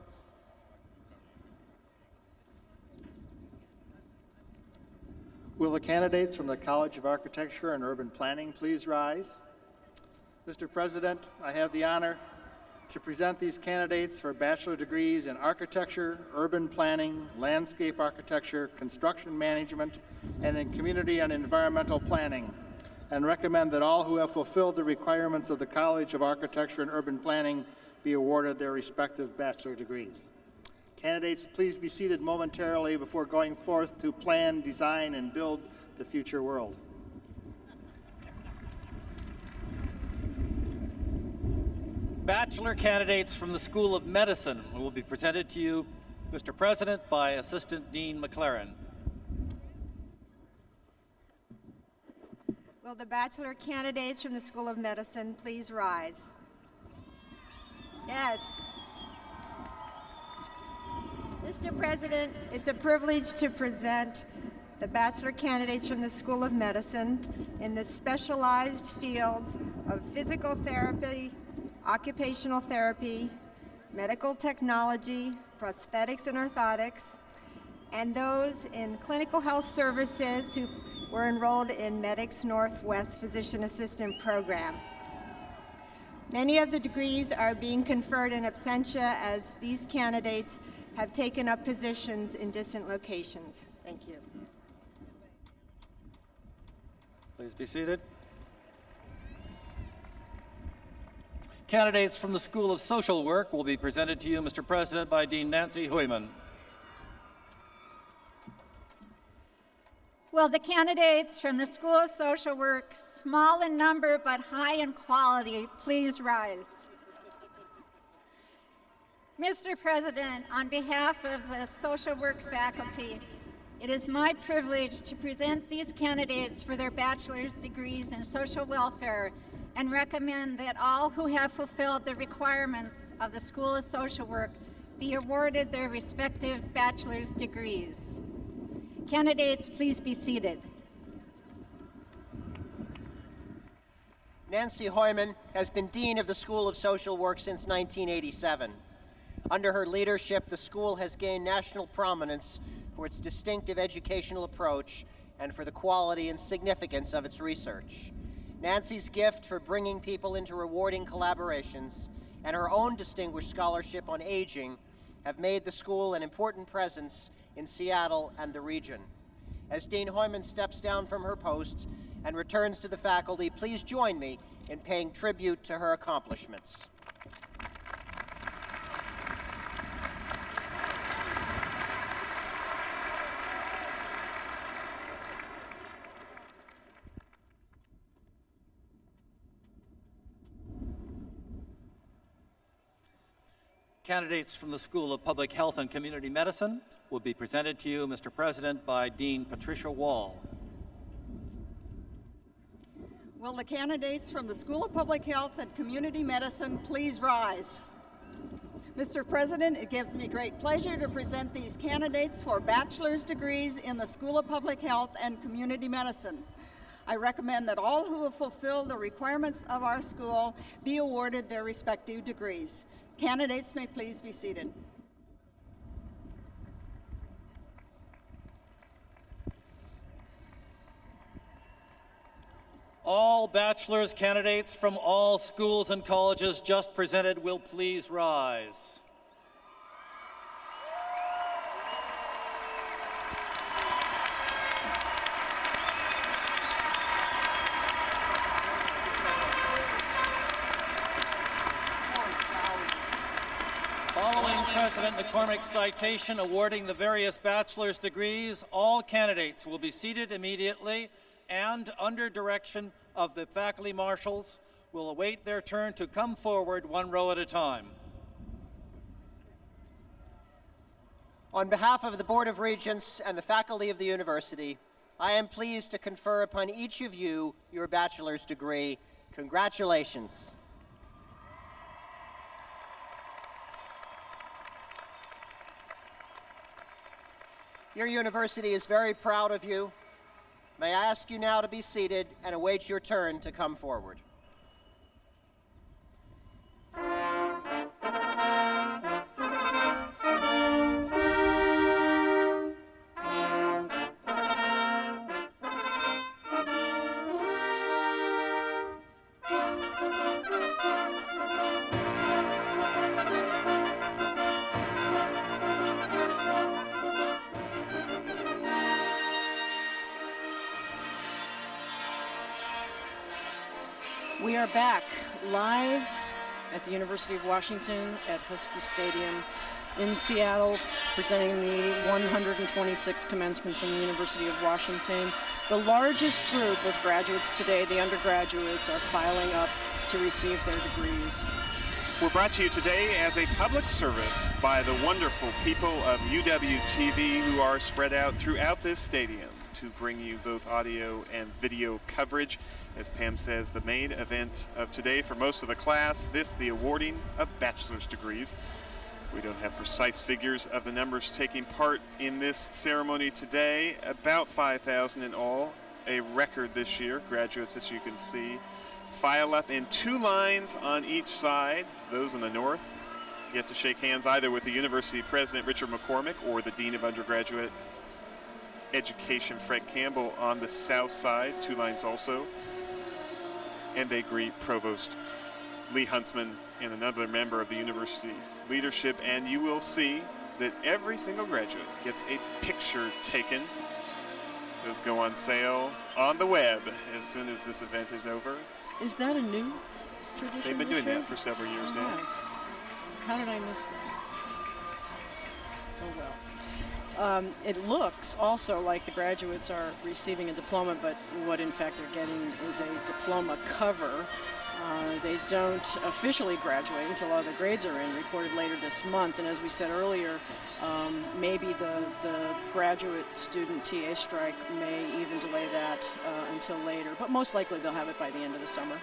Will the candidates from the College of Architecture and Urban Planning please rise? Mr. President, I have the honor to present these candidates for bachelor degrees in architecture, urban planning, landscape architecture, construction management, and in community and environmental planning, and recommend that all who have fulfilled the requirements of the College of Architecture and Urban Planning be awarded their respective bachelor degrees. Candidates, please be seated momentarily before going forth to plan, design, and build the future world. Bachelor candidates from the School of Medicine will be presented to you, Mr. President, by Assistant Dean McLaren. Will the bachelor candidates from the School of Medicine please rise? Yes. Mr. President, it's a privilege to present the bachelor candidates from the School of Medicine in the specialized fields of physical therapy, occupational therapy, medical technology, prosthetics and orthotics, and those in clinical health services who were enrolled in Medic's Northwest Physician Assistant Program. Many of the degrees are being conferred in absentia as these candidates have taken up positions in distant locations. Thank you. Please be seated. Candidates from the School of Social Work will be presented to you, Mr. President, by Dean Nancy Huyman. Will the candidates from the School of Social Work, small in number but high in quality, please rise? Mr. President, on behalf of the social work faculty, it is my privilege to present these candidates for their bachelor's degrees in social welfare and recommend that all who have fulfilled the requirements of the School of Social Work be awarded their respective bachelor's degrees. Candidates, please be seated. Nancy Huyman has been Dean of the School of Social Work since 1987. Under her leadership, the school has gained national prominence for its distinctive educational approach and for the quality and significance of its research. Nancy's gift for bringing people into rewarding collaborations and her own distinguished scholarship on aging have made the school an important presence in Seattle and the region. As Dean Huyman steps down from her post and returns to the faculty, please join me in paying tribute to her accomplishments. Candidates from the School of Public Health and Community Medicine will be presented to you, Mr. President, by Dean Patricia Wall. Will the candidates from the School of Public Health and Community Medicine please rise? Mr. President, it gives me great pleasure to present these candidates for bachelor's degrees in the School of Public Health and Community Medicine. I recommend that all who have fulfilled the requirements of our school be awarded their respective degrees. Candidates may please be seated. All bachelor's candidates from all schools and colleges just presented will please rise. Following President McCormick's citation awarding the various bachelor's degrees, all candidates will be seated immediately and, under direction of the faculty marshals, will await their turn to come forward one row at a time. On behalf of the Board of Regents and the faculty of the university, I am pleased to confer upon each of you your bachelor's degree. Congratulations. Your university is very proud of you. May I ask you now to be seated and await your turn to come forward. We are back live at the University of Washington at Husky Stadium in Seattle, presenting the 126th commencement from the University of Washington. The largest group of graduates today, the undergraduates, are filing up to receive their degrees. We're brought to you today as a public service by the wonderful people of UWTV who are spread out throughout this stadium to bring you both audio and video coverage. As Pam says, the main event of today for most of the class, the awarding of bachelor's degrees. We don't have precise figures of the numbers taking part in this ceremony today. About 5,000 in all, a record this year. Graduates, as you can see, file up in 2 lines on each side. Those in the north get to shake hands either with the university president, Richard McCormick, or the dean of undergraduate education, Fred Campbell, on the south side, 2 lines also. And they greet Provost Lee Huntsman and another member of the university leadership. And you will see that every single graduate gets a picture taken. Those go on sale on the web as soon as this event is over. Is that a new tradition? They've been doing that for several years now. Right. How did I miss that? Oh well. It looks also like the graduates are receiving a diploma, but what in fact they're getting is a diploma cover. They don't officially graduate until all the grades are in, recorded later this month. And as we said earlier, maybe the graduate student TA strike may even delay that until later, but most likely they'll have it by the end of the summer.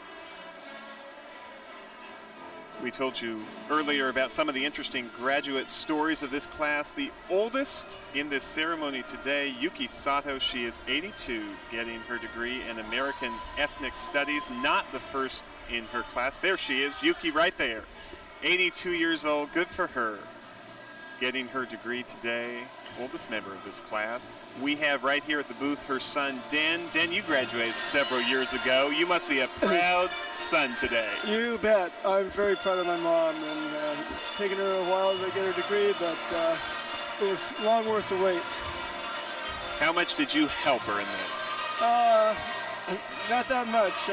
We told you earlier about some of the interesting graduate stories of this class. The oldest in this ceremony today, Yuki Sato. She is 82, getting her degree in American Ethnic Studies, not the first in her class. There she is, Yuki right there. 82 years old, good for her, getting her degree today. Oldest member of this class. We have right here at the booth her son, Den. Den, you graduated several years ago. You must be a proud son today. You bet. I'm very proud of my mom, and it's taken her a while to get her degree, but it was long worth the wait. How much did you help her in this? Not that much.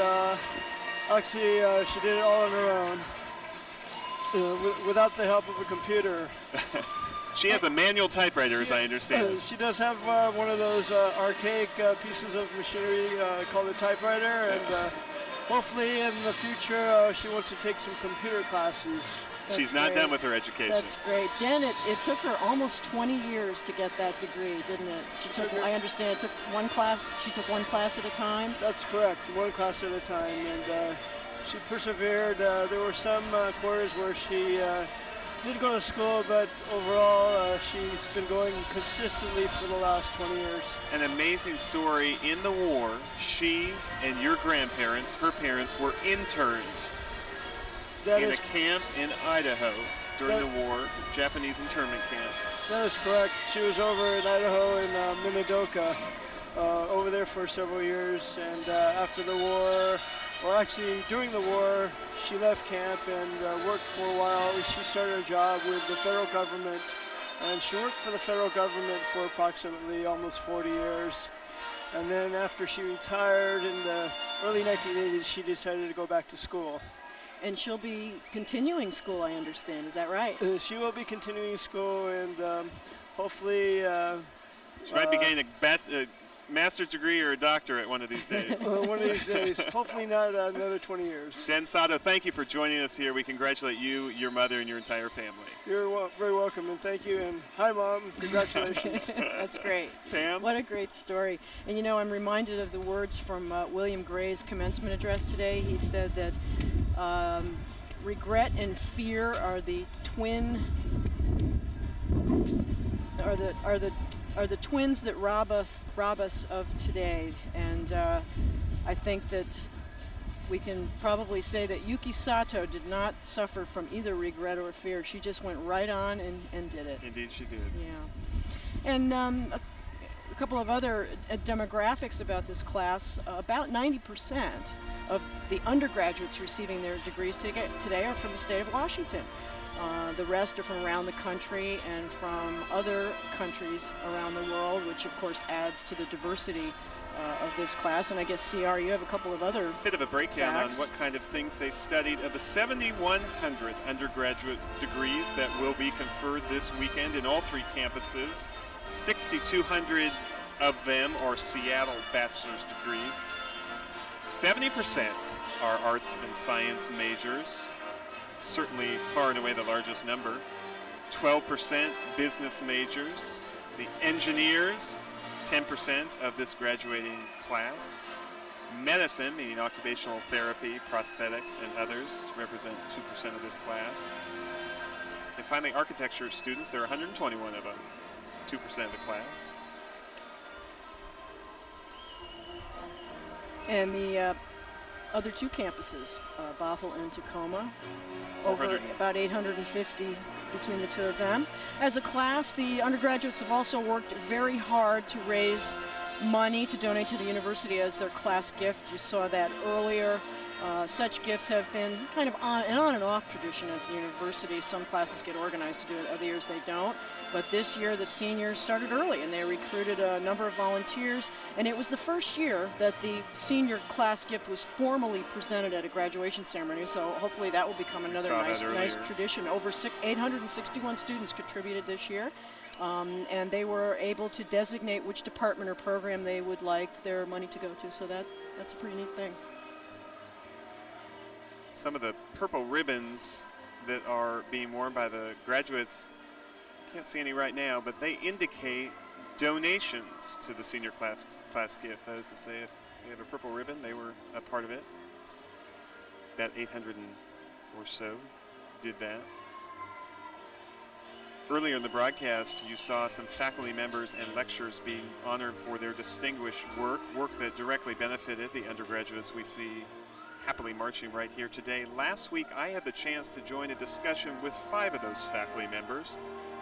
Actually, she did it all on her own, without the help of a computer. She has a manual typewriter, as I understand. She does have one of those archaic pieces of machinery called a typewriter, and hopefully in the future she wants to take some computer classes. She's not done with her education. That's great. Den, it took her almost 20 years to get that degree, didn't it? I understand it took one class, she took one class at a time? That's correct, one class at a time, and she persevered. There were some quarters where she did go to school, but overall she's been going consistently for the last 20 years. An amazing story. In the war, she and your grandparents, her parents, were interned in a camp in Idaho during the war, Japanese internment camp. That is correct. She was over in Idaho in Minidoka, over there for several years, and after the war, well, actually, during the war, she left camp and worked for a while. She started a job with the federal government, and she worked for the federal government for approximately almost 40 years. And then after she retired in the early 1980s, she decided to go back to school. And she'll be continuing school, I understand. Is that right? She will be continuing school, and hopefully... she might be getting master's degree or a doctorate one of these days. One of these days. Hopefully not another 20 years. Dan Sato, thank you for joining us here. We congratulate you, your mother, and your entire family. You're very welcome, and thank you. And hi, Mom. Congratulations. That's great. Pam? What a great story. And you know, I'm reminded of the words from William Gray's commencement address today. He said that regret and fear are the twin are the twins that rob us of today. And I think that we can probably say that Yuki Sato did not suffer from either regret or fear. She just went right on and did it. Indeed she did. Yeah. And a couple of other demographics about this class. About 90% of the undergraduates receiving their degrees today are from the state of Washington. The rest are from around the country and from other countries around the world, which of course adds to the diversity of this class. And I guess, CR, you have a couple of other bit of a breakdown facts on what kind of things they studied. Of the 7,100 undergraduate degrees that will be conferred this weekend in all three campuses, 6,200 of them are Seattle bachelor's degrees. 70% are arts and science majors, certainly far and away the largest number. 12% business majors. The engineers, 10% of this graduating class. Medicine, meaning occupational therapy, prosthetics, and others, represent 2% of this class. And finally, architecture students, there are 121 of them, 2% of the class. And the other two campuses, Bothell and Tacoma, over about 850 between the two of them. As a class, the undergraduates have also worked very hard to raise money to donate to the university as their class gift. You saw that earlier. Such gifts have been kind of on and off tradition at the university. Some classes get organized to do it, other years they don't. But this year the seniors started early and they recruited a number of volunteers. And it was the first year that the senior class gift was formally presented at a graduation ceremony. So hopefully that will become another nice tradition. Over 861 students contributed this year. And they were able to designate which department or program they would like their money to go to. So that's a pretty neat thing. Some of the purple ribbons that are being worn by the graduates, can't see any right now, but they indicate donations to the senior class gift. That is to say, if they have a purple ribbon, they were a part of it. About 800 or so did that. Earlier in the broadcast, you saw some faculty members and lecturers being honored for their distinguished work that directly benefited the undergraduates we see happily marching right here today. Last week, I had the chance to join a discussion with 5 of those faculty members.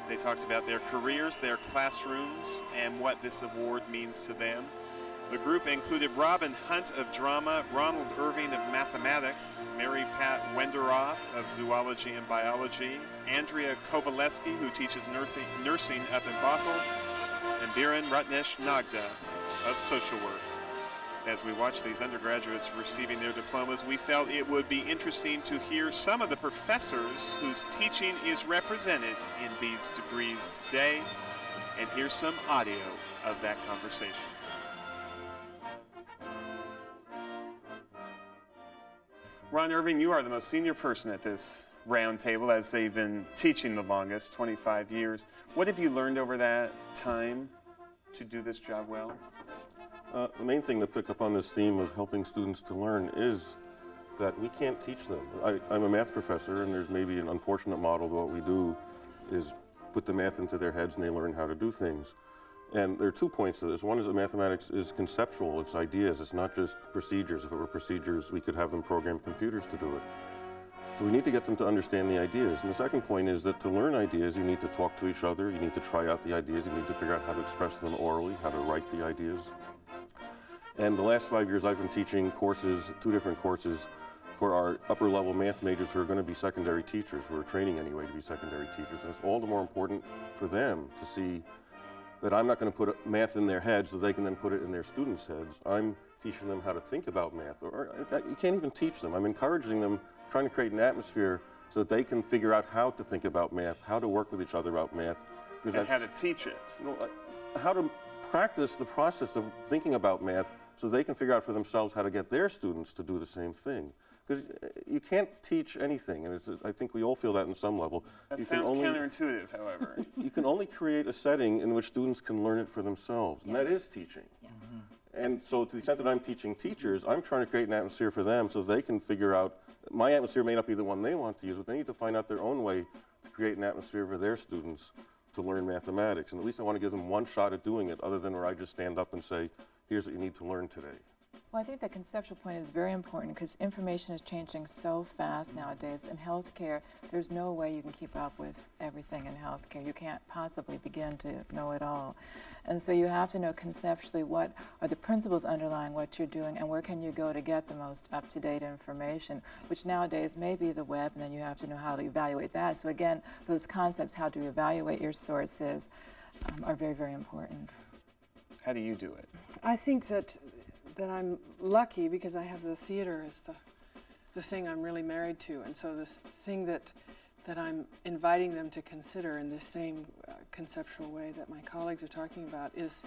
They talked about their careers, their classrooms, and what this award means to them. The group included Robin Hunt of drama, Ronald Irving of mathematics, Mary Pat Wenderoth of zoology and biology, Andrea Kovaleski, who teaches nursing up in Bothell, and Biren Ratnesh Nagda of social work. As we watch these undergraduates receiving their diplomas, we felt it would be interesting to hear some of the professors whose teaching is represented in these degrees today, and here's some audio of that conversation. Ron Irving, you are the most senior person at this round table, as they've been teaching the longest, 25 years. What have you learned over that time to do this job well? The main thing to pick up on this theme of helping students to learn is that we can't teach them. I'm a math professor, and there's maybe an unfortunate model to what we do is put the math into their heads and they learn how to do things. And there are 2 points to this. One is that mathematics is conceptual, it's ideas, it's not just procedures. If it were procedures, we could have them program computers to do it. So we need to get them to understand the ideas. And the second point is that to learn ideas, you need to talk to each other, you need to try out the ideas, you need to figure out how to express them orally, how to write the ideas. And the last 5 years I've been teaching courses, 2 different courses, for our upper level math majors who are going to be secondary teachers, who are training anyway to be secondary teachers. And it's all the more important for them to see that I'm not going to put math in their heads so they can then put it in their students' heads. I'm teaching them how to think about math. Or you can't even teach them. I'm encouraging them, trying to create an atmosphere so that they can figure out how to think about math, how to work with each other about math. And how to teach it. How to practice the process of thinking about math so they can figure out for themselves how to get their students to do the same thing. Because you can't teach anything, and I think we all feel that in some level. That sounds counterintuitive, however. You can only create a setting in which students can learn it for themselves, and that is teaching. Yes. And so to the extent that I'm teaching teachers, I'm trying to create an atmosphere for them so they can figure out, my atmosphere may not be the one they want to use, but they need to find out their own way to create an atmosphere for their students to learn mathematics. And at least I want to give them one shot at doing it, other than where I just stand up and say, here's what you need to learn today. Well, I think the conceptual point is very important because information is changing so fast nowadays. In healthcare, there's no way you can keep up with everything in healthcare. You can't possibly begin to know it all. And so you have to know conceptually what are the principles underlying what you're doing and where can you go to get the most up-to-date information, which nowadays may be the web, and then you have to know how to evaluate that. So again, those concepts, how to evaluate your sources, are very, very important. How do you do it? I think that I'm lucky because I have the theater as the thing I'm really married to, and so the thing that I'm inviting them to consider in this same conceptual way that my colleagues are talking about is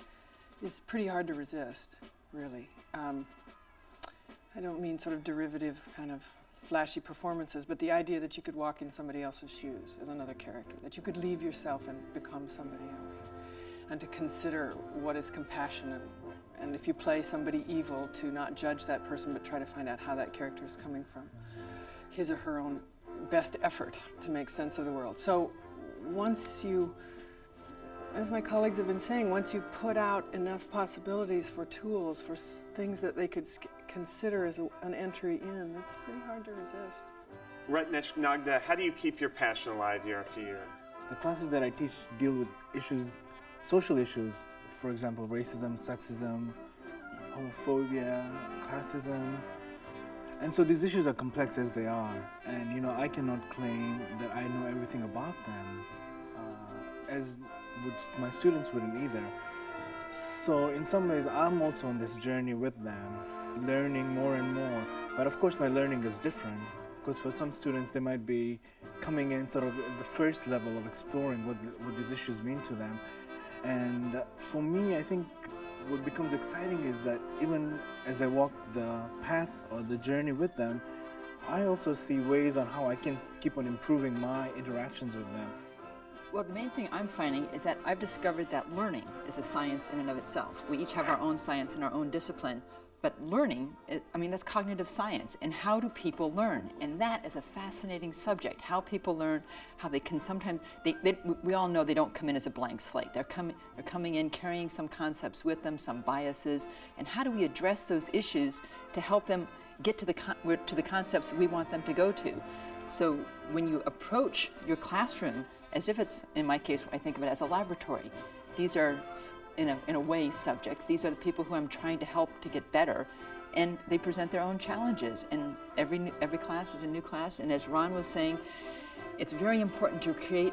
pretty hard to resist, really. I don't mean sort of derivative kind of flashy performances, but the idea that you could walk in somebody else's shoes as another character, that you could leave yourself and become somebody else, and to consider what is compassion, and if you play somebody evil, to not judge that person but try to find out how that character is coming from his or her own best effort to make sense of the world. So once you, as my colleagues have been saying, once you put out enough possibilities for tools, for things that they could consider as an entry in, it's pretty hard to resist. Ratnesh Nagda, how do you keep your passion alive year after year? The classes that I teach deal with issues, social issues, for example, racism, sexism, homophobia, classism. And so these issues are complex as they are. And, you know, I cannot claim that I know everything about them, as my students wouldn't either. So in some ways, I'm also on this journey with them, learning more and more. But of course, my learning is different, because for some students, they might be coming in sort of at the first level of exploring what these issues mean to them. And for me, I think what becomes exciting is that even as I walk the path or the journey with them, I also see ways on how I can keep on improving my interactions with them. Well, the main thing I'm finding is that I've discovered that learning is a science in and of itself. We each have our own science and our own discipline, but learning, that's cognitive science. And how do people learn? And that is a fascinating subject. How people learn, how they can sometimes, we all know they don't come in as a blank slate. They're coming in carrying some concepts with them, some biases, and how do we address those issues to help them get to the concepts we want them to go to? So when you approach your classroom as if it's, in my case, I think of it as a laboratory. These are, in a way, subjects. These are the people who I'm trying to help to get better, and they present their own challenges. And every class is a new class. And as Ron was saying, it's very important to create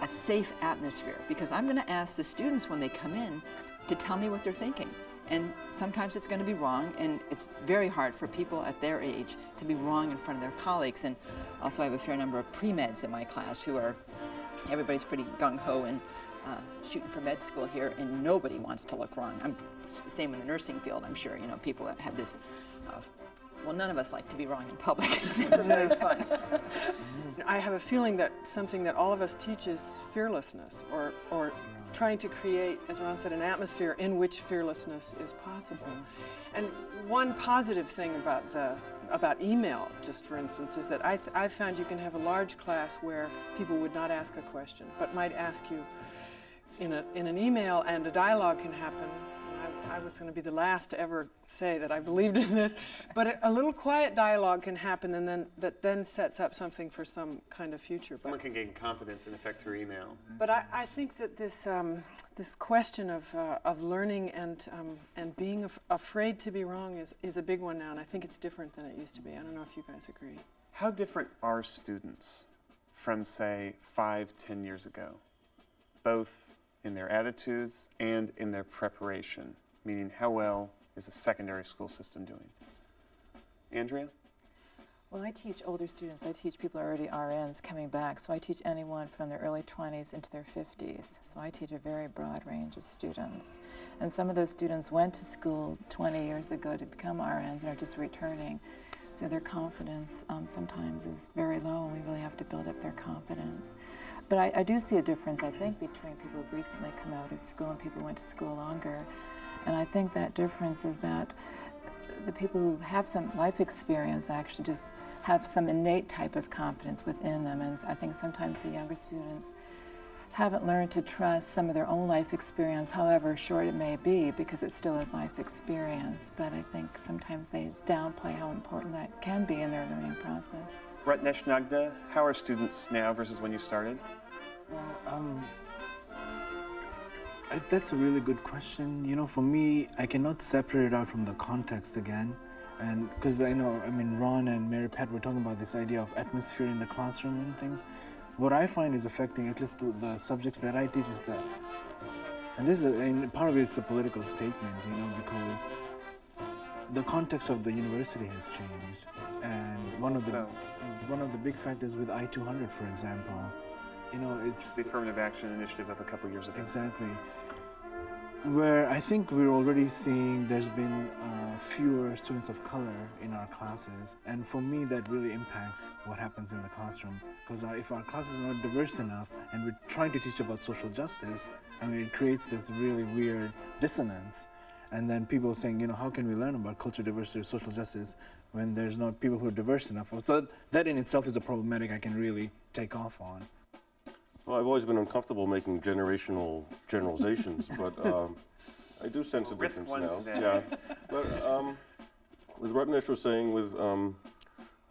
a safe atmosphere, because I'm going to ask the students when they come in to tell me what they're thinking. And sometimes it's going to be wrong, and it's very hard for people at their age to be wrong in front of their colleagues. And also I have a fair number of pre-meds in my class who are, everybody's pretty gung-ho and shooting for med school here, and nobody wants to look wrong. I'm same in the nursing field, I'm sure. You know, people that have this, well, none of us like to be wrong in public. It's never very fun. I have a feeling that something that all of us teach is fearlessness, or trying to create, as Ron said, an atmosphere in which fearlessness is possible. And one positive thing about email, just for instance, is that I've found you can have a large class where people would not ask a question, but might ask you in an email, and a dialogue can happen. I was going to be the last to ever say that I believed in this, but a little quiet dialogue can happen, and that then sets up something for some kind of future. Someone can gain confidence in effect through email. But I think that this question of learning and being afraid to be wrong is a big one now, and I think it's different than it used to be. I don't know if you guys agree. How different are students from, say, 5-10 years ago, both in their attitudes and in their preparation? Meaning, how well is the secondary school system doing? Andrea? Well, I teach older students. I teach people who are already RNs coming back. So I teach anyone from their early 20s into their 50s. So I teach a very broad range of students. And some of those students went to school 20 years ago to become RNs and are just returning. So their confidence sometimes is very low, and we really have to build up their confidence. But I do see a difference, I think, between people who've recently come out of school and people who went to school longer. And I think that difference is that the people who have some life experience actually just have some innate type of confidence within them. And I think sometimes the younger students haven't learned to trust some of their own life experience, however short it may be, because it still is life experience. But I think sometimes they downplay how important that can be in their learning process. Ratnesh Nagda, how are students now versus when you started? Well, that's a really good question. You know, for me, I cannot separate it out from the context again. And because I know, I mean, Ron and Mary Pat were talking about this idea of atmosphere in the classroom and things. What I find is affecting at least the subjects that I teach is that, and this is, and part of it's a political statement, you know, because the context of the university has changed. And one of the big factors with I-200, for example, you know, it's the affirmative action initiative of a couple years ago. Exactly. Where I think we're already seeing there's been fewer students of color in our classes, and for me that really impacts what happens in the classroom, because if our classes are not diverse enough and we're trying to teach about social justice, I mean, it creates this really weird dissonance. And then people saying, you know, how can we learn about culture, diversity, or social justice when there's not people who are diverse enough? So that in itself is a problematic I can really take off on. Well, I've always been uncomfortable making generational generalizations, but I do sense a difference now. Yeah, but with what Ratnesh was saying,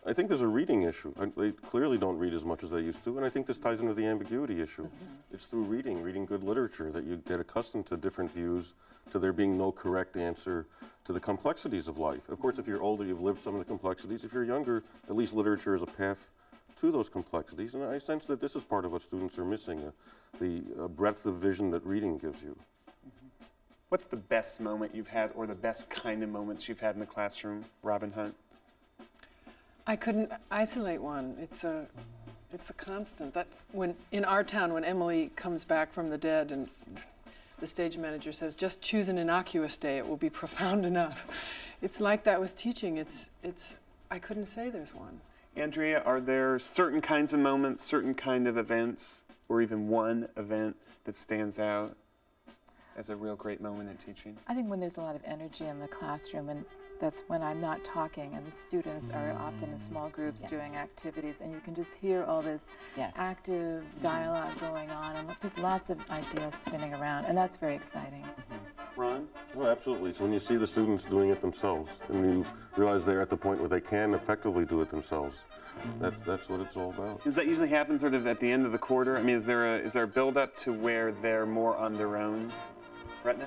I think there's a reading issue. They clearly don't read as much as they used to, and I think this ties into the ambiguity issue. It's through reading good literature, that you get accustomed to different views, to there being no correct answer to the complexities of life. Of course, if you're older, you've lived some of the complexities. If you're younger, at least literature is a path to those complexities, and I sense that this is part of what students are missing, the breadth of vision that reading gives you. What's the best moment you've had, or the best kind of moments you've had in the classroom, Robin Hunt? I couldn't isolate one. It's a constant. That when in our town, when Emily comes back from the dead and the stage manager says, just choose an innocuous day, it will be profound enough. It's like that with teaching. I couldn't say there's one. Andrea, are there certain kinds of moments, certain kind of events, or even one event that stands out as a real great moment in teaching? I think when there's a lot of energy in the classroom, and that's when I'm not talking and the students are often in small groups doing activities, and you can just hear all this active dialogue going on and just lots of ideas spinning around, and that's very exciting. Ron? Well, absolutely. So when you see the students doing it themselves, and you realize they're at the point where they can effectively do it themselves, that's what it's all about. Does that usually happen sort of at the end of the quarter? I mean, is there a build-up to where they're more on their own? Ratnesh?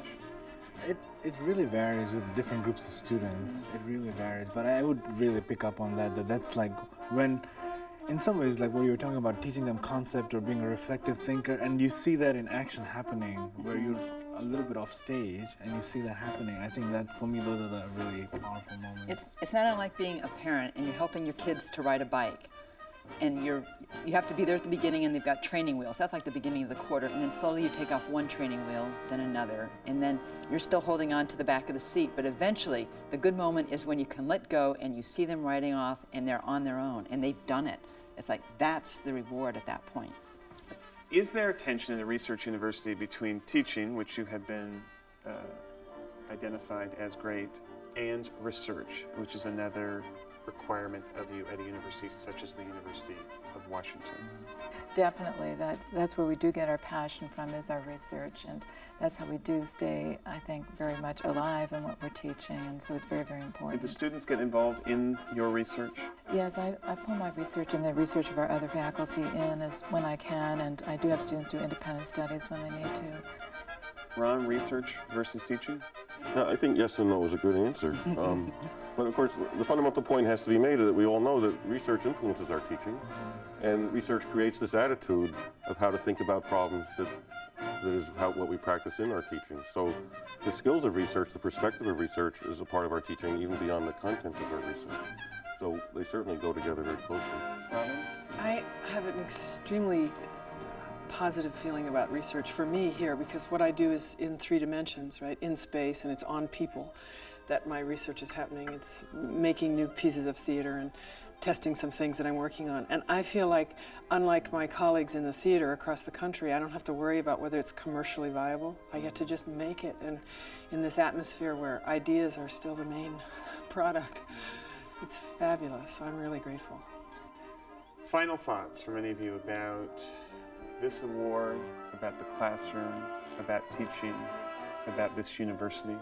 It really varies with different groups of students. It really varies, but I would really pick up on that's like when, in some ways, like what you were talking about, teaching them concept or being a reflective thinker, and you see that in action happening, where you're a little bit off stage and you see that happening. I think that, for me, those are the really powerful moments. It's not unlike being a parent and you're helping your kids to ride a bike. And you have to be there at the beginning, and they've got training wheels. That's like the beginning of the quarter, and then slowly you take off one training wheel, then another, and then you're still holding on to the back of the seat. But eventually, the good moment is when you can let go and you see them riding off and they're on their own and they've done it. It's like that's the reward at that point. Is there a tension in a research university between teaching, which you have been identified as great, and research, which is another requirement of you at a university such as the University of Washington? Definitely. That's where we do get our passion from, is our research, and that's how we do stay, I think, very much alive in what we're teaching, and so it's very, very important. Do the students get involved in your research? Yes, I pull my research and the research of our other faculty in as when I can, and I do have students do independent studies when they need to. Ron, research versus teaching? Yeah, I think yes and no is a good answer. But of course, the fundamental point has to be made that we all know that research influences our teaching, and research creates this attitude of how to think about problems that that is what we practice in our teaching. So the skills of research, the perspective of research is a part of our teaching even beyond the content of our research. So they certainly go together very closely. Robin? I have an extremely positive feeling about research for me here, because what I do is in 3 dimensions, right, in space, and it's on people that my research is happening. It's making new pieces of theater and testing some things that I'm working on. And I feel like, unlike my colleagues in the theater across the country, I don't have to worry about whether it's commercially viable. I get to just make it, and in this atmosphere where ideas are still the main product. It's fabulous. I'm really grateful. Final thoughts from any of you about this award, about the classroom, about teaching, about this university?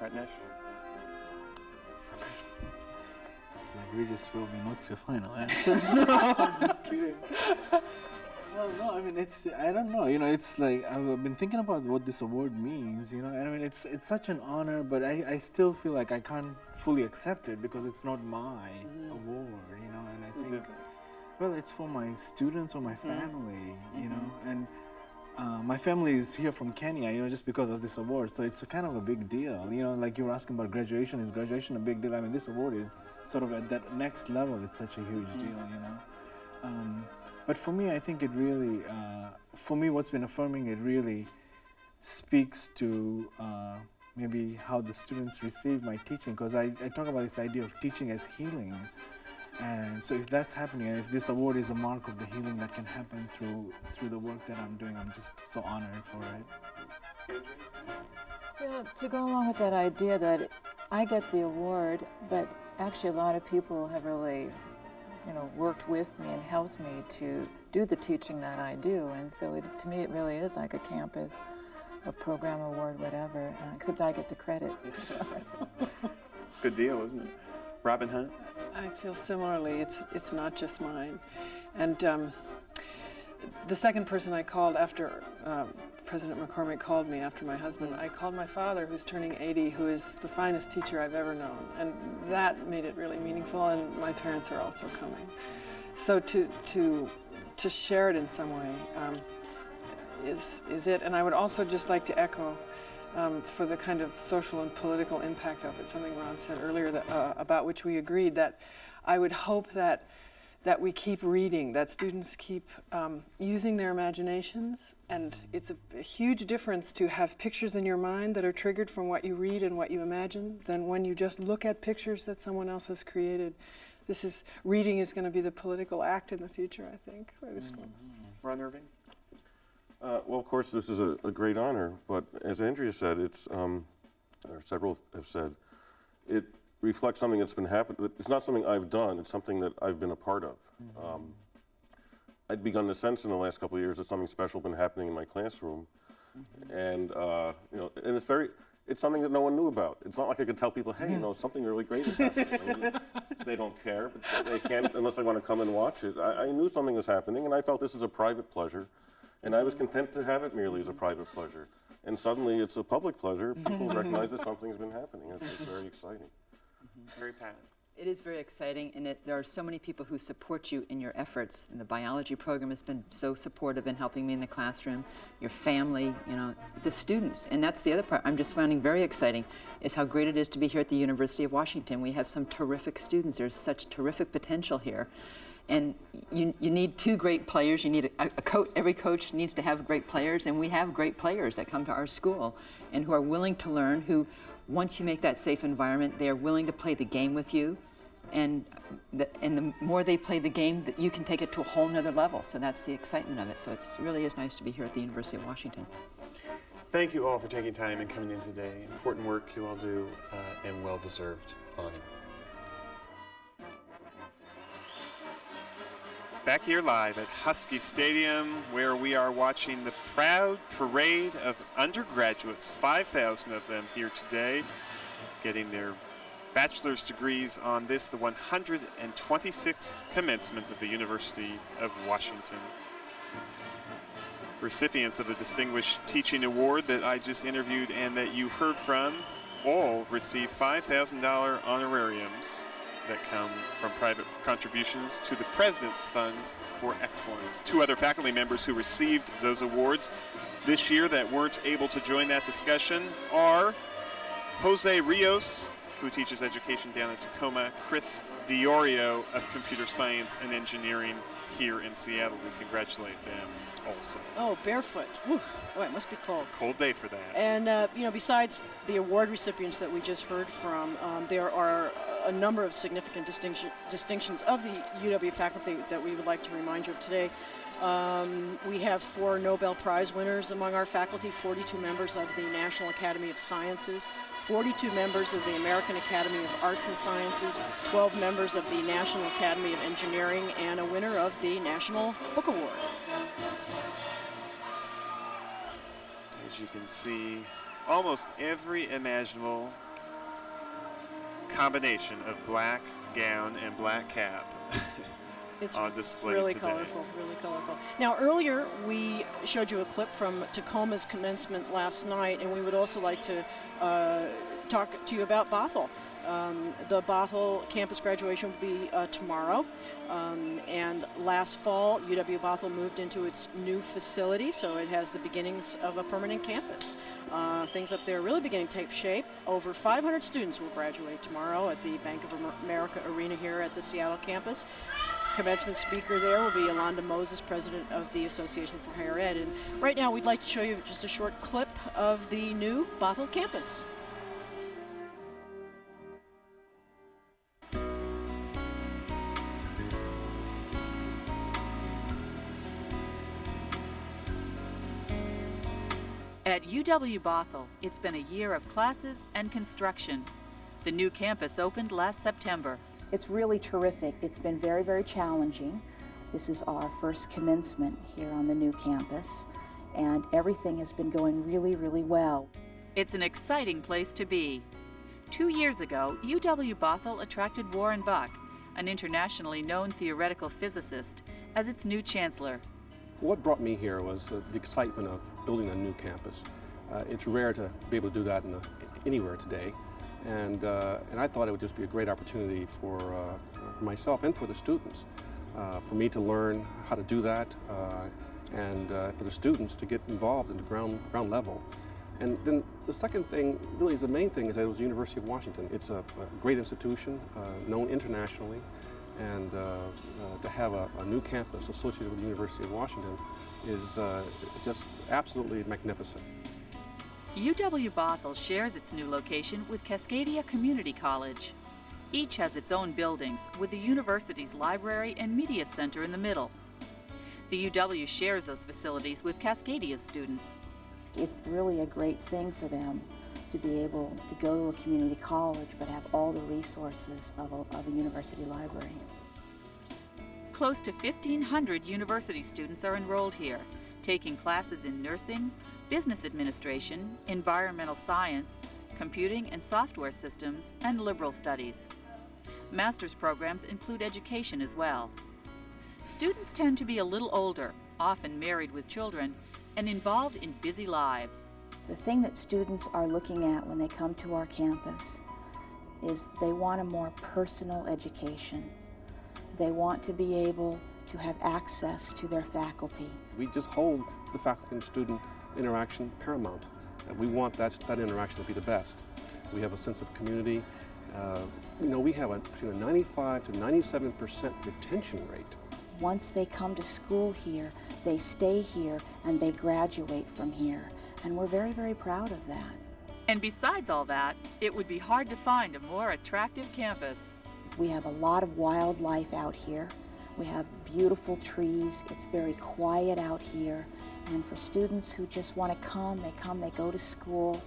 Ratnesh? It's like we just told me what's your final answer. No, I'm just kidding. Well, no, I mean, I don't know, it's like, I've been thinking about what this award means, and I mean, it's such an honor, but I still feel like I can't fully accept it because it's not my award, and I think, well, it's for my students or my family, and my family is here from Kenya, just because of this award, so it's a kind of a big deal, like you were asking about graduation. Is graduation a big deal? I mean, this award is sort of at that next level. It's such a huge deal, But for me, I think it really, for me, what's been affirming, it really speaks to maybe how the students receive my teaching, because I talk about this idea of teaching as healing. And so if that's happening, and if this award is a mark of the healing that can happen through the work that I'm doing, I'm just so honored for it. Yeah, to go along with that idea that I get the award, but actually a lot of people have really worked with me and helped me to do the teaching that I do. And so to me, it really is like a campus, a program award, whatever, except I get the credit. Good deal, isn't it? Robin Hunt? I feel similarly. It's not just mine. And the second person I called after President McCormick called me after my husband, I called my father, who's turning 80, who is the finest teacher I've ever known. And that made it really meaningful, and my parents are also coming. So to share it in some way is it. And I would also just like to echo for the kind of social and political impact of it, something Ron said earlier about which we agreed, that I would hope that we keep reading, that students keep using their imaginations. And it's a huge difference to have pictures in your mind that are triggered from what you read and what you imagine than when you just look at pictures that someone else has created. Reading is going to be the political act in the future, I think. Ron Irving? Well, of course, this is a great honor, but as Andrea said, or several have said, it reflects something that's been happening. It's not something I've done, it's something that I've been a part of. I'd begun to sense in the last couple of years that something special had been happening in my classroom. And, and it's something that no one knew about. It's not like I could tell people, hey, something really great is happening. I mean, they don't care, but they can't unless they want to come and watch it. I knew something was happening, and I felt this is a private pleasure. And I was content to have it merely as a private pleasure. And suddenly it's a public pleasure. People recognize that something's been happening. It's very exciting. Very Pat. It is very exciting, and there are so many people who support you in your efforts. And the biology program has been so supportive in helping me in the classroom, your family, the students. And that's the other part I'm just finding very exciting, is how great it is to be here at the University of Washington. We have some terrific students. There's such terrific potential here. And you need 2 great players. You need a coach. Every coach needs to have great players, and we have great players that come to our school and who are willing to learn, who, once you make that safe environment, they are willing to play the game with you. And the more they play the game, that you can take it to a whole nother level. So that's the excitement of it. So it really is nice to be here at the University of Washington. Thank you all for taking time and coming in today. Important work you all do, and well-deserved honor. Back here live at Husky Stadium, where we are watching the proud parade of undergraduates, 5,000 of them here today, getting their bachelor's degrees on this, the 126th commencement of the University of Washington. Recipients of the Distinguished Teaching Award that I just interviewed and that you heard from all receive $5,000 honorariums. that come from private contributions to the President's Fund for Excellence. 2 other faculty members who received those awards this year that weren't able to join that discussion are Jose Rios, who teaches education down in Tacoma, Chris Diorio of Computer Science and Engineering here in Seattle. We congratulate them also. Oh, barefoot. Whew. Boy, it must be cold. Cold day for that. And, besides the award recipients that we just heard from, there are a number of significant distinctions of the UW faculty that we would like to remind you of today. We have 4 Nobel Prize winners among our faculty, 42 members of the National Academy of Sciences, 42 members of the American Academy of Arts and Sciences, 12 members of the National Academy of Engineering, and a winner of the National Book Award. As you can see, almost every imaginable combination of black gown and black cap It's on display really today. colorful, really colorful. Now, earlier we showed you a clip from Tacoma's commencement last night, and we would also like to talk to you about Bothell. The Bothell campus graduation will be tomorrow, and last fall UW Bothell moved into its new facility, so it has the beginnings of a permanent campus. Things up there are really beginning to take shape. Over 500 students will graduate tomorrow at the Bank of America Arena here at the Seattle campus. Commencement speaker there will be Yolanda Moses, president of the Association for Higher Ed. And right now we'd like to show you just a short clip of the new Bothell campus. At UW Bothell, it's been a year of classes and construction. The new campus opened last September. It's really terrific. It's been very, very challenging. This is our first commencement here on the new campus, and everything has been going really, really well. It's an exciting place to be. 2 years ago, UW Bothell attracted Warren Buck, an internationally known theoretical physicist, as its new chancellor. What brought me here was the excitement of building a new campus. It's rare to be able to do that anywhere today, and I thought it would just be a great opportunity for myself and for the students, for me to learn how to do that, and for the students to get involved in the ground level. And then the second thing, really is the main thing, is that it was the University of Washington. It's a great institution, known internationally, and to have a new campus associated with the University of Washington is just absolutely magnificent. UW Bothell shares its new location with Cascadia Community College. Each has its own buildings, with the university's library and media center in the middle. The UW shares those facilities with Cascadia's students. It's really a great thing for them to be able to go to a community college but have all the resources of a university library. Close to 1,500 university students are enrolled here, taking classes in nursing, business administration, environmental science, computing and software systems, and liberal studies. Master's programs include education as well. Students tend to be a little older, often married with children, and involved in busy lives. The thing that students are looking at when they come to our campus is they want a more personal education. They want to be able to have access to their faculty. We just hold the faculty and student interaction paramount. We want that interaction to be the best. We have a sense of community. We have between a 95 to 97% retention rate. Once they come to school here, they stay here and they graduate from here. And we're very, very proud of that. And besides all that, it would be hard to find a more attractive campus. We have a lot of wildlife out here. We have beautiful trees. It's very quiet out here. And for students who just want to come, they go to school,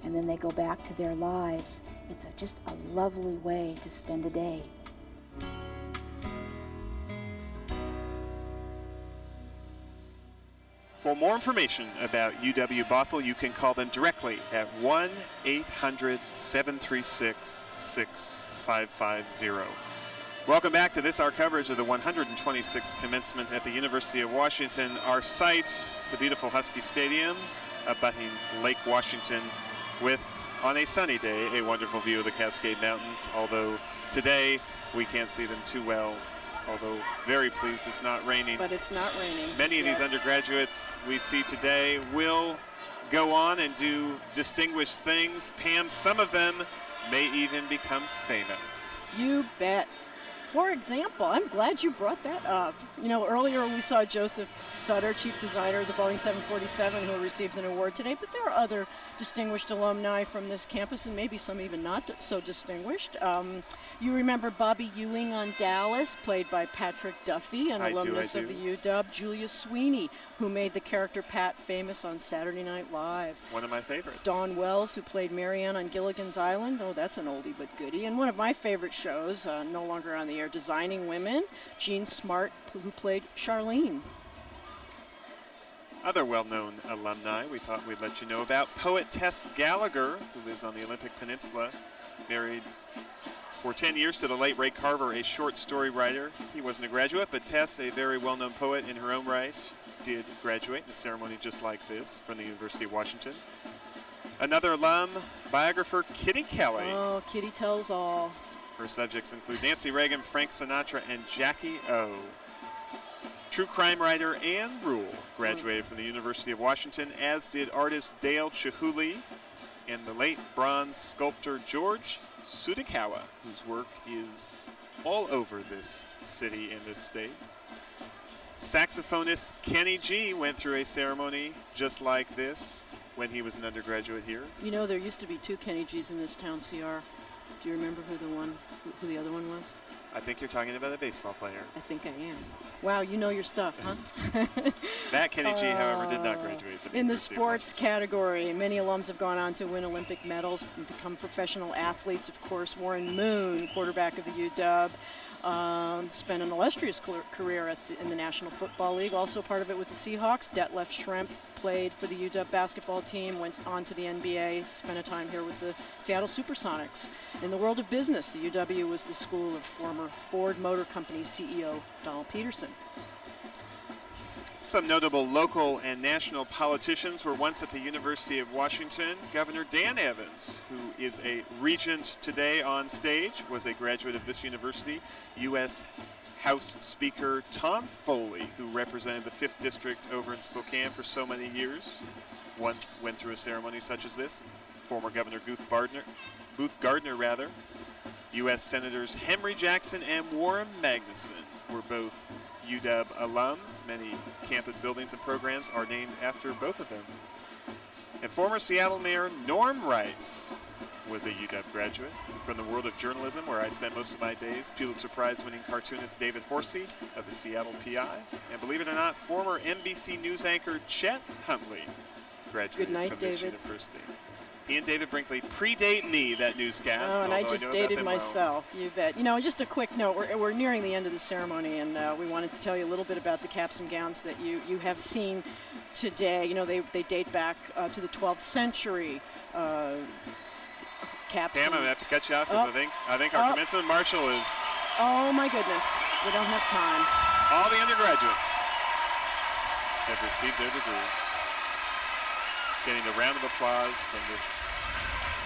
and then they go back to their lives. It's just a lovely way to spend a day. For more information about UW Bothell, you can call them directly at 1-800-736-6550. Welcome back to this, our coverage of the 126th Commencement at the University of Washington. Our site, the beautiful Husky Stadium, abutting Lake Washington, with on a sunny day, a wonderful view of the Cascade Mountains, although today we can't see them too well, although very pleased it's not raining. But it's not raining. Many of these undergraduates we see today will go on and do distinguished things. Pam, some of them may even become famous. You bet. For example, I'm glad you brought that up. You know, earlier we saw Joseph Sutter, chief designer of the Boeing 747, who received an award today, but there are other distinguished alumni from this campus, and maybe some even not so distinguished. You remember Bobby Ewing on Dallas, played by Patrick Duffy, an alumnus of the UW. Julia Sweeney, who made the character Pat famous on Saturday Night Live. One of my favorites. Dawn Wells, who played Marianne on Gilligan's Island. Oh, that's an oldie but goodie. And one of my favorite shows, no longer on the air, Designing Women. Jean Smart, who played Charlene. Other well-known alumni we thought we'd let you know about. Poet Tess Gallagher, who lives on the Olympic Peninsula, married for 10 years to the late Ray Carver, a short story writer. He wasn't a graduate, but Tess, a very well-known poet in her own right, did graduate in a ceremony just like this from the University of Washington. Another alum, biographer Kitty Kelly. Oh, Kitty tells all. Her subjects include Nancy Reagan, Frank Sinatra, and Jackie O. True crime writer Anne Rule graduated from the University of Washington, as did artist Dale Chihuly and the late bronze sculptor George Tsutakawa, whose work is all over this city and this state. Saxophonist Kenny G went through a ceremony just like this when he was an undergraduate here. You know, there used to be two Kenny G's in this town, CR. Do you remember who the other one was? I think you're talking about a baseball player. I think I am. Wow, you know your stuff, huh? That Kenny G, however, did not graduate from the In the University of sports category, many alums have gone on to win Olympic medals and become professional athletes. Of course, Warren Moon, quarterback of the UW, spent an illustrious career in the National Football League, also part of it with the Seahawks. Detlef Schrempf played for the UW basketball team, went on to the NBA, spent a time here with the Seattle Supersonics. In the world of business, the UW was the school of former Ford Motor Company CEO Donald Peterson. Some notable local and national politicians were once at the University of Washington. Governor Dan Evans, who is a regent today on stage, was a graduate of this university. U.S. House Speaker Tom Foley, who represented the 5th District over in Spokane for so many years, once went through a ceremony such as this. Former Governor Booth Gardner, U.S. Senators Henry Jackson and Warren Magnuson were both UW alums. Many campus buildings and programs are named after both of them. And former Seattle Mayor Norm Rice was a UW graduate. From the world of journalism, where I spent most of my days, Pulitzer Prize-winning cartoonist David Horsey of the Seattle PI. And believe it or not, former NBC News anchor Chet Huntley graduated from this university. He and David Brinkley predate me, that newscast. Oh, and I just dated myself, you bet. You know, just a quick note, we're nearing the end of the ceremony, and we wanted to tell you a little bit about the caps and gowns that you have seen today. You know, they date back to the 12th century. Caps. Pam, I'm going to have to cut you off because I think our commencement marshal is... Oh, my goodness. We don't have time. All the undergraduates have received their degrees. Getting a round of applause from this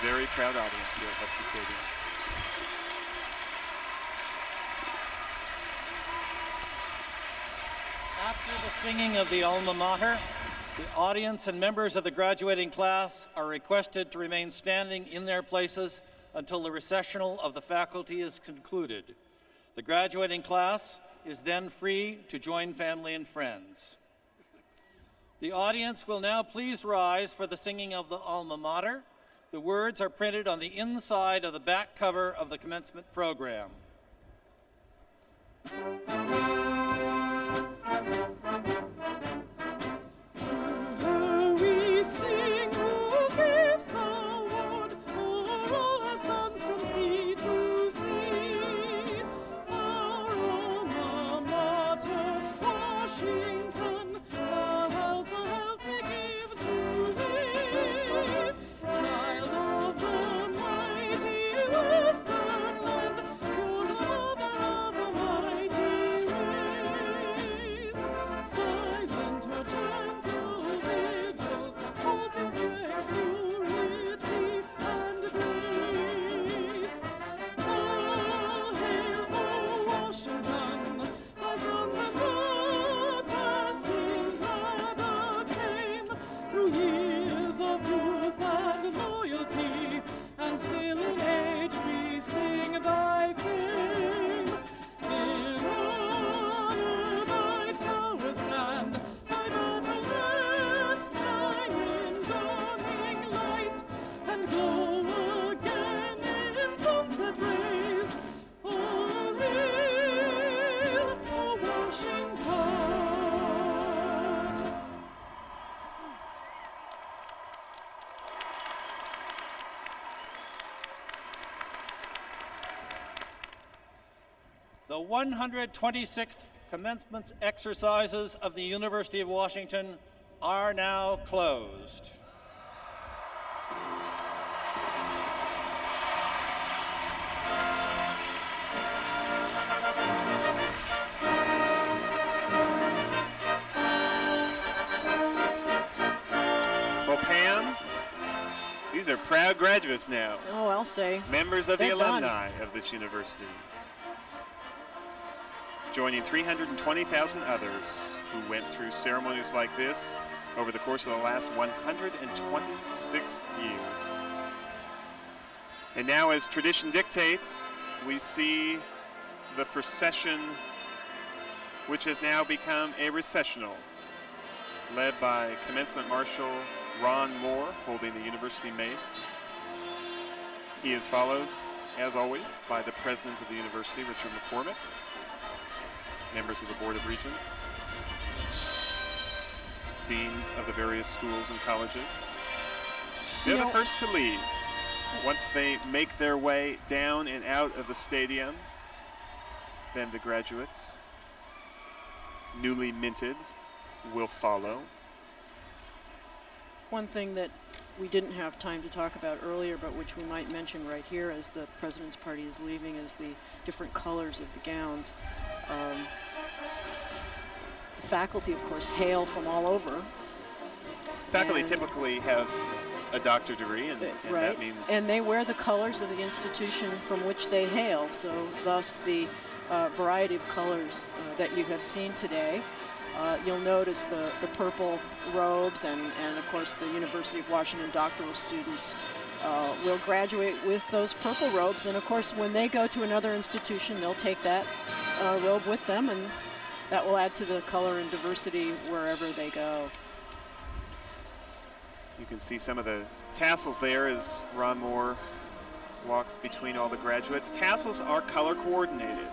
very proud audience here at Husky Stadium. After the singing of the alma mater, the audience and members of the graduating class are requested to remain standing in their places until the recessional of the faculty is concluded. The graduating class is then free to join family and friends. The audience will now please rise for the singing of the alma mater. The words are printed on the inside of the back cover of the commencement program. through years of youth and loyalty, and still in age we sing thy fame. In honor thy towers stand, thy battlements shine in dawning light, and glow again in sunset rays. All hail, O Washington! The 126th Commencement exercises of the University of Washington are now closed. Well, Pam, these are proud graduates now. Oh, I'll say. Members of the They're done. alumni of this university. Joining 320,000 others who went through ceremonies like this over the course of the last 126 years. And now, as tradition dictates, we see the procession, which has now become a recessional, led by Commencement Marshal Ron Moore, holding the university mace. He is followed, as always, by the president of the university, Richard McCormick, members of the Board of Regents, deans of the various schools and colleges. They're the first to leave. Once they make their way down and out of the stadium, then the graduates, newly minted, will follow. One thing that we didn't have time to talk about earlier, but which we might mention right here as the President's Party is leaving, is the different colors of the gowns. The faculty, of course, hail from all over. Faculty typically have a doctorate degree, and that means... And they wear the colors of the institution from which they hail, so thus the variety of colors that you have seen today. You'll notice the purple robes, and of course the University of Washington doctoral students will graduate with those purple robes, and of course when they go to another institution they'll take that robe with them, and that will add to the color and diversity wherever they go. You can see some of the tassels there as Ron Moore walks between all the graduates. Tassels are color coordinated.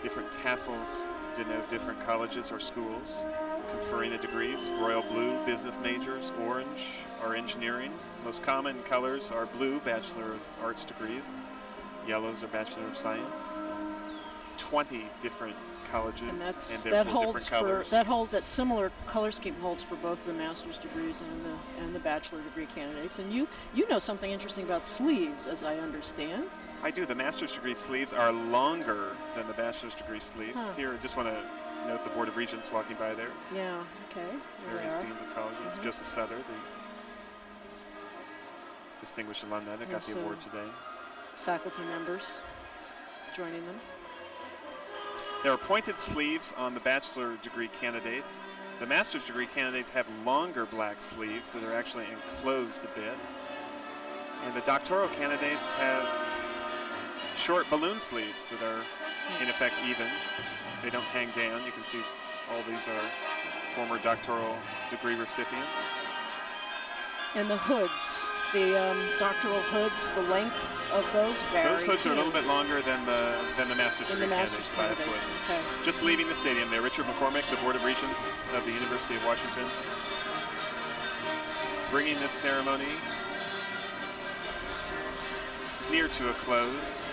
Different tassels denote different colleges or schools conferring the degrees. Royal blue, business majors. Orange are engineering. Most common colors are blue, Bachelor of Arts degrees. Yellows are Bachelor of Science. 20 different colleges And and that different colors. that similar color scheme holds for both the master's degrees and the bachelor degree candidates. And you know something interesting about sleeves, as I understand. I do. The master's degree sleeves are longer than the bachelor's degree sleeves. Huh. Here, I just want to note the Board of Regents walking by there. Yeah. Okay. There Various they are. deans of colleges. Mhm. Joseph Souther, the distinguished alumni that got the Also award today. Faculty members joining them. There are pointed sleeves on the bachelor degree candidates. The master's degree candidates have longer black sleeves that are actually enclosed a bit. And the doctoral candidates have short balloon sleeves that are, in effect, even. They don't hang down. You can see all these are former doctoral degree recipients. And the hoods, the doctoral hoods, the length of those vary. Those hoods are a too. little bit longer than the master's Than degree the master's candidates by a candidates, foot. okay. Just leaving the stadium there, Richard McCormick, the Board of Regents of the University of Washington, bringing this ceremony near to a close.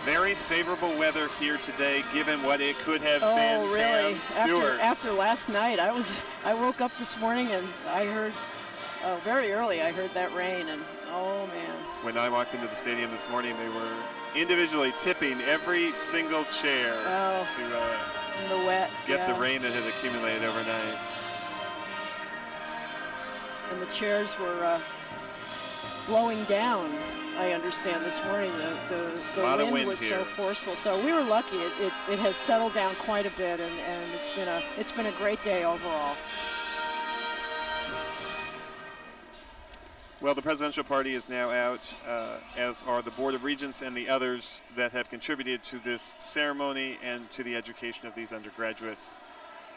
Very favorable weather here today, given what it could have been. Oh, really? Pam Stewart. After last night, I woke up this morning and I heard, very early, I heard that rain, and oh man. When I walked into the stadium this morning, they were individually tipping every single chair in the wet. get yeah. the rain that had accumulated overnight. And the chairs were blowing down, I understand, this morning. The wind was so forceful. So we were lucky. It has settled down quite a bit, and it's been a great day overall. Well, the presidential party is now out, as are the Board of Regents and the others that have contributed to this ceremony and to the education of these undergraduates.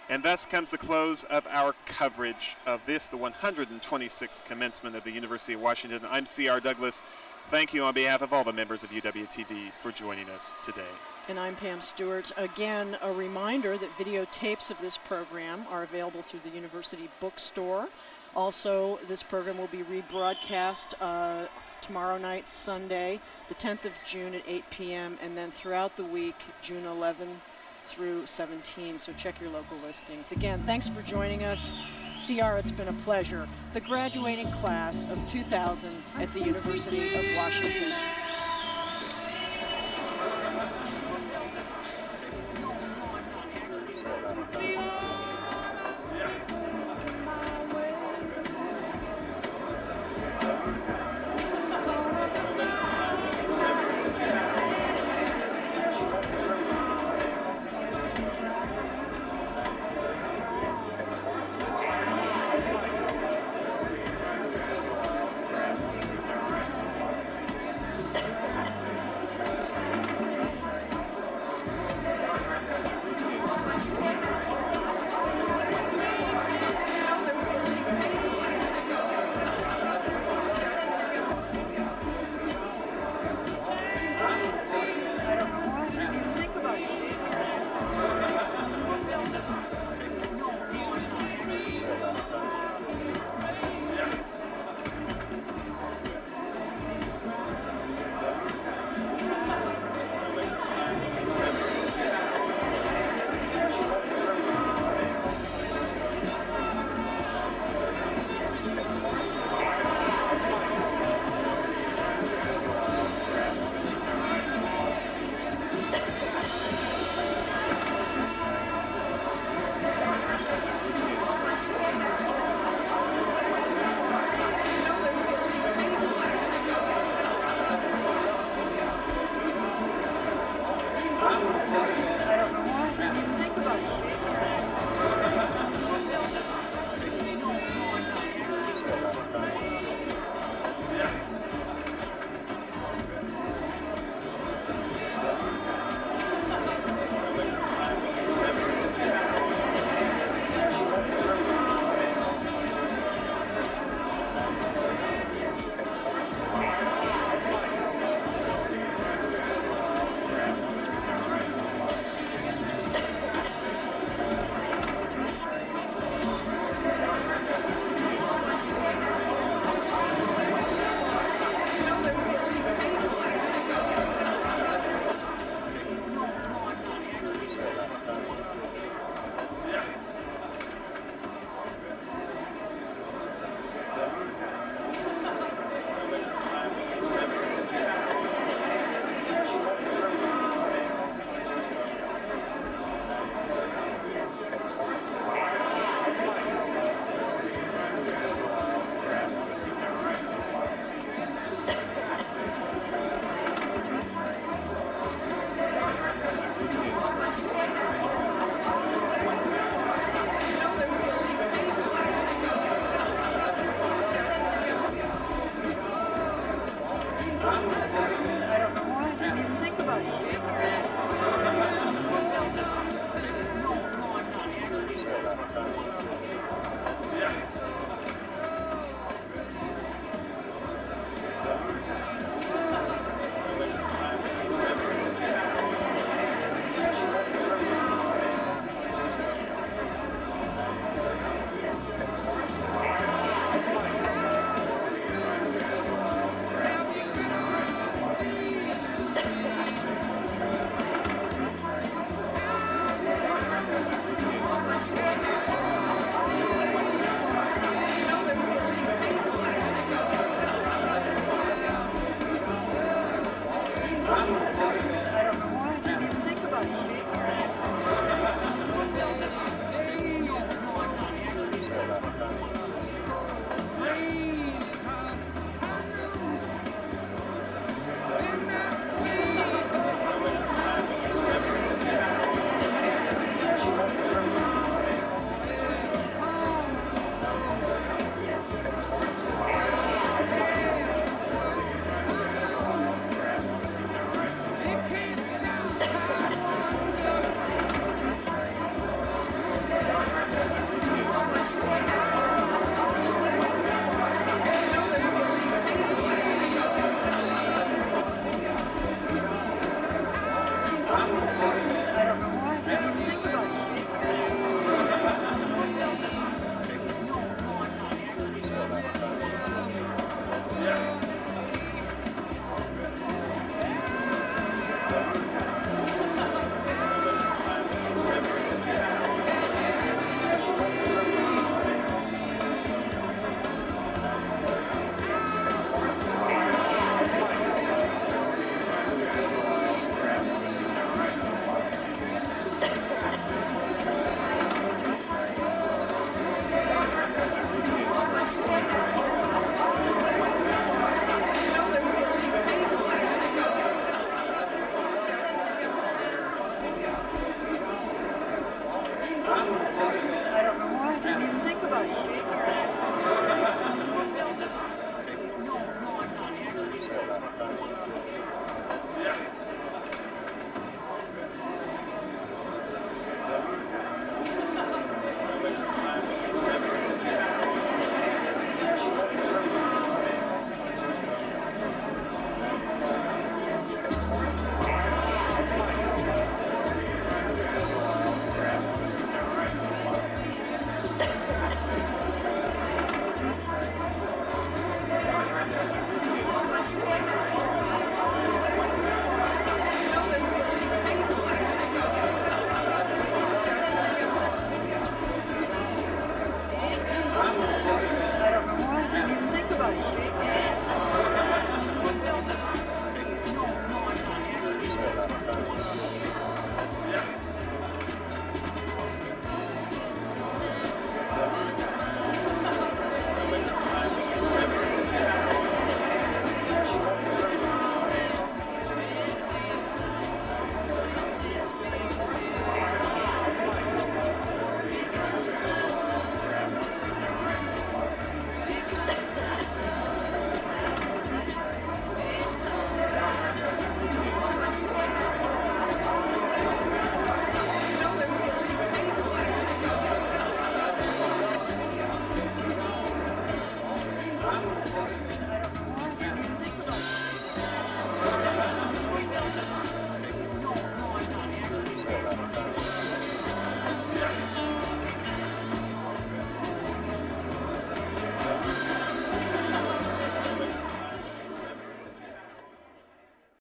And thus comes the close of our coverage of this, the 126th commencement of the University of Washington. I'm C.R. Douglas. Thank you on behalf of all the members of UWTV for joining us today. And I'm Pam Stewart. Again, a reminder that videotapes of this program are available through the University Bookstore. Also, this program will be rebroadcast tomorrow night, Sunday, the 10th of June at 8 p.m., and then throughout the week, June 11 through 17, so check your local listings. Again, thanks for joining us. CR, it's been a pleasure. The graduating class of 2000 at the University of Washington.